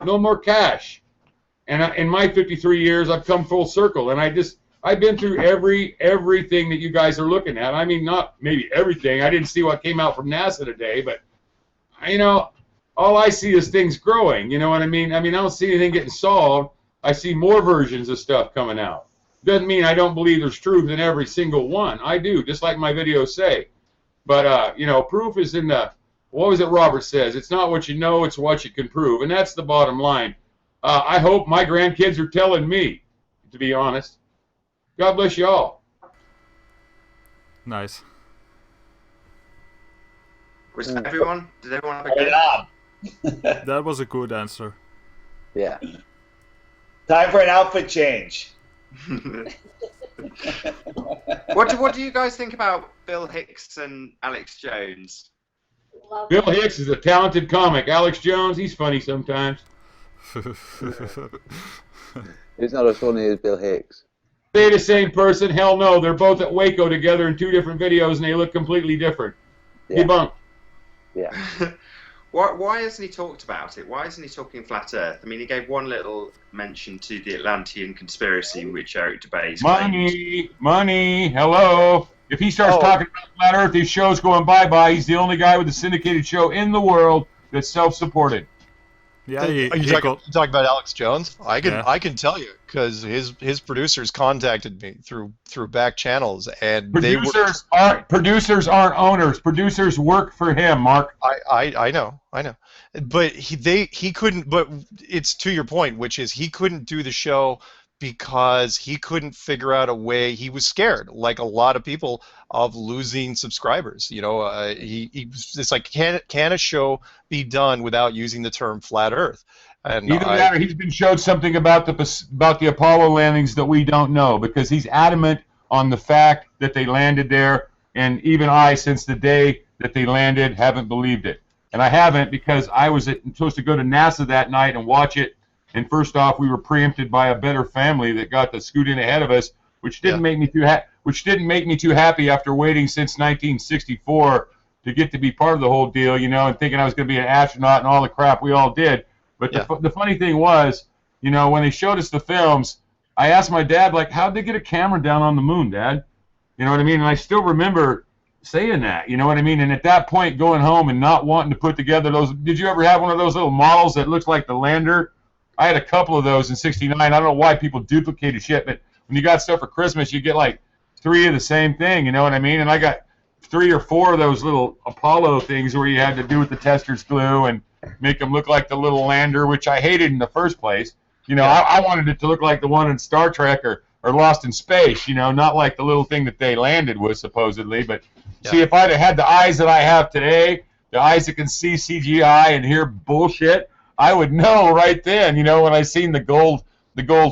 No more cash. And in my 53 years, I've come full circle, and I just I've been through everything that you guys are looking at. I mean, not maybe everything. I didn't see what came out from NASA today, but all I see is things growing. You know what I mean? I don't see anything getting solved. I see more versions of stuff coming out. Doesn't mean I don't believe there's truth in every single one. I do, just like my videos say. But proof is in the, what was it Robert says? It's not what you know, it's what you can prove, and that's the bottom line. I hope my grandkids are telling me, to be honest. God bless you all. Nice. Did everyone have a Good good? job. That was a good answer. Yeah. Time for an outfit change. What do you guys think about Bill Hicks and Alex Jones? Love Bill it. Hicks is a talented comic. Alex Jones, he's funny sometimes. It's not as funny as Bill Hicks. They the same person? Hell no. They're both at Waco together in 2 different videos, and they look completely different. Yeah. Debunked. Yeah. Why hasn't he talked about it? Why isn't he talking flat Earth? I mean, he gave one little mention to the Atlantean conspiracy, which Eric Debase claimed. Money, hello. If he starts talking about flat Earth, his show's going bye-bye. He's the only guy with a syndicated show in the world that's self-supported. Yeah, Are you talking about Alex Jones? I can tell you because his producers contacted me through back channels, and Producers aren't owners. Producers work for him, Mark. I know, but he couldn't. But it's to your point, which is he couldn't do the show because he couldn't figure out a way. He was scared, like a lot of people, of losing subscribers. It's like, can a show be done without using the term flat Earth? And Either that or he's been showed something about the Apollo landings that we don't know, because he's adamant on the fact that they landed there, and even I, since the day that they landed, haven't believed it. And I haven't because I was supposed to go to NASA that night and watch it. And first off, we were preempted by a better family that got to scoot in ahead of us, which didn't make me too happy after waiting since 1964 to get to be part of the whole deal, and thinking I was going to be an astronaut and all the crap we all did. But the funny thing was, when they showed us the films, I asked my dad, like, how'd they get a camera down on the moon, Dad? You know what I mean? And I still remember saying that, you know what I mean? And at that point, going home and not wanting to put together those, did you ever have one of those little models that looks like the lander? I had a couple of those in '69. I don't know why people duplicated shit, but when you got stuff for Christmas, you get like 3 of the same thing, you know what I mean? And I got 3 or 4 of those little Apollo things where you had to do with the tester's glue and make them look like the little lander, which I hated in the first place. I wanted it to look like the one in Star Trek or Lost in Space, not like the little thing that they landed with, supposedly. But see, if I'd have had the eyes that I have today, the eyes that can see CGI and hear bullshit, I would know right then, when I seen the gold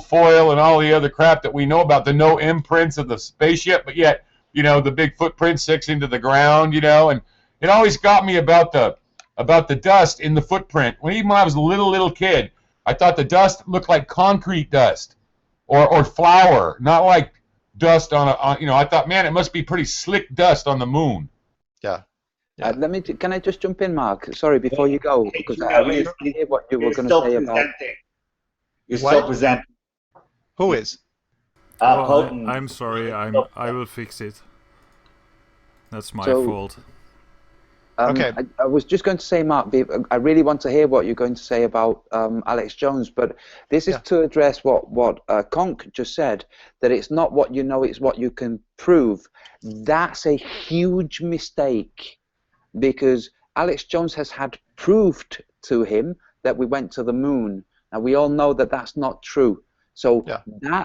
foil and all the other crap that we know about, the no imprints of the spaceship, but yet, the big footprint 6 into the ground, and it always got me about the dust in the footprint. Even when I was a little kid, I thought the dust looked like concrete dust or flour, not like dust on I thought, man, it must be pretty slick dust on the moon. Yeah. Can I just jump in, Mark? Sorry, before you go, because I really hear what you were going to say about. You're still presenting. Who is? I'm sorry. I will fix it. That's my fault. Okay. I was just going to say, Mark, I really want to hear what you're going to say about Alex Jones, but this is to address what Conk just said, that it's not what you know, it's what you can prove. That's a huge mistake, because Alex Jones has had proved to him that we went to the moon. Now, we all know that that's not true. So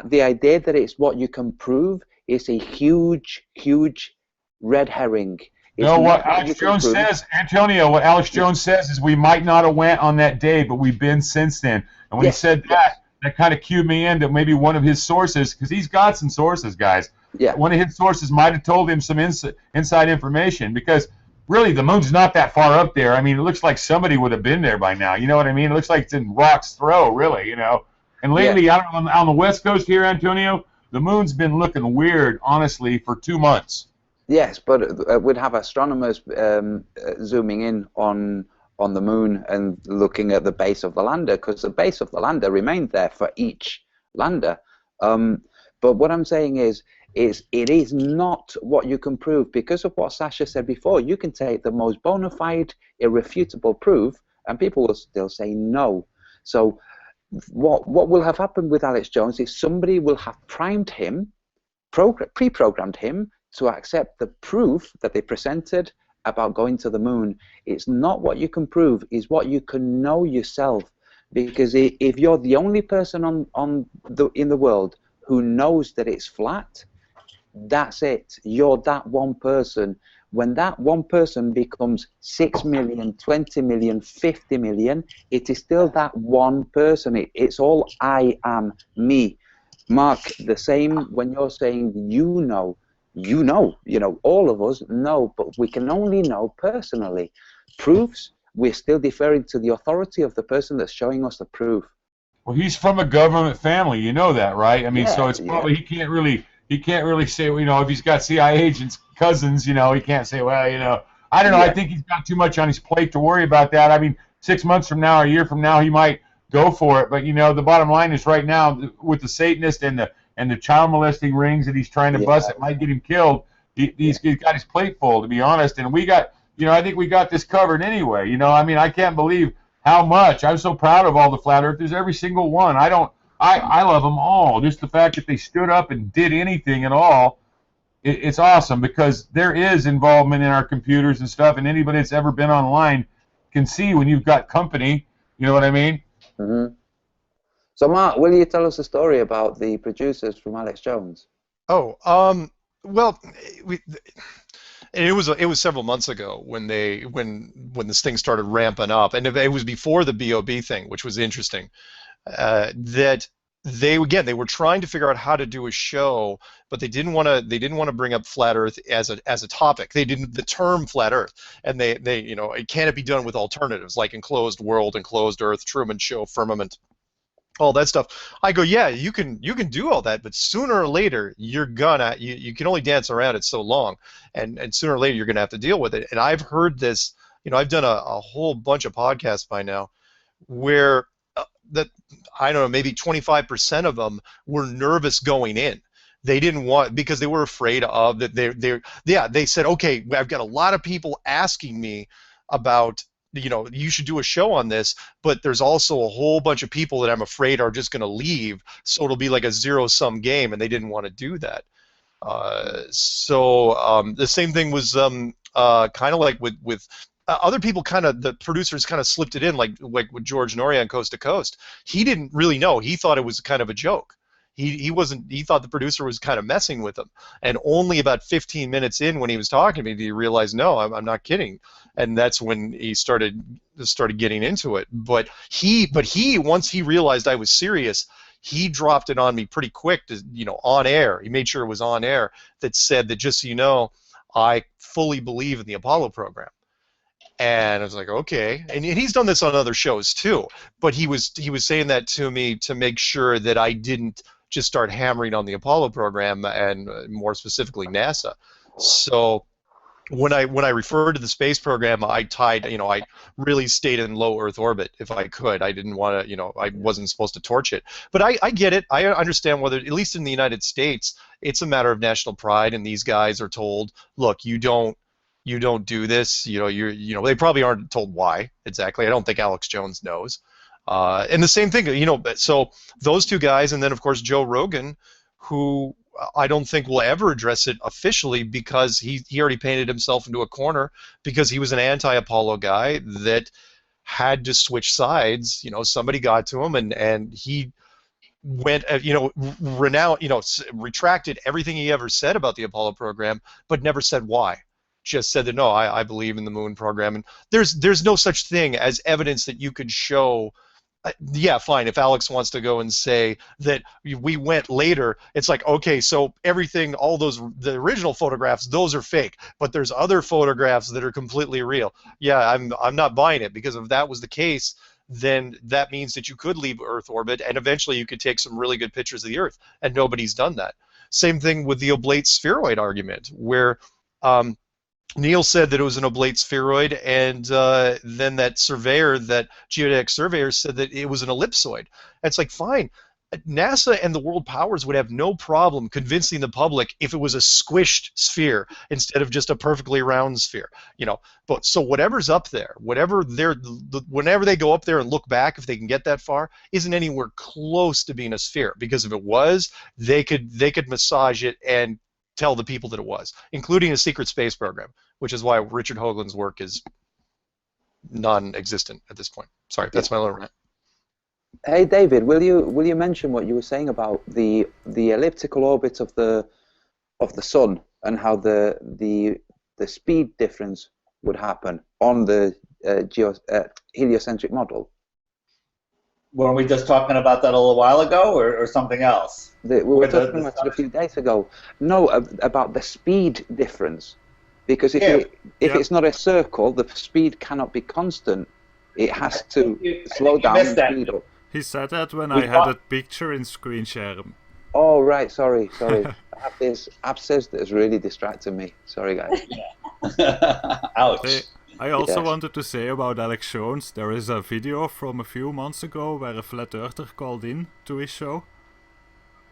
the idea that it's what you can prove is a huge, huge red herring. What Alex Jones says, Antonio, what Alex Jones says is we might not have went on that day, but we've been since then. And when he said that kind of cued me into maybe one of his sources, because he's got some sources, guys. Yeah. One of his sources might have told him some inside information, because really the moon's not that far up there. I mean, it looks like somebody would have been there by now. You know what I mean? It looks like it's in rock's throw, really, And lately, on the West Coast here, Antonio, the moon's been looking weird, honestly, for 2 months. Yes, but we'd have astronomers zooming in on the moon and looking at the base of the lander, because the base of the lander remained there for each lander. But what I'm saying is it is not what you can prove, because of what Sasha said before. You can take the most bona fide, irrefutable proof, and people will still say no. So what will have happened with Alex Jones is somebody will have primed him, pre-programmed him to accept the proof that they presented about going to the moon. It's not what you can prove, it's what you can know yourself. Because if you're the only person in the world who knows that it's flat, that's it. You're that one person. When that one person becomes 6 million, 20 million, 50 million, it is still that one person. It's all I am, me. Mark, the same when you're saying you know, all of us know, but we can only know personally. Proofs, we're still deferring to the authority of the person that's showing us the proof. Well, he's from a government family, you know that, right? I mean, Yeah, so it's probably he can't really say, if he's got CIA agents, cousins, he can't say, well, I don't know. Yeah. I think he's got too much on his plate to worry about that. I mean, 6 months from now, a year from now, he might go for it. But the bottom line is right now with the Satanist and the child molesting rings that he's trying to bust that might get him killed. He's got his plate full, to be honest. And we got, I think we got this covered anyway. I mean, I can't believe how much I'm so proud of all the flat earthers, every single one. I love them all. Just the fact that they stood up and did anything at all, it's awesome, because there is involvement in our computers and stuff, and anybody that's ever been online can see when you've got company. You know what I mean? Mm-hmm. So, Mark, will you tell us a story about the producers from Alex Jones? Oh, well, it was several months ago when this thing started ramping up, and it was before the BOB thing, which was interesting. That they were trying to figure out how to do a show, but they didn't want to bring up flat Earth as a topic. They didn't, the term flat Earth, and they it can't be done with alternatives like enclosed world, enclosed Earth, Truman Show, firmament, all that stuff. I go, yeah, you can do all that, but sooner or later you can only dance around it so long, and sooner or later you're gonna have to deal with it. And I've heard this, I've done a whole bunch of podcasts by now where that I don't know, maybe 25% of them were nervous going in. They didn't want, because they were afraid of that. They said, okay, I've got a lot of people asking me about, you should do a show on this, but there's also a whole bunch of people that I'm afraid are just going to leave, so it'll be like a zero-sum game, and they didn't want to do that. So the same thing was kind of like with other people. Kind of the producers kind of slipped it in, like with George Norrie on Coast to Coast. He didn't really know. He thought it was kind of a joke. He wasn't. He thought the producer was kind of messing with him. And only about 15 minutes in, when he was talking to me, did he realize, no, I'm not kidding. And that's when he started getting into it. But he once he realized I was serious, he dropped it on me pretty quick. On air. He made sure it was on air. That said that, just so you know, I fully believe in the Apollo program. And I was like, okay. And he's done this on other shows too. But he was saying that to me to make sure that I didn't just start hammering on the Apollo program, and more specifically NASA. So when I referred to the space program, I really stayed in low Earth orbit if I could. I didn't want to, I wasn't supposed to torch it. But I get it. I understand whether, at least in the United States, it's a matter of national pride, and these guys are told, look, you don't do this. They probably aren't told why exactly. I don't think Alex Jones knows. And the same thing, so those two guys, and then of course Joe Rogan, who I don't think will ever address it officially, because he already painted himself into a corner, because he was an anti-Apollo guy that had to switch sides. Somebody got to him, and he went, retracted everything he ever said about the Apollo program, but never said why. Just said that, no, I believe in the moon program, and there's no such thing as evidence that you could show. Yeah, fine. If Alex wants to go and say that we went later, it's like, okay, so everything, all the original photographs, those are fake, but there's other photographs that are completely real. Yeah, I'm not buying it, because if that was the case, then that means that you could leave Earth orbit, and eventually you could take some really good pictures of the Earth, and nobody's done that. Same thing with the oblate spheroid argument, where Neil said that it was an oblate spheroid, and then that geodetic surveyor said that it was an ellipsoid. It's like, fine. NASA and the world powers would have no problem convincing the public if it was a squished sphere instead of just a perfectly round sphere. But so whatever's up there, whenever they go up there and look back, if they can get that far, isn't anywhere close to being a sphere. Because if it was, they could massage it and tell the people that it was, including a secret space program, which is why Richard Hoagland's work is non-existent at this point. Sorry, that's my little rant. Hey David, will you mention what you were saying about the elliptical orbit of the sun and how the speed difference would happen on the heliocentric model? Weren't we just talking about that a little while ago, or something else? We were talking about it a few days ago. No, about the speed difference. Because if it's not a circle, the speed cannot be constant. It has to slow down and speed up. He said that when I had a picture in screen share. Oh, right, sorry. I have this abscess that has really distracted me. Sorry, guys. Ouch. I also wanted to say about Alex Jones, there is a video from a few months ago where a flat earther called in to his show.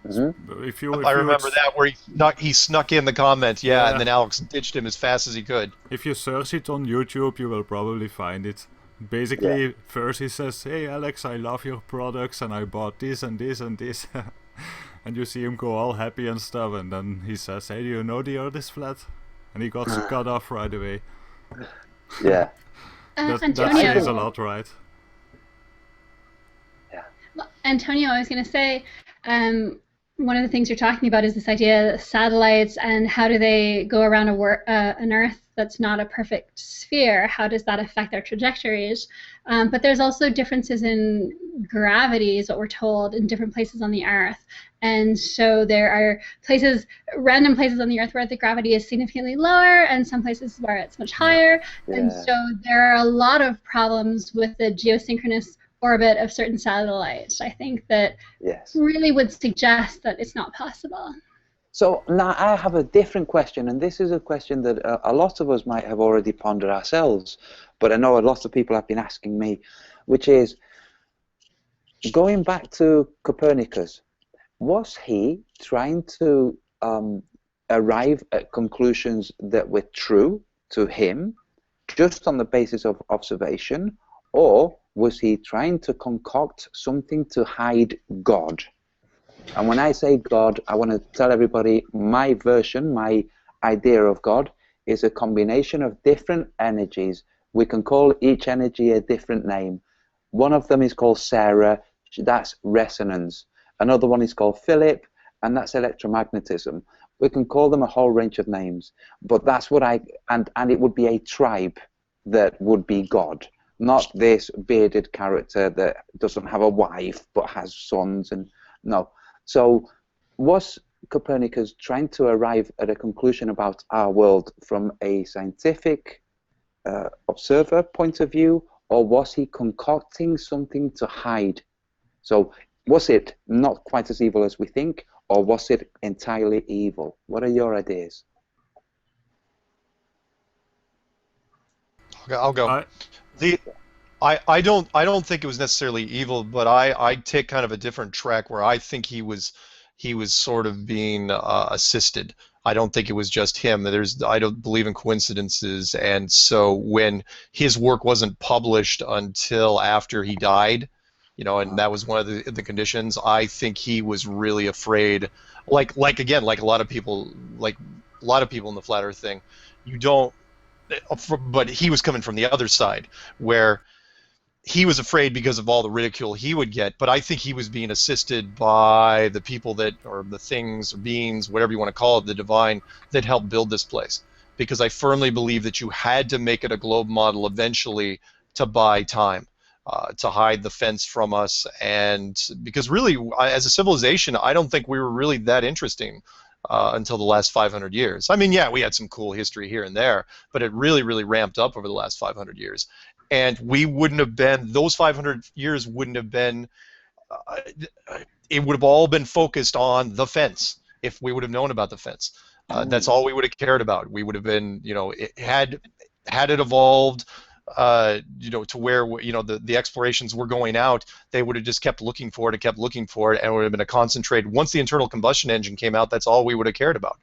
I remember that, where he snuck in the comment, and then Alex ditched him as fast as he could. If you search it on YouTube, you will probably find it. Basically, first he says, "Hey Alex, I love your products and I bought this and this and this." And you see him go all happy and stuff, and then he says, "Hey, do you know the earth is flat?" And he got cut off right away. Yeah. That says a lot, right? Yeah. Well, Antonio, I was going to say, one of the things you're talking about is this idea of satellites and how do they go around an Earth that's not a perfect sphere. How does that affect their trajectories? But there's also differences in gravity, is what we're told, in different places on the Earth. And so there are random places on the Earth where the gravity is significantly lower, and some places where it's much higher. Yeah. And so there are a lot of problems with the geosynchronous orbit of certain satellites. I think that really would suggest that it's not possible. So now I have a different question, and this is a question that a lot of us might have already pondered ourselves, but I know a lot of people have been asking me, which is, going back to Copernicus, was he trying to arrive at conclusions that were true to him just on the basis of observation, or was he trying to concoct something to hide God? And when I say God, I want to tell everybody my version, my idea of God is a combination of different energies. We can call each energy a different name. One of them is called Sarah, that's resonance. Another one is called Philip, and that's electromagnetism. We can call them a whole range of names, but that's what and it would be a tribe that would be God. Not this bearded character that doesn't have a wife but has sons, and no. So was Copernicus trying to arrive at a conclusion about our world from a scientific observer point of view, or was he concocting something to hide? So was it not quite as evil as we think, or was it entirely evil? What are your ideas? Okay, I'll go. I don't think it was necessarily evil, but I take kind of a different track where I think he was sort of being assisted. I don't think it was just him. I don't believe in coincidences, and so when his work wasn't published until after he died, and that was one of the conditions, I think he was really afraid. Like a lot of people in the flat Earth thing, but he was coming from the other side where he was afraid because of all the ridicule he would get, but I think he was being assisted by the people or the things or beings, whatever you want to call it, the divine, that helped build this place. Because I firmly believe that you had to make it a globe model eventually to buy time, to hide the fence from us, and because really, as a civilization, I don't think we were really that interesting until the last 500 years. I mean, yeah, we had some cool history here and there, but it really, really ramped up over the last 500 years. And we wouldn't have been, those 500 years wouldn't have been, it would have all been focused on the fence if we would have known about the fence. That's all we would have cared about. We would have been, had it evolved to where the explorations were going out, they would have just kept looking for it and kept looking for it, and it would have been a concentrated. Once the internal combustion engine came out, that's all we would have cared about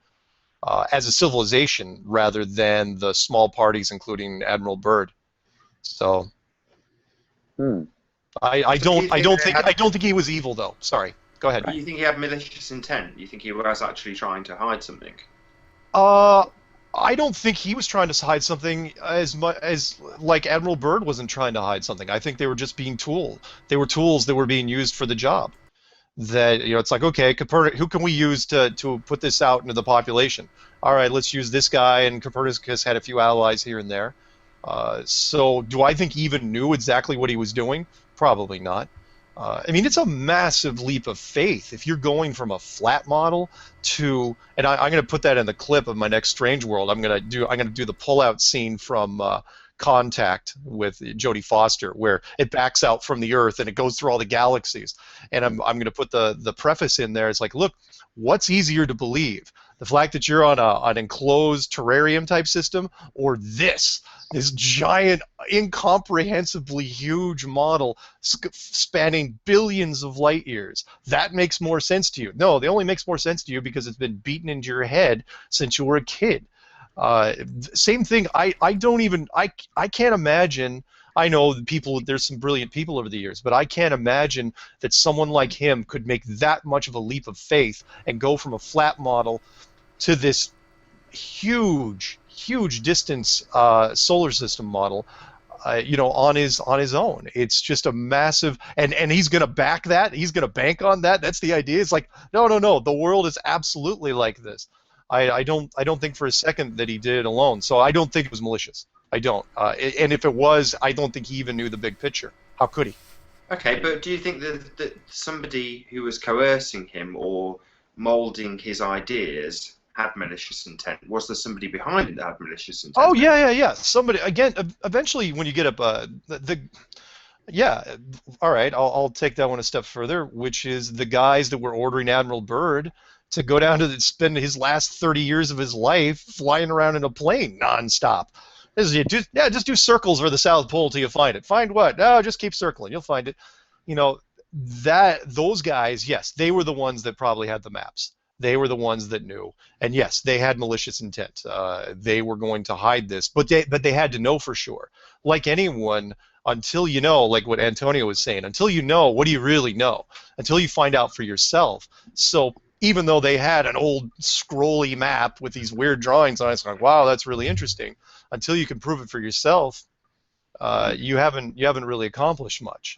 as a civilization, rather than the small parties, including Admiral Byrd. So, I don't think he was evil, though. Sorry, go ahead. Do you think he had malicious intent? Do you think he was actually trying to hide something? I don't think he was trying to hide something as much as like Admiral Byrd wasn't trying to hide something. I think they were just being tools. They were tools that were being used for the job. That it's like, okay, Copernicus, who can we use to put this out into the population? All right, let's use this guy, and Copernicus had a few allies here and there. So do I think he even knew exactly what he was doing? Probably not. I mean, it's a massive leap of faith if you're going from a flat model to, and I'm going to put that in the clip of my next Strange World. I'm going to do the pullout scene from Contact with Jodie Foster, where it backs out from the Earth and it goes through all the galaxies. And I'm going to put the preface in there. It's like, look, what's easier to believe? The fact that you're on an enclosed terrarium type system, or this giant, incomprehensibly huge model spanning billions of light years. That makes more sense to you. No, it only makes more sense to you because it's been beaten into your head since you were a kid. Same thing. I can't imagine. I know there's some brilliant people over the years, but I can't imagine that someone like him could make that much of a leap of faith and go from a flat model to this huge distance solar system model, on his own. It's just a massive, and he's going to back that. He's going to bank on that. That's the idea. It's like, no. The world is absolutely like this. I don't think for a second that he did it alone. So I don't think it was malicious. I don't. And if it was, I don't think he even knew the big picture. How could he? Okay, but do you think that somebody who was coercing him or molding his ideas had malicious intent? Was there somebody behind it that had malicious intent? Oh, yeah. Somebody, again, eventually when you get up, yeah, all right, I'll take that one a step further, which is the guys that were ordering Admiral Byrd to go down to spend his last 30 years of his life flying around in a plane nonstop. Just do circles for the South Pole till you find it. Find what? No, just keep circling. You'll find it. Those guys, yes, they were the ones that probably had the maps. They were the ones that knew, and yes, they had malicious intent. They were going to hide this, but they had to know for sure. Like anyone, until you know, like what Antonio was saying, until you know, what do you really know? Until you find out for yourself. So even though they had an old scrolly map with these weird drawings on it, it's like, wow, that's really interesting. Until you can prove it for yourself, you haven't really accomplished much.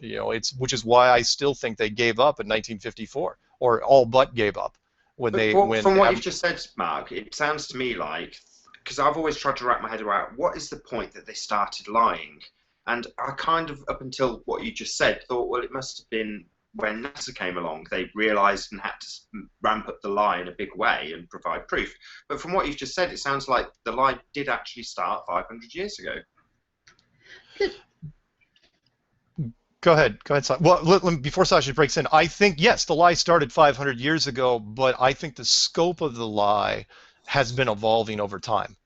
Which is why I still think they gave up in 1954, or all but gave up. From what you've just said, Mark, it sounds to me like, because I've always tried to wrap my head around what is the point that they started lying, and I kind of, up until what you just said, thought, well, it must have been when NASA came along, they realised and had to ramp up the lie in a big way and provide proof. But from what you've just said, it sounds like the lie did actually start 500 years ago. Go ahead, Sasha. Well, before Sasha breaks in, I think, yes, the lie started 500 years ago, but I think the scope of the lie has been evolving over time.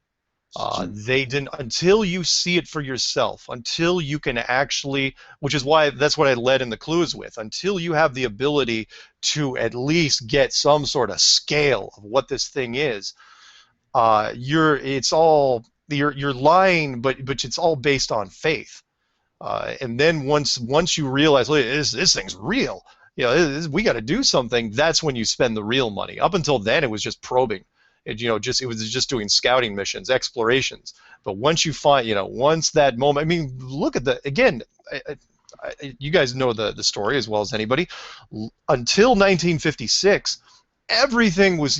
They didn't, until you see it for yourself, until you can actually, which is why that's what I led in the clues with, until you have the ability to at least get some sort of scale of what this thing is, you're lying, but it's all based on faith. And then once you realize, look, this thing's real, we got to do something. That's when you spend the real money. Up until then, it was just probing. It was just doing scouting missions, explorations. But once you find, once that moment, I mean, look at again. You guys know the story as well as anybody. Until 1956, everything was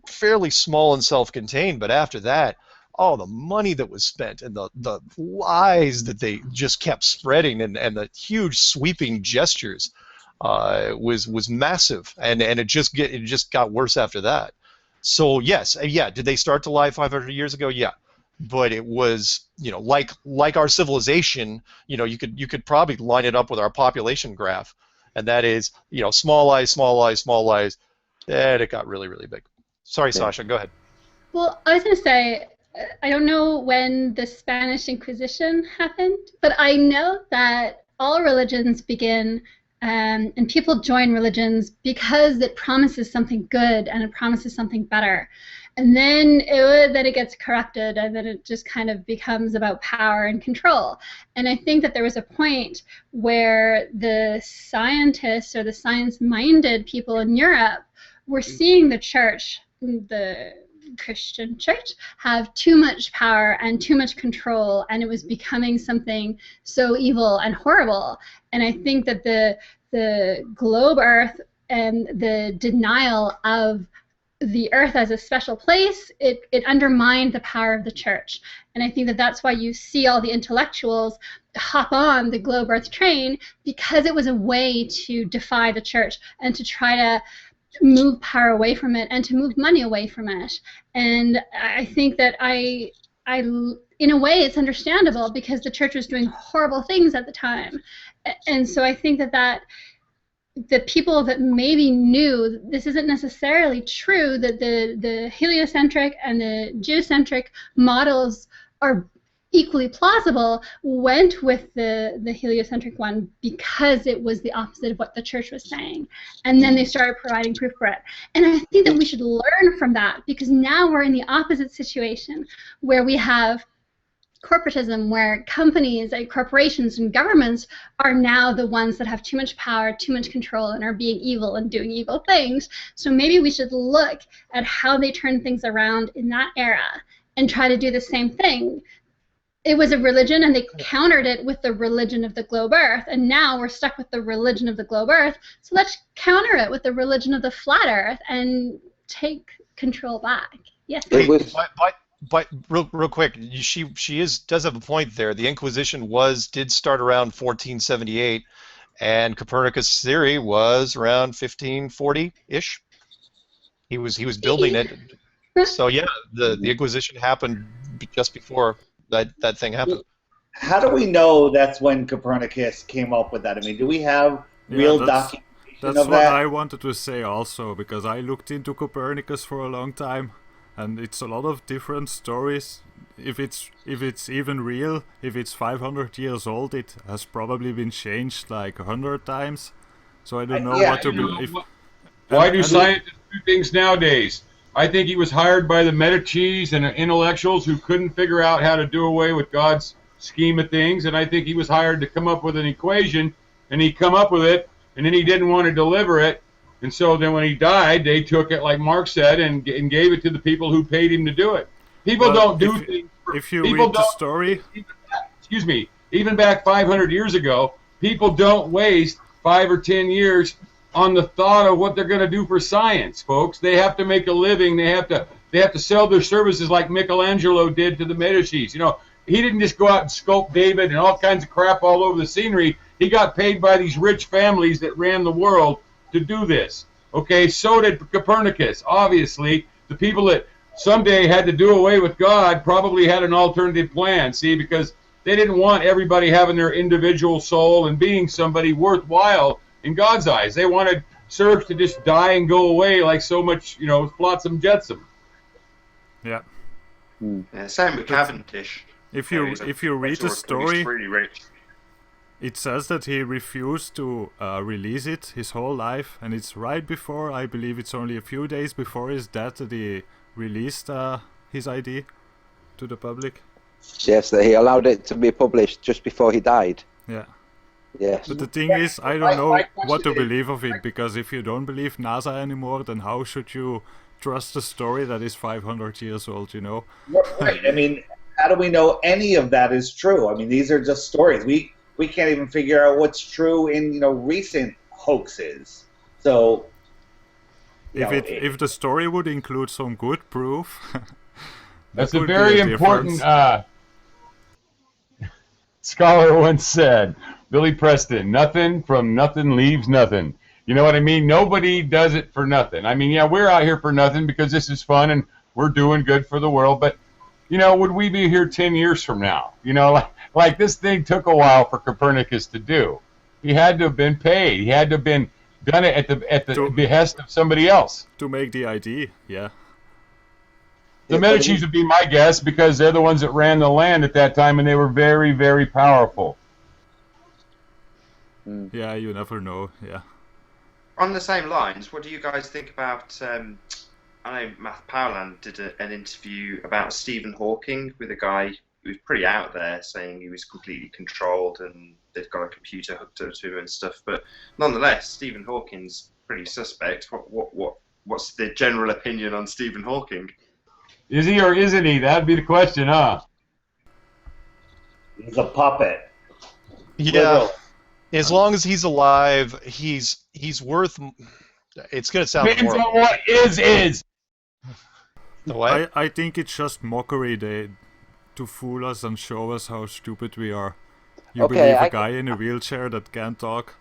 fairly small and self-contained. But after that, all the money that was spent and the lies that they just kept spreading and the huge sweeping gestures was massive, and it just got worse after that. So yes, did they start to lie 500 years ago? Yeah, but it was like our civilization. You could probably line it up with our population graph, and that is small lies, small lies, small lies, and it got really, really big. Sorry, Sasha, go ahead. Well, I was going to say, I don't know when the Spanish Inquisition happened, but I know that all religions begin and people join religions because it promises something good and it promises something better. And then it gets corrupted, and then it just kind of becomes about power and control. And I think that there was a point where the scientists or the science-minded people in Europe were seeing the church, the Christian church, have too much power and too much control, and it was becoming something so evil and horrible. And I think that the globe Earth and the denial of the Earth as a special place, it undermined the power of the church. And I think that that's why you see all the intellectuals hop on the globe Earth train, because it was a way to defy the church and to try to move power away from it and to move money away from it. And I think that I in a way it's understandable, because the church was doing horrible things at the time. And so I think that the people that maybe knew this isn't necessarily true, that the heliocentric and the geocentric models are equally plausible, went with the heliocentric one because it was the opposite of what the church was saying. And then they started providing proof for it. And I think that we should learn from that, because now we're in the opposite situation, where we have corporatism, where companies and corporations and governments are now the ones that have too much power, too much control, and are being evil and doing evil things. So maybe we should look at how they turned things around in that era and try to do the same thing. It was a religion, and they countered it with the religion of the globe Earth, and now we're stuck with the religion of the globe Earth. So let's counter it with the religion of the flat Earth and take control back. Yes. But real quick, she does have a point there. The Inquisition did start around 1478, and Copernicus' theory was around 1540-ish. He was building it. So yeah, the Inquisition happened just before that thing happened. How do we know that's when Copernicus came up with that? I mean, do we have real documentation that's of what that? I wanted to say also, because I looked into Copernicus for a long time. And it's a lot of different stories. If it's even real, if it's 500 years old, it has probably been changed like 100 times. So I don't know what to believe. Why do scientists do things nowadays? I think he was hired by the Medicis and intellectuals who couldn't figure out how to do away with God's scheme of things. And I think he was hired to come up with an equation, and he come up with it, and then he didn't want to deliver it. And so then when he died, they took it, like Mark said, and gave it to the people who paid him to do it. People don't do things. If you read the story... Even back 500 years ago, people don't waste 5 or 10 years on the thought of what they're going to do for science, folks. They have to make a living. They have to sell their services like Michelangelo did to the Medicis. You know, he didn't just go out and sculpt David and all kinds of crap all over the scenery. He got paid by these rich families that ran the world to do this. Okay, so did Copernicus. Obviously, the people that someday had to do away with God probably had an alternative plan, see, because they didn't want everybody having their individual soul and being somebody worthwhile in God's eyes. They wanted serfs to just die and go away like so much, flotsam jetsam. Yeah. Same with Cavendish. If you read the story, really rich. It says that he refused to release it his whole life, and it's right before, I believe it's only a few days before his death, that he released his idea to the public. Yes, that he allowed it to be published just before he died. Yeah. Yes. But the thing is, I don't know what to believe of it, because if you don't believe NASA anymore, then how should you trust a story that is 500 years old, Right. I mean, how do we know any of that is true? I mean, these are just stories. We can't even figure out what's true in recent hoaxes. So if the story would include some good proof, that's a very important scholar once said. Billy Preston, nothing from nothing leaves nothing. You know what I mean? Nobody does it for nothing. I mean, yeah, we're out here for nothing because this is fun and we're doing good for the world, but would we be here 10 years from now? Like this thing took a while for Copernicus to do. He had to have been paid. He had to have been done it at the behest of somebody else. To make the idea, yeah. The Medicis would be my guess because they're the ones that ran the land at that time, and they were very, very powerful. Yeah, you never know. Yeah. On the same lines, what do you guys think about? I know Matt Powland did an interview about Stephen Hawking with a guy who was pretty out there, saying he was completely controlled and they've got a computer hooked up to him and stuff. But nonetheless, Stephen Hawking's pretty suspect. What's the general opinion on Stephen Hawking? Is he or isn't he? That'd be the question, huh? He's a puppet. Yeah. As long as he's alive, he's worth. It's gonna sound Depends horrible. on what is. The what? I think it's just mockery to fool us and show us how stupid we are. You Okay, believe I a guy in a wheelchair that can't talk?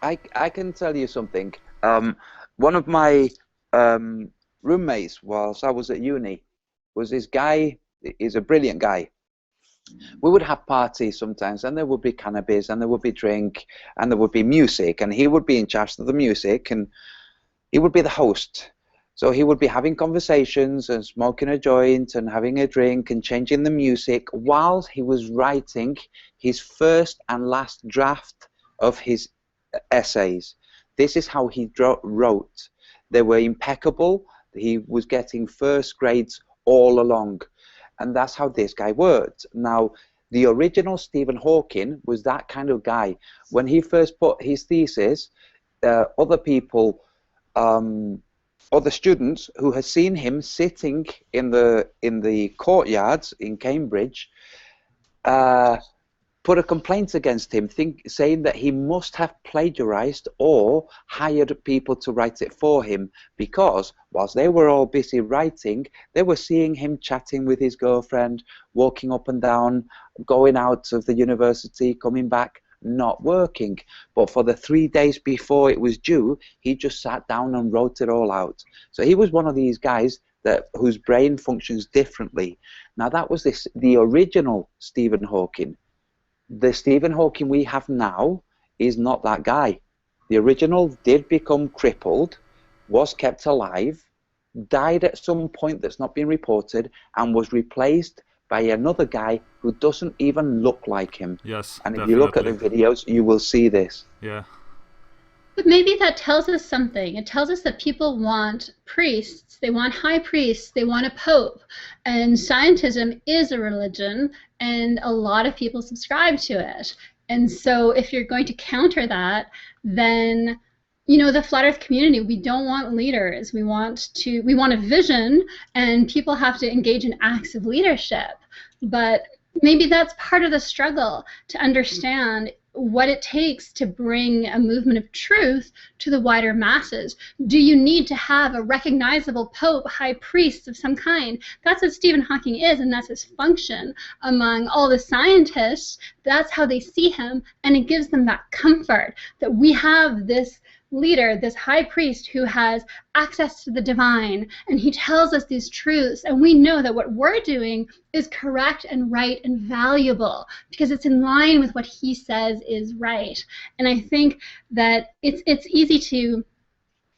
I can tell you something. One of my roommates whilst I was at uni was this guy. He's a brilliant guy. We would have parties sometimes, and there would be cannabis, and there would be drink, and there would be music, and he would be in charge of the music, and he would be the host. So he would be having conversations and smoking a joint and having a drink and changing the music while he was writing his first and last draft of his essays. This is how he wrote. They were impeccable. He was getting first grades all along. And that's how this guy worked. Now, the original Stephen Hawking was that kind of guy. When he first put his thesis, other people, other students who had seen him sitting in the courtyards in Cambridge, put a complaint against him, saying that he must have plagiarized or hired people to write it for him, because whilst they were all busy writing, they were seeing him chatting with his girlfriend, walking up and down, going out of the university, coming back, not working. But for the 3 days before it was due, he just sat down and wrote it all out. So he was one of these guys whose brain functions differently. Now that was the original Stephen Hawking. The Stephen Hawking we have now is not that guy. The original did become crippled, was kept alive, died at some point that's not been reported, and was replaced by another guy who doesn't even look like him. Yes, and if definitely. you look at the videos, you will see this. Yeah. But maybe that tells us something. It tells us that people want priests, they want high priests, they want a pope. And scientism is a religion, and a lot of people subscribe to it. And so if you're going to counter that, then, you know, the flat earth community, we don't want leaders. We want a vision, and people have to engage in acts of leadership. But maybe that's part of the struggle, to understand what it takes to bring a movement of truth to the wider masses. Do you need to have a recognizable pope, high priest of some kind? That's what Stephen Hawking is, and that's his function among all the scientists. That's how they see him, and it gives them that comfort that we have this leader, this high priest who has access to the divine, and he tells us these truths, and we know that what we're doing is correct and right and valuable because it's in line with what he says is right. And I think that it's easy to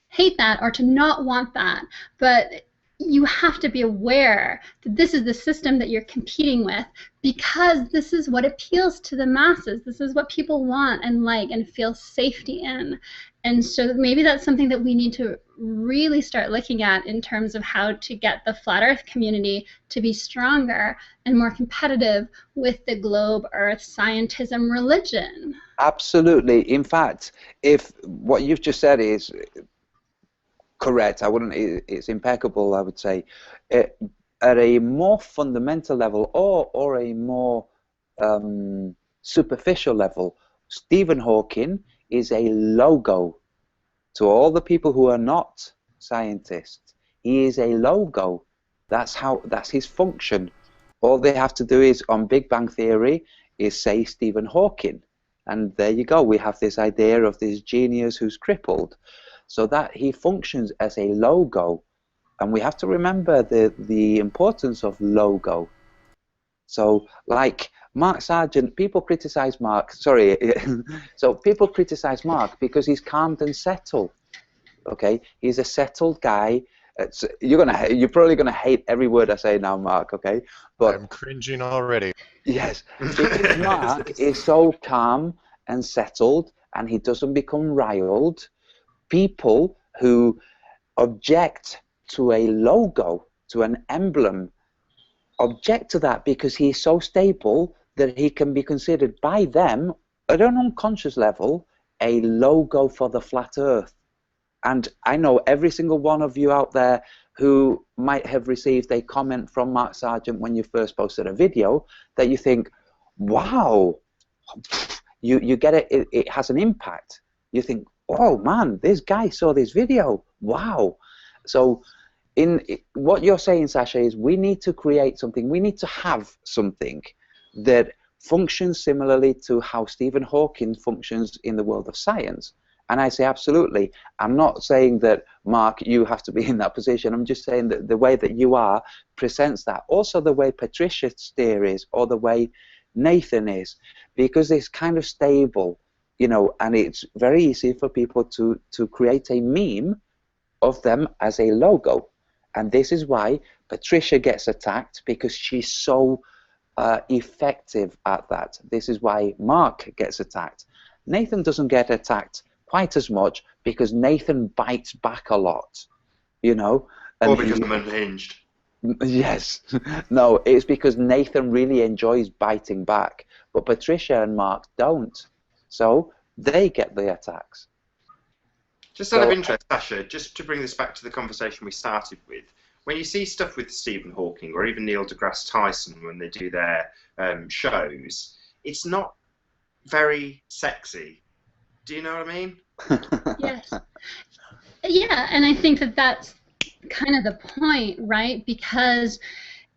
hate that or to not want that, but you have to be aware that this is the system that you're competing with, because this is what appeals to the masses. This is what people want and like and feel safety in. And so maybe that's something that we need to really start looking at in terms of how to get the flat earth community to be stronger and more competitive with the globe earth scientism religion. Absolutely. In fact, if what you've just said is correct, it's impeccable, I would say. At a more fundamental level or a more superficial level, Stephen Hawking is a logo to all the people who are not scientists. He is a logo. That's his function. All they have to do is, on Big Bang Theory, is say Stephen Hawking, and there you go. We have this idea of this genius who's crippled, so that he functions as a logo, and we have to remember the importance of logo. So, like Mark Sargent, people criticize Mark. Sorry, so people criticize Mark because he's calm and settled. Okay, he's a settled guy. You're probably gonna hate every word I say now, Mark. Okay, but I'm cringing already. yes, because Mark is so calm and settled, and he doesn't become riled. People who object to a logo, to an emblem, object to that because he's so stable that he can be considered by them at an unconscious level a logo for the flat earth. And I know every single one of you out there who might have received a comment from Mark Sargent when you first posted a video that you think, wow, you get it, it has an impact. You think, oh man, this guy saw this video, wow. So what you're saying, Sasha, is we need to create something, we need to have something that functions similarly to how Stephen Hawking functions in the world of science. And I say absolutely. I'm not saying that, Mark, you have to be in that position. I'm just saying that the way that you are presents that. Also the way Patricia Steer is, or the way Nathan is, because it's kind of stable, you know, and it's very easy for people to create a meme of them as a logo. And this is why Patricia gets attacked, because she's so effective at that. This is why Mark gets attacked. Nathan doesn't get attacked quite as much because Nathan bites back a lot, you know. Or because I'm unhinged. Yes. No, it's because Nathan really enjoys biting back, but Patricia and Mark don't. So they get the attacks. Just out of interest, Sasha, just to bring this back to the conversation we started with, when you see stuff with Stephen Hawking or even Neil deGrasse Tyson when they do their shows, it's not very sexy. Do you know what I mean? Yes. Yeah, and I think that that's kind of the point, right? Because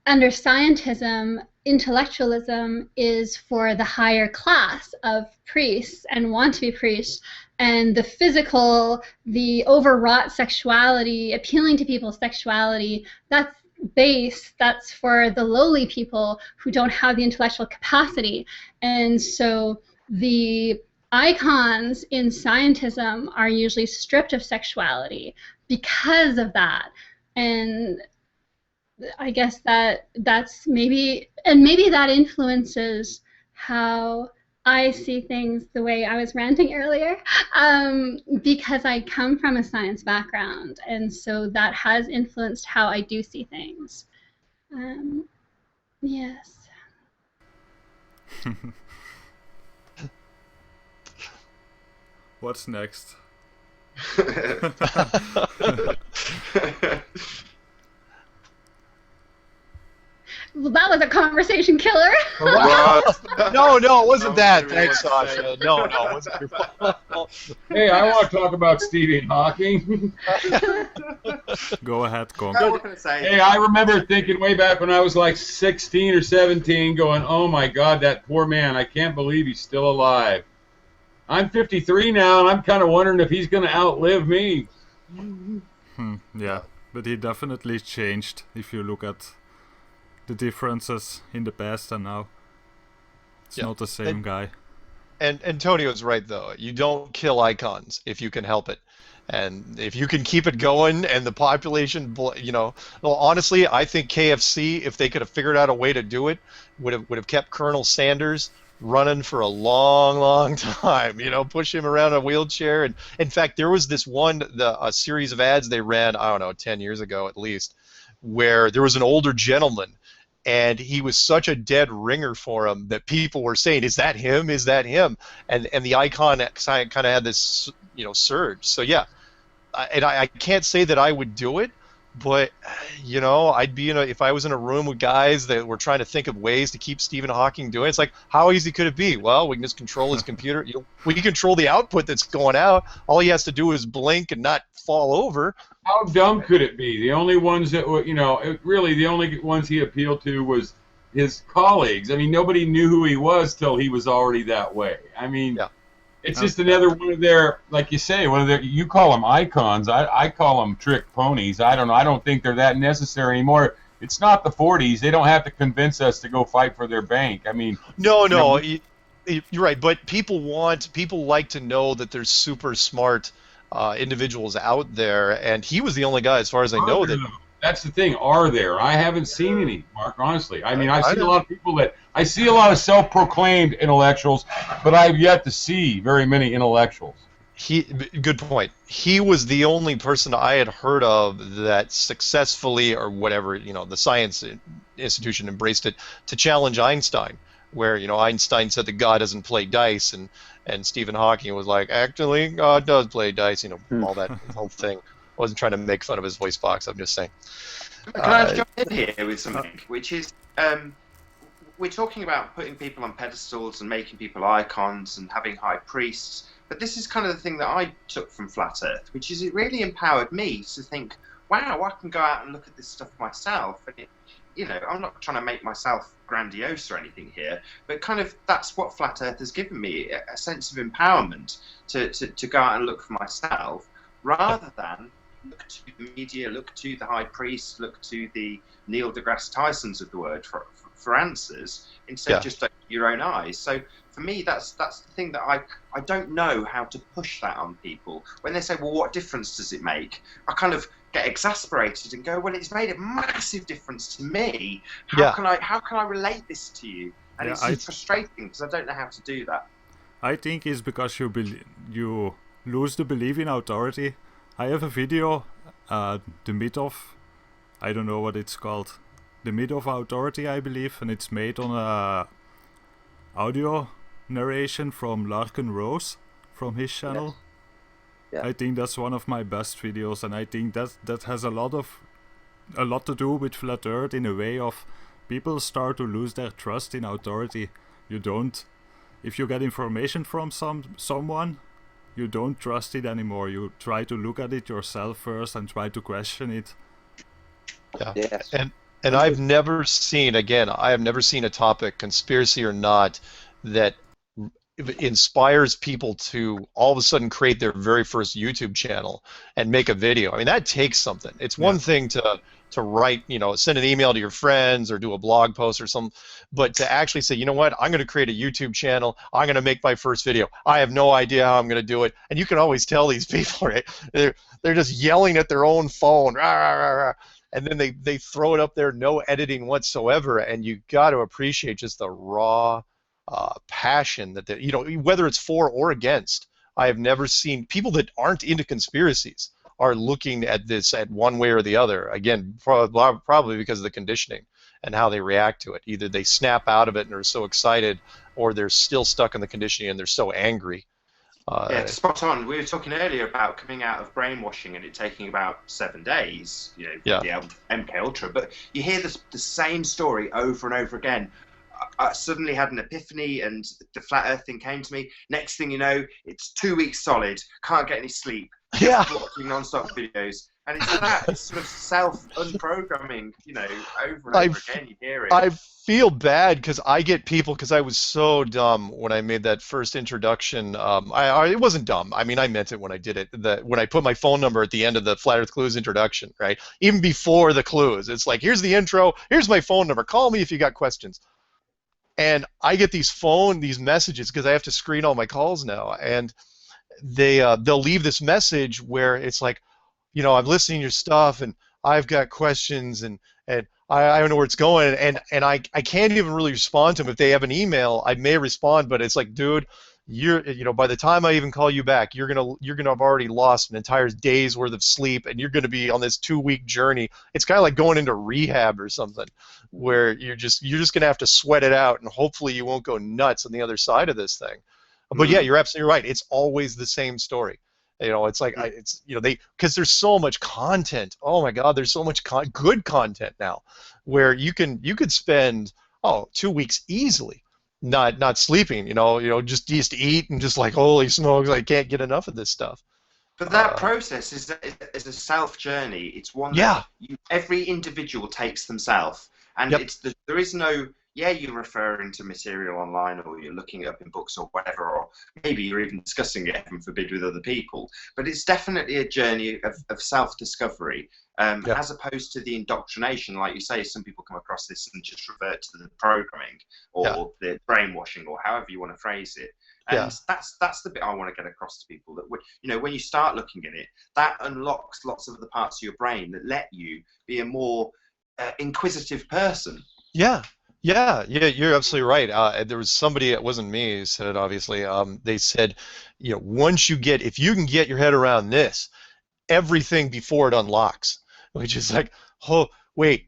under scientism, intellectualism is for the higher class of priests and want to be priests, and the physical, the overwrought sexuality, appealing to people's sexuality, that's base, that's for the lowly people who don't have the intellectual capacity. And so the icons in scientism are usually stripped of sexuality because of that. And I guess that's maybe that influences how I see things the way I was ranting earlier, because I come from a science background, and so that has influenced how I do see things. Yes. What's next? Well, that was a conversation killer. No, it wasn't that. Thanks, Sasha. No, it wasn't your fault. Hey, I want to talk about Stephen Hawking. Go ahead, Kong. Hey, I remember thinking way back when I was like 16 or 17, going, oh my God, that poor man, I can't believe he's still alive. I'm 53 now, and I'm kind of wondering if he's going to outlive me. Yeah, but he definitely changed if you look at the differences in the past and now. It's not the same guy. And Antonio's right, though. You don't kill icons if you can help it. And if you can keep it going and the population, you know, well, honestly, I think KFC, if they could have figured out a way to do it, would have kept Colonel Sanders running for a long, long time, you know, push him around in a wheelchair. And in fact, there was this a series of ads they ran, I don't know, 10 years ago at least, where there was an older gentleman, and he was such a dead ringer for him that people were saying, is that him? Is that him? And the icon kind of had this, you know, surge. So yeah, I can't say that I would do it, but you know, I'd be if I was in a room with guys that were trying to think of ways to keep Stephen Hawking doing it. It's like, how easy could it be? Well, we can just control his computer. You know, we can control the output that's going out. All he has to do is blink and not fall over. How dumb could it be? The only ones that were, you know, really the only ones he appealed to was his colleagues. I mean, nobody knew who he was till he was already that way. I mean, it's just another one of their, like you say, one of their, you call them icons. I call them trick ponies. I don't know. I don't think they're that necessary anymore. It's not the 40s. They don't have to convince us to go fight for their bank. I mean, no, you're right. But people like to know that there's super smart individuals out there, and he was the only guy, as far as I know, that. That's the thing. Are there? I haven't seen any, Mark. Honestly, I mean, I see know. a lot of people I see a lot of self-proclaimed intellectuals, but I've yet to see very many intellectuals. Good point. He was the only person I had heard of that successfully, or whatever, the science institution embraced it to challenge Einstein, where, Einstein said that God doesn't play dice, and Stephen Hawking was like, actually, God does play dice, all that whole thing. I wasn't trying to make fun of his voice box. I'm just saying. Can I jump in here with something, which is, we're talking about putting people on pedestals and making people icons and having high priests, but this is kind of the thing that I took from Flat Earth, which is it really empowered me to think, wow, I can go out and look at this stuff myself. And I'm not trying to make myself grandiose or anything here, but kind of that's what Flat Earth has given me, a sense of empowerment to go out and look for myself, rather than look to the media, look to the high priest, look to the Neil deGrasse Tysons of the word for answers, instead of just opening your own eyes. So for me, that's the thing that I don't know how to push that on people. When they say, well, what difference does it make? I kind of get exasperated and go, well, it's made a massive difference to me. How can I relate this to you? And it's frustrating because I don't know how to do that. I think it's because you lose the belief in authority. I have a video, the myth of, I don't know what it's called, the myth of authority, I believe, and it's made on a audio narration from Larkin Rose from his channel. Yes. Yeah. I think that's one of my best videos, and I think that has a lot to do with Flat Earth, in a way of people start to lose their trust in authority. If you get information from someone, you don't trust it anymore. You try to look at it yourself first and try to question it. Yeah. Yes. And I have never seen a topic, conspiracy or not, that inspires people to all of a sudden create their very first YouTube channel and make a video. I mean, that takes something. It's one thing to write, send an email to your friends or do a blog post or something, but to actually say, you know what, I'm going to create a YouTube channel, I'm going to make my first video. I have no idea how I'm going to do it. And you can always tell these people, right? They're just yelling at their own phone, rah, rah, rah, rah, and then they throw it up there, no editing whatsoever, and you got to appreciate just the raw passion that whether it's for or against. I have never seen people that aren't into conspiracies are looking at this at one way or the other. Again, probably because of the conditioning and how they react to it. Either they snap out of it and are so excited, or they're still stuck in the conditioning and they're so angry. Yeah, spot on. We were talking earlier about coming out of brainwashing and it taking about 7 days, the MK Ultra. But you hear the same story over and over again. I suddenly had an epiphany and the Flat Earth thing came to me. Next thing you know, it's 2 weeks solid, can't get any sleep, watching non-stop videos. And it's sort of self-unprogramming, over and over again, you hear it. I feel bad because I get people, because I was so dumb when I made that first introduction. It wasn't dumb. I mean, I meant it when I did it. When I put my phone number at the end of the Flat Earth Clues introduction, right? Even before the clues, it's like, here's the intro, here's my phone number, call me if you got questions. And I get these messages because I have to screen all my calls now, and they'll leave this message where it's like, I'm listening to your stuff and I've got questions and I don't know where it's going, and I can't even really respond to them. If they have an email, I may respond, but it's like, dude, by the time I even call you back, you're gonna have already lost an entire day's worth of sleep, and you're gonna be on this 2-week journey. It's kind of like going into rehab or something, where you're just gonna have to sweat it out, and hopefully you won't go nuts on the other side of this thing. But yeah, you're absolutely right. It's always the same story. It's like because there's so much content. Oh my God, there's so much good content now, where you could spend 2 weeks easily not sleeping, just eat and just like, holy smokes, I can't get enough of this stuff. But that process is a self journey. It's one that every individual takes themselves, and there is no. Yeah, you're referring to material online, or you're looking it up in books or whatever, or maybe you're even discussing it, heaven forbid, with other people. But it's definitely a journey of self-discovery, as opposed to the indoctrination. Like you say, some people come across this and just revert to the programming or the brainwashing, or however you want to phrase it. And that's the bit I want to get across to people, that when you start looking at it, that unlocks lots of the parts of your brain that let you be a more inquisitive person. Yeah, you're absolutely right. There was somebody, it wasn't me who said it, obviously. They said, if you can get your head around this, everything before it unlocks, which is like, oh, wait.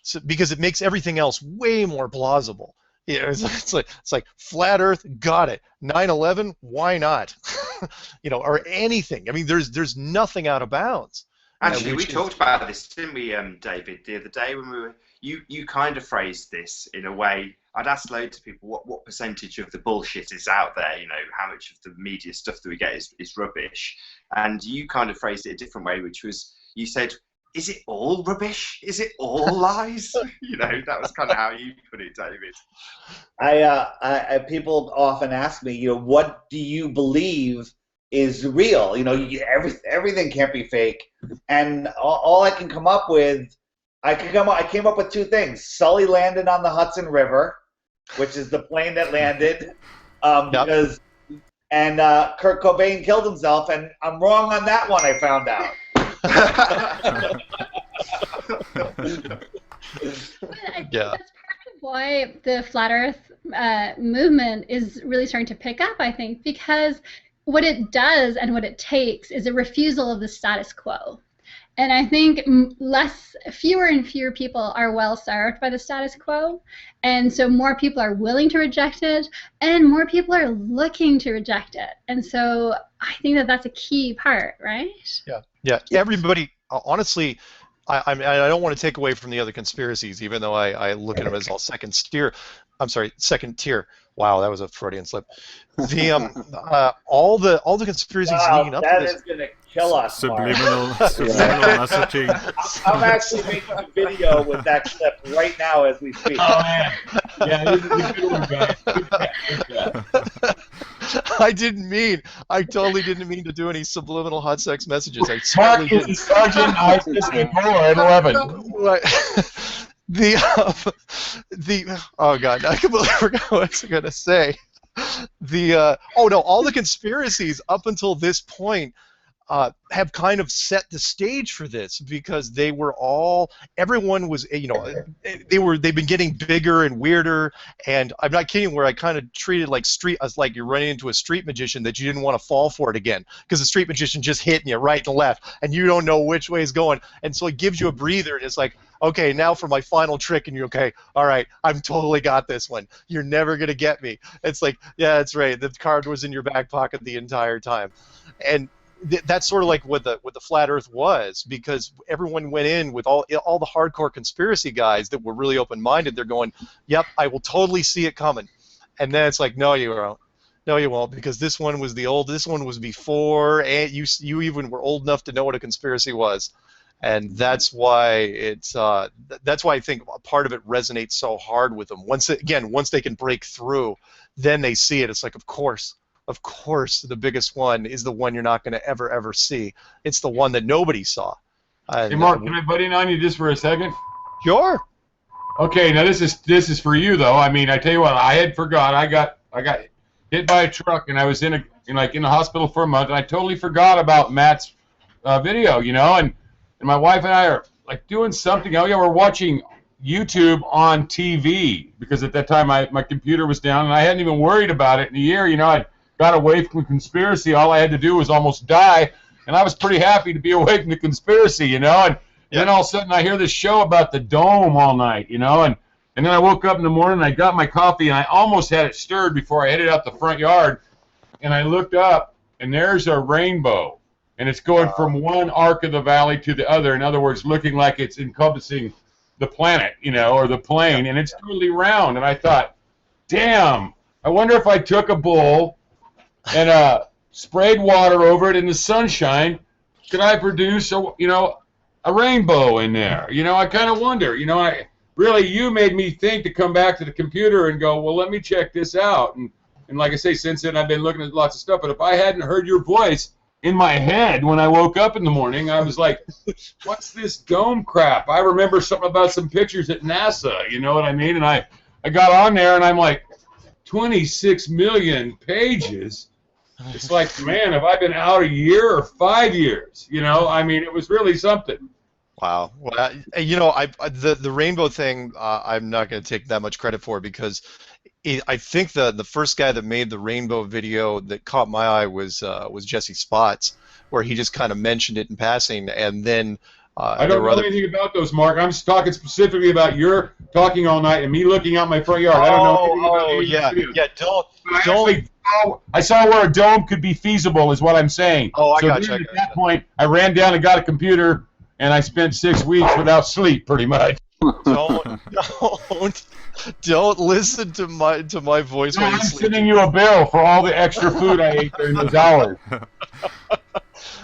So, because it makes everything else way more plausible. It's like flat Earth, got it. 9/11, why not? Or anything. I mean, there's nothing out of bounds. Actually, we talked about this, didn't we, David, the other day when we were. You kind of phrased this in a way. I'd asked loads of people what percentage of the bullshit is out there. How much of the media stuff that we get is rubbish, and you kind of phrased it a different way, which was, you said, is it all rubbish? Is it all lies? That was kind of how you put it, David. I people often ask me, what do you believe is real? Everything can't be fake, and all I can come up with, I came up with two things. Sully landed on the Hudson River, which is the plane that landed, because Kurt Cobain killed himself, and I'm wrong on that one. I found out. But I think that's part of why the flat Earth movement is really starting to pick up, I think, because what it does and what it takes is a refusal of the status quo. And I think fewer and fewer people are well served by the status quo, and so more people are willing to reject it, and more people are looking to reject it. And so I think that's a key part, right? Yeah. Everybody, honestly, I don't want to take away from the other conspiracies, even though I look at them as all second tier. Wow, that was a Freudian slip. All the conspiracies leading up to this. That is going to kill us. Subliminal messaging. I'm actually making a video with that clip right now as we speak. Oh man, yeah, this is a good one, guys. I totally didn't mean to do any subliminal hot sex messages. I Mark certainly is didn't. Sergeant Eisenstein at 11. Oh god, I completely forgot what I was gonna say. All the conspiracies up until this point have kind of set the stage for this, because everyone was, they've been getting bigger and weirder, and I'm not kidding, where I kind of treated like you're running into a street magician that you didn't want to fall for it again, because the street magician just hitting you right and left, and you don't know which way is going, and so it gives you a breather, and it's like, okay, now for my final trick, and you're okay, all right, I've totally got this one. You're never going to get me. It's like, yeah, that's right, the card was in your back pocket the entire time. And that's sort of like what the flat Earth was, because everyone went in with all the hardcore conspiracy guys that were really open-minded. They're going, yep, I will totally see it coming. And then it's like, no, you won't. No, you won't, because this one was this one was before, and you even were old enough to know what a conspiracy was. And that's why that's why I think a part of it resonates so hard with them. Once they can break through, then they see it. It's like, of course, the biggest one is the one you're not going to ever see. It's the one that nobody saw. Hey, Mark, can I butt in on you just for a second? Sure. Okay, now this is for you though. I mean, I tell you what, I had forgot. I got hit by a truck, and I was in the hospital for a month, and I totally forgot about Matt's video, and my wife and I are like doing something. Oh yeah, we're watching YouTube on TV, because at that time my computer was down, and I hadn't even worried about it in a year. I got away from conspiracy. All I had to do was almost die, and I was pretty happy to be away from the conspiracy, and then all of a sudden I hear this show about the dome all night, and then I woke up in the morning, and I got my coffee, and I almost had it stirred before I headed out the front yard, and I looked up, and there's a rainbow, and it's going from one arc of the valley to the other. In other words, looking like it's encompassing the planet, or the plane, and it's totally round. And I thought, damn, I wonder if I took a bowl and sprayed water over it in the sunshine, could I produce a rainbow in there? I kind of wonder. You made me think to come back to the computer and go, well, let me check this out. And like I say, since then I've been looking at lots of stuff. But if I hadn't heard your voice in my head when I woke up in the morning, I was like, what's this dome crap? I remember something about some pictures at NASA, you know what I mean? And I got on there, and I'm like, 26 million pages. It's like, man, have I been out a year or 5 years? You know, I mean, it was really something. Wow. Well, you know, the rainbow thing, I'm not going to take that much credit for because I think the first guy that made the rainbow video that caught my eye was Jesse Spots, where he just kind of mentioned it in passing, and then I there don't were know other. anything about those, Mark. I'm just talking specifically about your talking all night and me looking out my front yard. I don't know anything about any of these Yeah, videos. yeah. Don't. I saw where a dome could be feasible, is what I'm saying. Oh, I so gotcha. then at that point, I ran down and got a computer, and I spent 6 weeks without sleep, pretty much. Don't listen to my voice No, when I'm you sleep. sending you a bill for all the extra food I ate during those hours.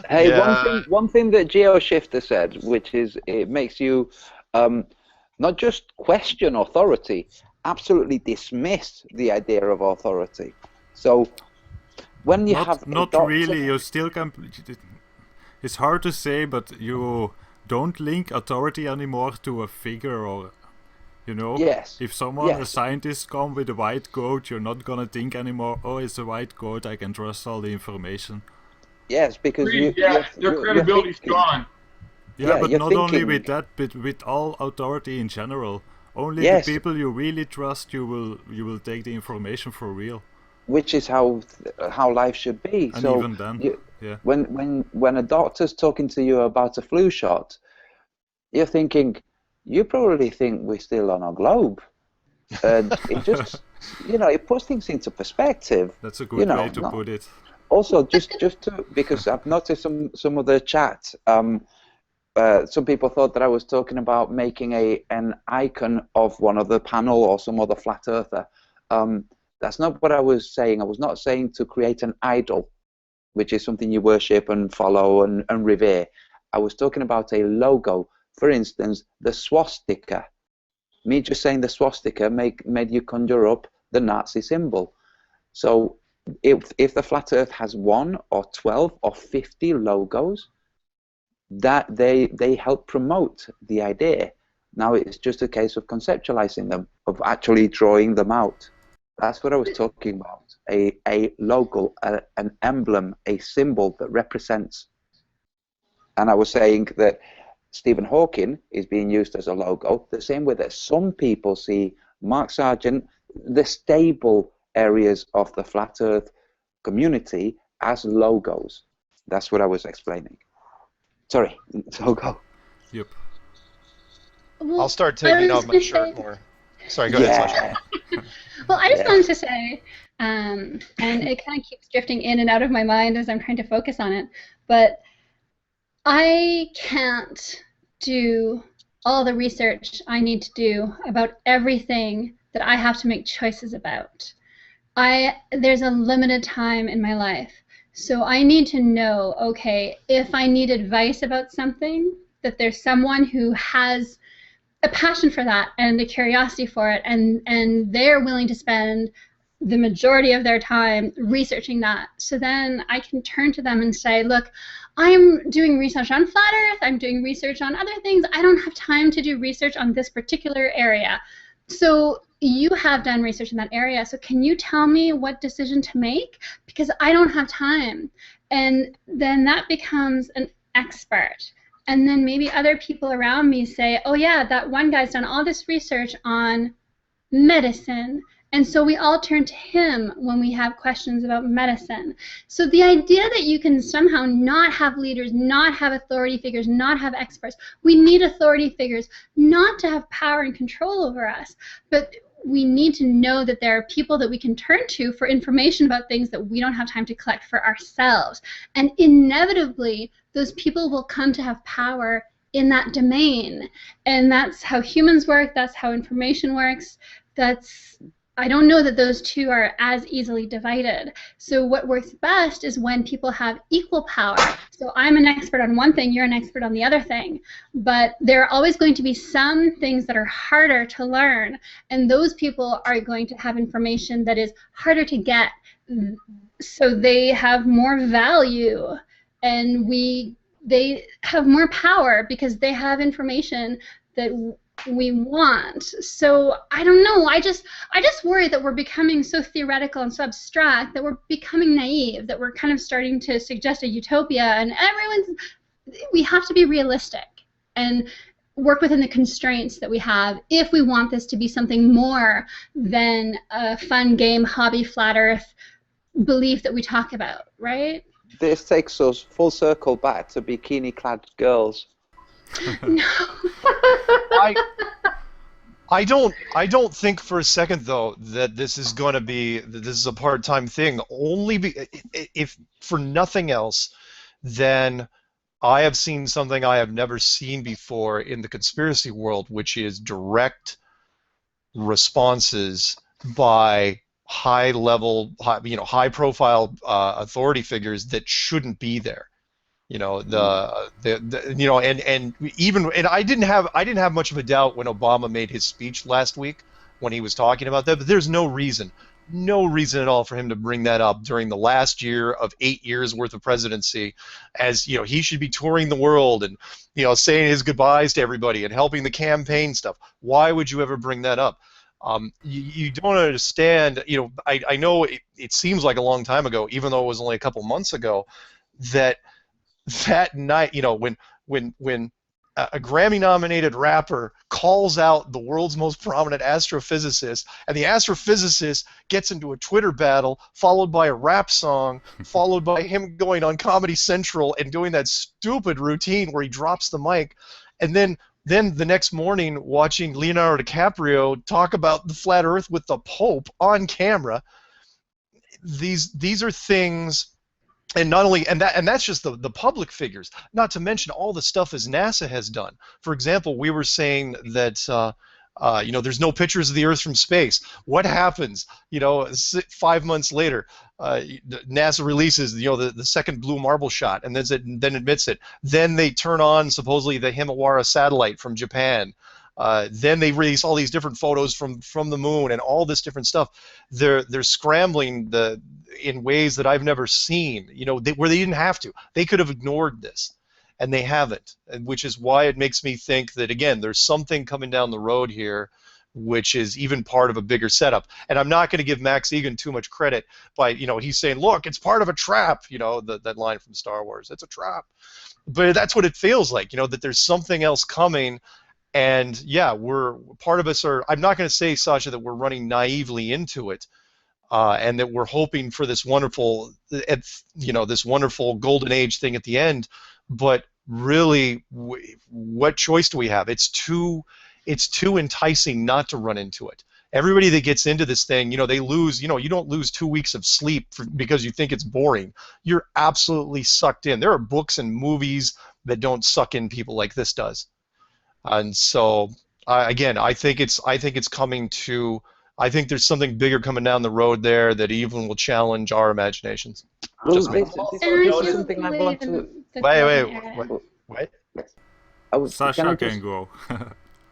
Hey, Yeah. one thing that GeoShifter said, which is it makes you not just question authority, absolutely dismiss the idea of authority. So when you have not really, you still can. It's hard to say, but you don't link authority anymore to a figure or, you know. Yes. If someone, Yes. a scientist, come with a white coat, you're not gonna think anymore. Oh, it's a white coat. I can trust all the information. Yes, because Their credibility's gone. Yeah, Yeah, but you're not only thinking- with that, but with all authority in general. Only Yes. the people you really trust, you will take the information for real. which is how life should be. And So even then, yeah. when a doctor's talking to you about a flu shot, you're thinking, you probably think we're still on a globe. And it just, it puts things into perspective. That's a good way to not- put it. Also, just to, because I've noticed some of the chat, some people thought that I was talking about making an icon of one of the panel or some other flat earther. That's not what I was saying. I was not saying to create an idol, which is something you worship and follow and revere. I was talking about a logo. For instance, the swastika. Me just saying the swastika made you conjure up the Nazi symbol. So if the flat earth has 1 or 12 or 50 logos, that they help promote the idea. Now it's just a case of conceptualizing them, of actually drawing them out. That's what I was talking about. A logo, an emblem, a symbol that represents. And I was saying that Stephen Hawking is being used as a logo, the same way that some people see Mark Sargent, the stable areas of the flat earth community, as logos. That's what I was explaining. Sorry, logo. Yep. Well, I'll start taking off my shirt more. Sorry, go ahead, Sasha. Well, I just wanted to say, and it kind of keeps drifting in and out of my mind as I'm trying to focus on it, but I can't do all the research I need to do about everything that I have to make choices about. There's a limited time in my life, so I need to know, okay, if I need advice about something, that there's someone who has a passion for that and a curiosity for it, and they're willing to spend the majority of their time researching that. So then I can turn to them and say, look, I'm doing research on flat earth, I'm doing research on other things, I don't have time to do research on this particular area. So you have done research in that area, so can you tell me what decision to make? Because I don't have time. And then that becomes an expert. And then maybe other people around me say, oh yeah, that one guy's done all this research on medicine. And so we all turn to him when we have questions about medicine. So the idea that you can somehow not have leaders, not have authority figures, not have experts, we need authority figures not to have power and control over us, but we need to know that there are people that we can turn to for information about things that we don't have time to collect for ourselves. And inevitably, those people will come to have power in that domain. And that's how humans work, that's how information works. I don't know that those two are as easily divided. So what works best is when people have equal power. So I'm an expert on one thing, you're an expert on the other thing. But there are always going to be some things that are harder to learn, and those people are going to have information that is harder to get. So they have more value, and they have more power because they have information that we want. So I don't know. I just worry that we're becoming so theoretical and so abstract that we're becoming naive, that we're kind of starting to suggest a utopia, and we have to be realistic and work within the constraints that we have if we want this to be something more than a fun game, hobby, flat earth belief that we talk about, right? This takes us full circle back to bikini-clad girls. No. I don't think for a second though that this is going to be that this is a part-time thing. If for nothing else, then I have seen something I have never seen before in the conspiracy world, which is direct responses by high-profile authority figures that shouldn't be there. You know, and I didn't have much of a doubt when Obama made his speech last week when he was talking about that, but there's no reason at all for him to bring that up during the last year of 8 years worth of presidency, as you know, he should be touring the world and, you know, saying his goodbyes to everybody and helping the campaign stuff. Why would you ever bring that up? You don't understand. You know, I know it seems like a long time ago, even though it was only a couple months ago, that night, you know, when a Grammy-nominated rapper calls out the world's most prominent astrophysicist, and the astrophysicist gets into a Twitter battle, followed by a rap song, followed by him going on Comedy Central and doing that stupid routine where he drops the mic, and then the next morning watching Leonardo DiCaprio talk about the flat Earth with the Pope on camera. These are things. And not only that's just the public figures. Not to mention all the stuff as NASA has done. For example, we were saying that you know, there's no pictures of the Earth from space. What happens? You know, 5 months later, NASA releases, you know, the second blue marble shot, and then admits it. Then they turn on supposedly the Himawari satellite from Japan. Then they release all these different photos from the moon and all this different stuff. They're scrambling in ways that I've never seen. You know, where they didn't have to. They could have ignored this, and they haven't. Which is why it makes me think that again, there's something coming down the road here, which is even part of a bigger setup. And I'm not going to give Max Egan too much credit by, you know, he's saying, look, it's part of a trap. You know, that line from Star Wars, it's a trap. But that's what it feels like. You know, that there's something else coming. And yeah, part of us are. I'm not going to say, Sasha, that we're running naively into it, and that we're hoping for this wonderful, you know, this wonderful golden age thing at the end. But really, what choice do we have? It's too enticing not to run into it. Everybody that gets into this thing, you know, they lose. You know, you don't lose 2 weeks of sleep because you think it's boring. You're absolutely sucked in. There are books and movies that don't suck in people like this does. And so, again, I think it's coming to. I think there's something bigger coming down the road there that even will challenge our imaginations. Well, Just me. this is something I want to. Wait. Sasha can go.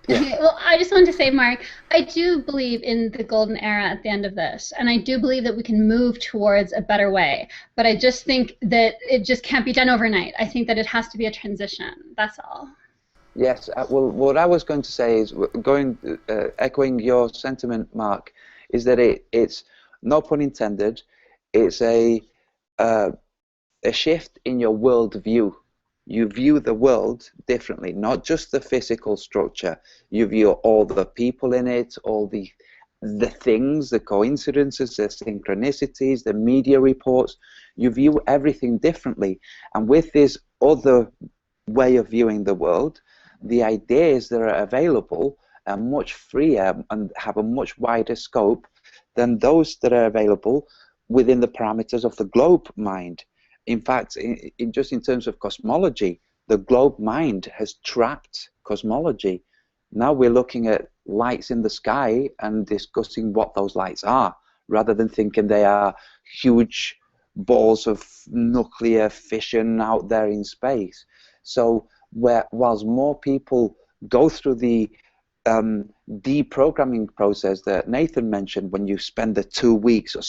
Okay, well, I just wanted to say, Mark, I do believe in the golden era at the end of this, and I do believe that we can move towards a better way, but I just think that it just can't be done overnight. I think that it has to be a transition. That's all. Yes, well, what I was going to say is, echoing your sentiment, Mark, is that it's, no pun intended, it's a shift in your world view. You view the world differently, not just the physical structure. You view all the people in it, all the things, the coincidences, the synchronicities, the media reports. You view everything differently. And with this other way of viewing the world, the ideas that are available are much freer and have a much wider scope than those that are available within the parameters of the globe mind. In fact, just in terms of cosmology, the globe mind has trapped cosmology. Now we're looking at lights in the sky and discussing what those lights are, rather than thinking they are huge balls of nuclear fission out there in space. So whilst more people go through the deprogramming process that Nathan mentioned, when you spend the 2 weeks or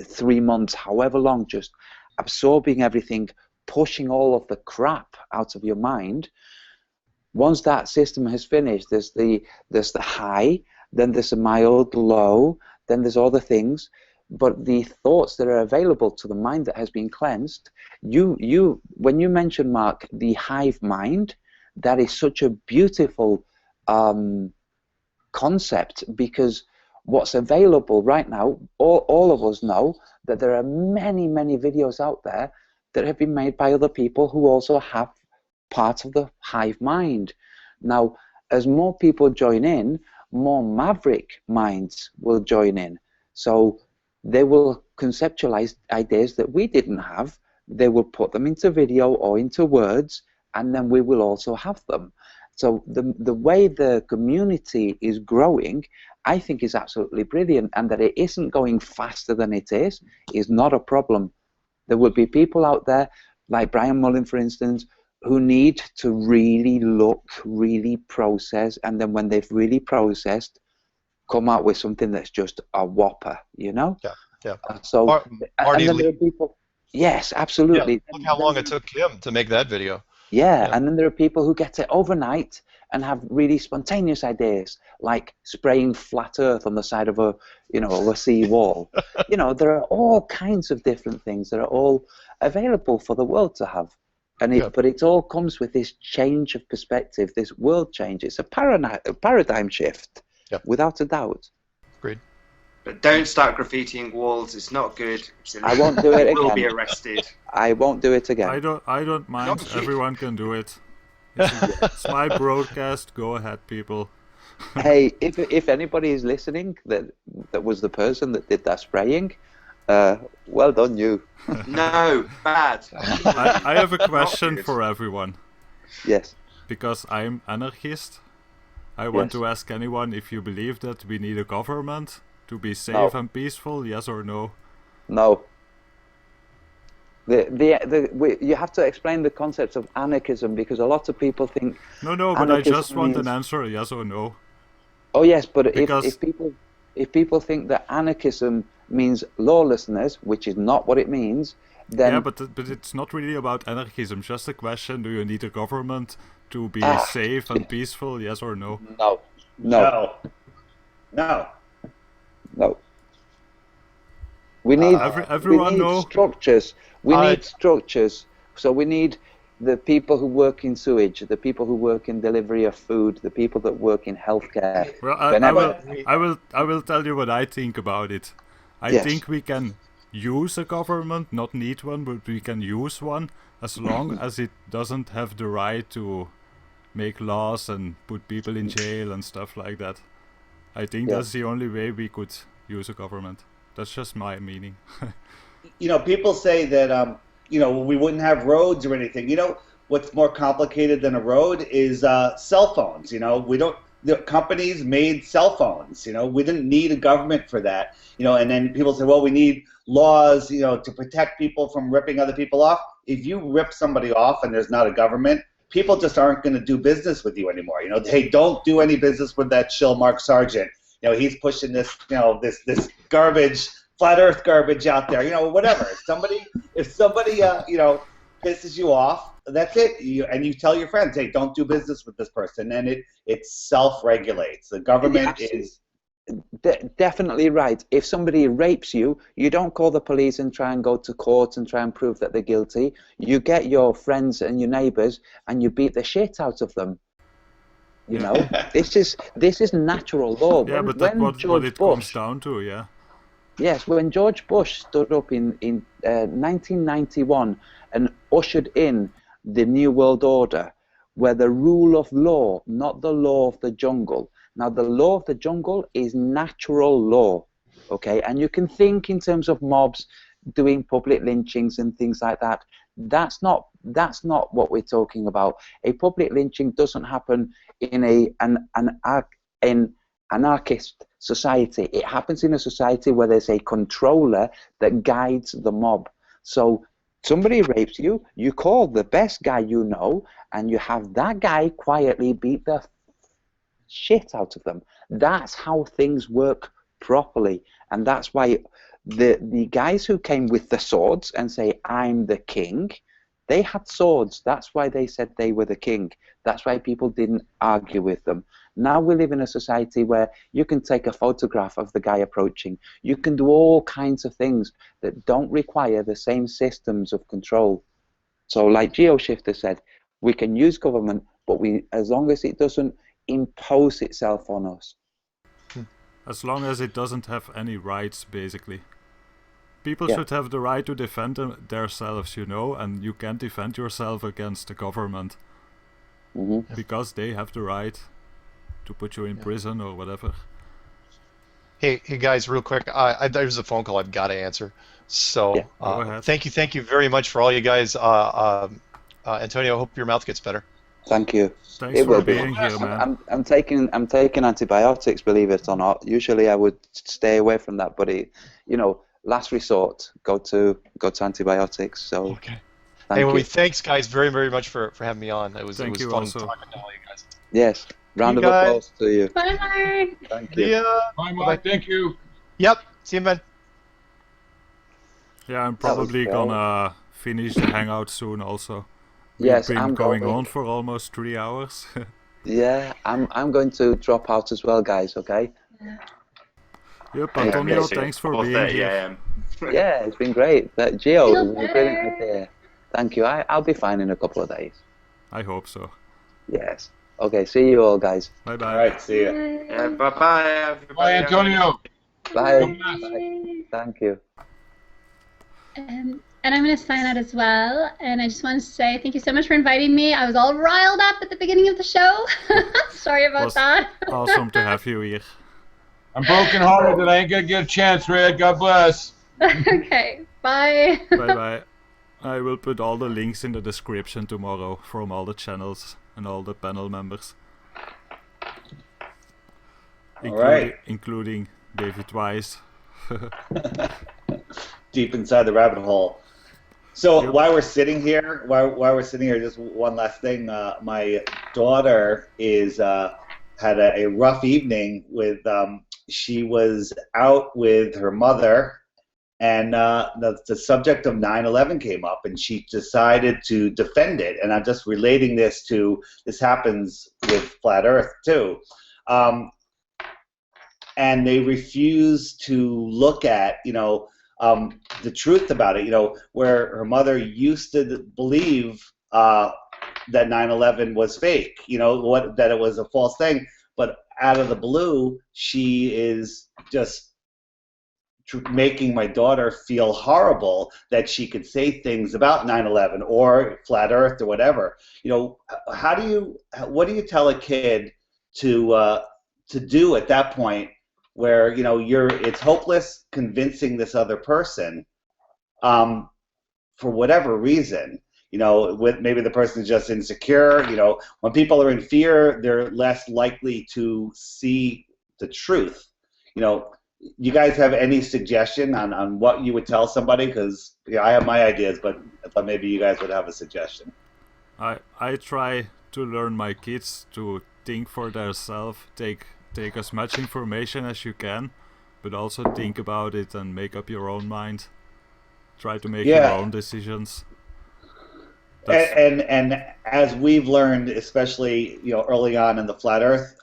3 months, however long, just absorbing everything, pushing all of the crap out of your mind, once that system has finished, there's the high, then there's a mild low, then there's all the things. But the thoughts that are available to the mind that has been cleansed, when you mention, Mark, the hive mind, that is such a beautiful concept, because what's available right now, all of us know that there are many, many videos out there that have been made by other people who also have part of the hive mind. Now, as more people join in, more maverick minds will join in. So they will conceptualize ideas that we didn't have. They will put them into video or into words, and then we will also have them. So the way the community is growing, I think, is absolutely brilliant, and that it isn't going faster than it is not a problem. There will be people out there, like Brian Mullen, for instance, who need to really look, really process, and then when they've really processed, come out with something that's just a whopper, you know? Yeah. So, Marty and then there are people, yes, absolutely. Yeah, look how long it took him to make that video. Yeah, and then there are people who get it overnight and have really spontaneous ideas, like spraying flat earth on the side of a sea wall. There are all kinds of different things that are all available for the world to have. But it all comes with this change of perspective, this world change. It's a paradigm shift, without a doubt. Agreed. But don't start graffitiing walls. It's not good. I won't do it again. You will be arrested. I won't do it again. I don't mind. Everyone can do it. It's my broadcast. Go ahead, people. Hey, if anybody is listening that was the person that did that spraying, well done, you. No, bad. I have a question for everyone. Yes. Because I'm anarchist, I want to ask anyone if you believe that we need a government to be safe and peaceful, yes or no? No. You have to explain the concept of anarchism, because a lot of people think. No, but I just want an answer, yes or no. Oh yes, but if people think that anarchism means lawlessness, which is not what it means, then yeah, but it's not really about anarchism. Just a question: do you need a government to be safe and peaceful, yes or no? No. We need structures. We need structures. So we need the people who work in sewage, the people who work in delivery of food, the people that work in healthcare. Well, I will tell you what I think about it. I think we can use a government, not need one, but we can use one as long as it doesn't have the right to make laws and put people in jail and stuff like that. I think that's the only way we could use a government. That's just my meaning. People say that we wouldn't have roads or anything. What's more complicated than a road is cell phones. The companies made cell phones. We didn't need a government for that. And then people say, well, we need laws, to protect people from ripping other people off. If you rip somebody off and there's not a government, people just aren't going to do business with you anymore. Hey, don't do any business with that shill Mark Sargent. He's pushing this, this garbage, flat Earth garbage out there. Whatever. If somebody, pisses you off, that's it. And you tell your friends, hey, don't do business with this person, and it self-regulates. The government is definitely right. If somebody rapes you, you don't call the police and try and go to court and try and prove that they're guilty. You get your friends and your neighbors and you beat the shit out of them. This is natural law. Yeah, but that's what it comes down to, yeah. Yes, when George Bush stood up in 1991 and ushered in the New World Order, where the rule of law, not the law of the jungle. Now, the law of the jungle is natural law, okay? And you can think in terms of mobs doing public lynchings and things like that. That's not what we're talking about. A public lynching doesn't happen in an anarchist society. It happens in a society where there's a controller that guides the mob. So somebody rapes you, you call the best guy you know, and you have that guy quietly beat the shit out of them. That's how things work properly. And that's why the guys who came with the swords and say, I'm the king, They had swords. That's why they said they were the king. That's why people didn't argue with them. Now we live in a society where you can take a photograph of the guy approaching. You can do all kinds of things that don't require the same systems of control. So like GeoShifter said, we can use government, but as long as it doesn't impose itself on us. As long as it doesn't have any rights, basically. People should have the right to defend themselves, you know, and you can't defend yourself against the government. Because they have the right to put you in prison or whatever. Hey guys, real quick, there's a phone call I've got to answer. So go ahead. Thank you very much for all you guys. Antonio, I hope your mouth gets better. Thank you. Thanks for being here, man. I'm taking antibiotics, believe it or not. Usually I would stay away from that, but last resort, go to antibiotics. So okay. Anyway, thanks guys very much for having me on. It was fun talking to all you guys. Yes. Round of applause to you. Bye, Mark. Thank you. Bye, Mark. Thank you. Yep. See you, man. Yeah, I'm probably gonna finish the hangout soon also. Yes, We've been I'm going on for almost 3 hours. Yeah, I'm going to drop out as well, guys, okay? Yep, Antonio, thanks for being here. Yeah, it's been great. Gio, it was a brilliant idea. Thank you. I'll be fine in a couple of days. I hope so. Yes. Okay, see you all, guys. Bye-bye. All right, see you. Yeah, bye-bye, everybody. Bye, Antonio. Bye. Bye. Thank you. And I'm going to sign out as well. And I just want to say thank you so much for inviting me. I was all riled up at the beginning of the show. Sorry about that. Awesome to have you here. I'm broken-hearted that I ain't going to get a chance, Red. God bless. Okay, bye. Bye-bye. I will put all the links in the description tomorrow from all the channels and all the panel members. Including David Weiss. Deep inside the rabbit hole. So while we're sitting here, just one last thing. My daughter had a rough evening with. She was out with her mother, and the subject of 9/11 came up, and she decided to defend it. And I'm just relating this happens with Flat Earth too. And they refuse to look at, the truth about it, where her mother used to believe that 9/11 was fake, that it was a false thing. But out of the blue, she is just making my daughter feel horrible that she could say things about 9/11 or Flat Earth or whatever. What do you tell a kid to do at that point? Where it's hopeless convincing this other person for whatever reason. Maybe the person is just insecure. When people are in fear, they're less likely to see the truth. You guys have any suggestion on what you would tell somebody? Because I have my ideas, but maybe you guys would have a suggestion. I try to learn my kids to think for themselves, take as much information as you can, but also think about it and make up your own mind. Try to make your own decisions. And as we've learned, especially early on in the Flat Earth,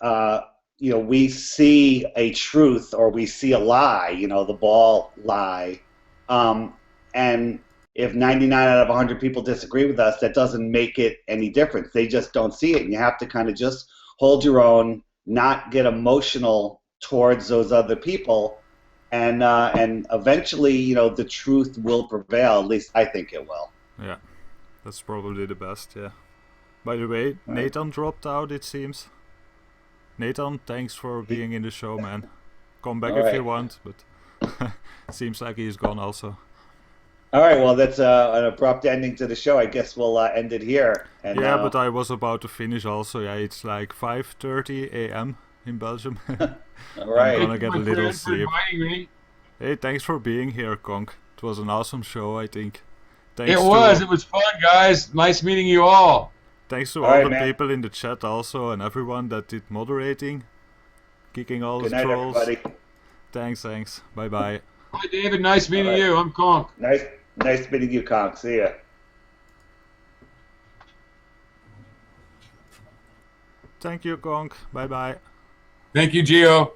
we see a truth or we see a lie, the ball lie, and if 99 out of 100 people disagree with us, that doesn't make it any difference. They just don't see it, and you have to kind of just hold your own, not get emotional towards those other people, and eventually, the truth will prevail. At least I think it will. Yeah, that's probably the best. Yeah. By the way, Nathan dropped out. It seems. Nathan, thanks for being in the show, man. Come back if you want, but seems like he's gone also. All right, well, that's an abrupt ending to the show. I guess we'll end it here. And, but I was about to finish also. Yeah, it's like 5:30 a.m. in Belgium. All right. I'm gonna get a little sleep. Hey, thanks for being here, Conk. It was an awesome show, I think. It was fun, guys. Nice meeting you all. Thanks to all the people in the chat also, and everyone that did moderating, kicking all the trolls. Everybody. Thanks. Bye-bye. Hi, David. Nice meeting you. I'm Conk. Nice meeting you, Conk. See ya. Thank you, Gong. Bye bye. Thank you, Gio.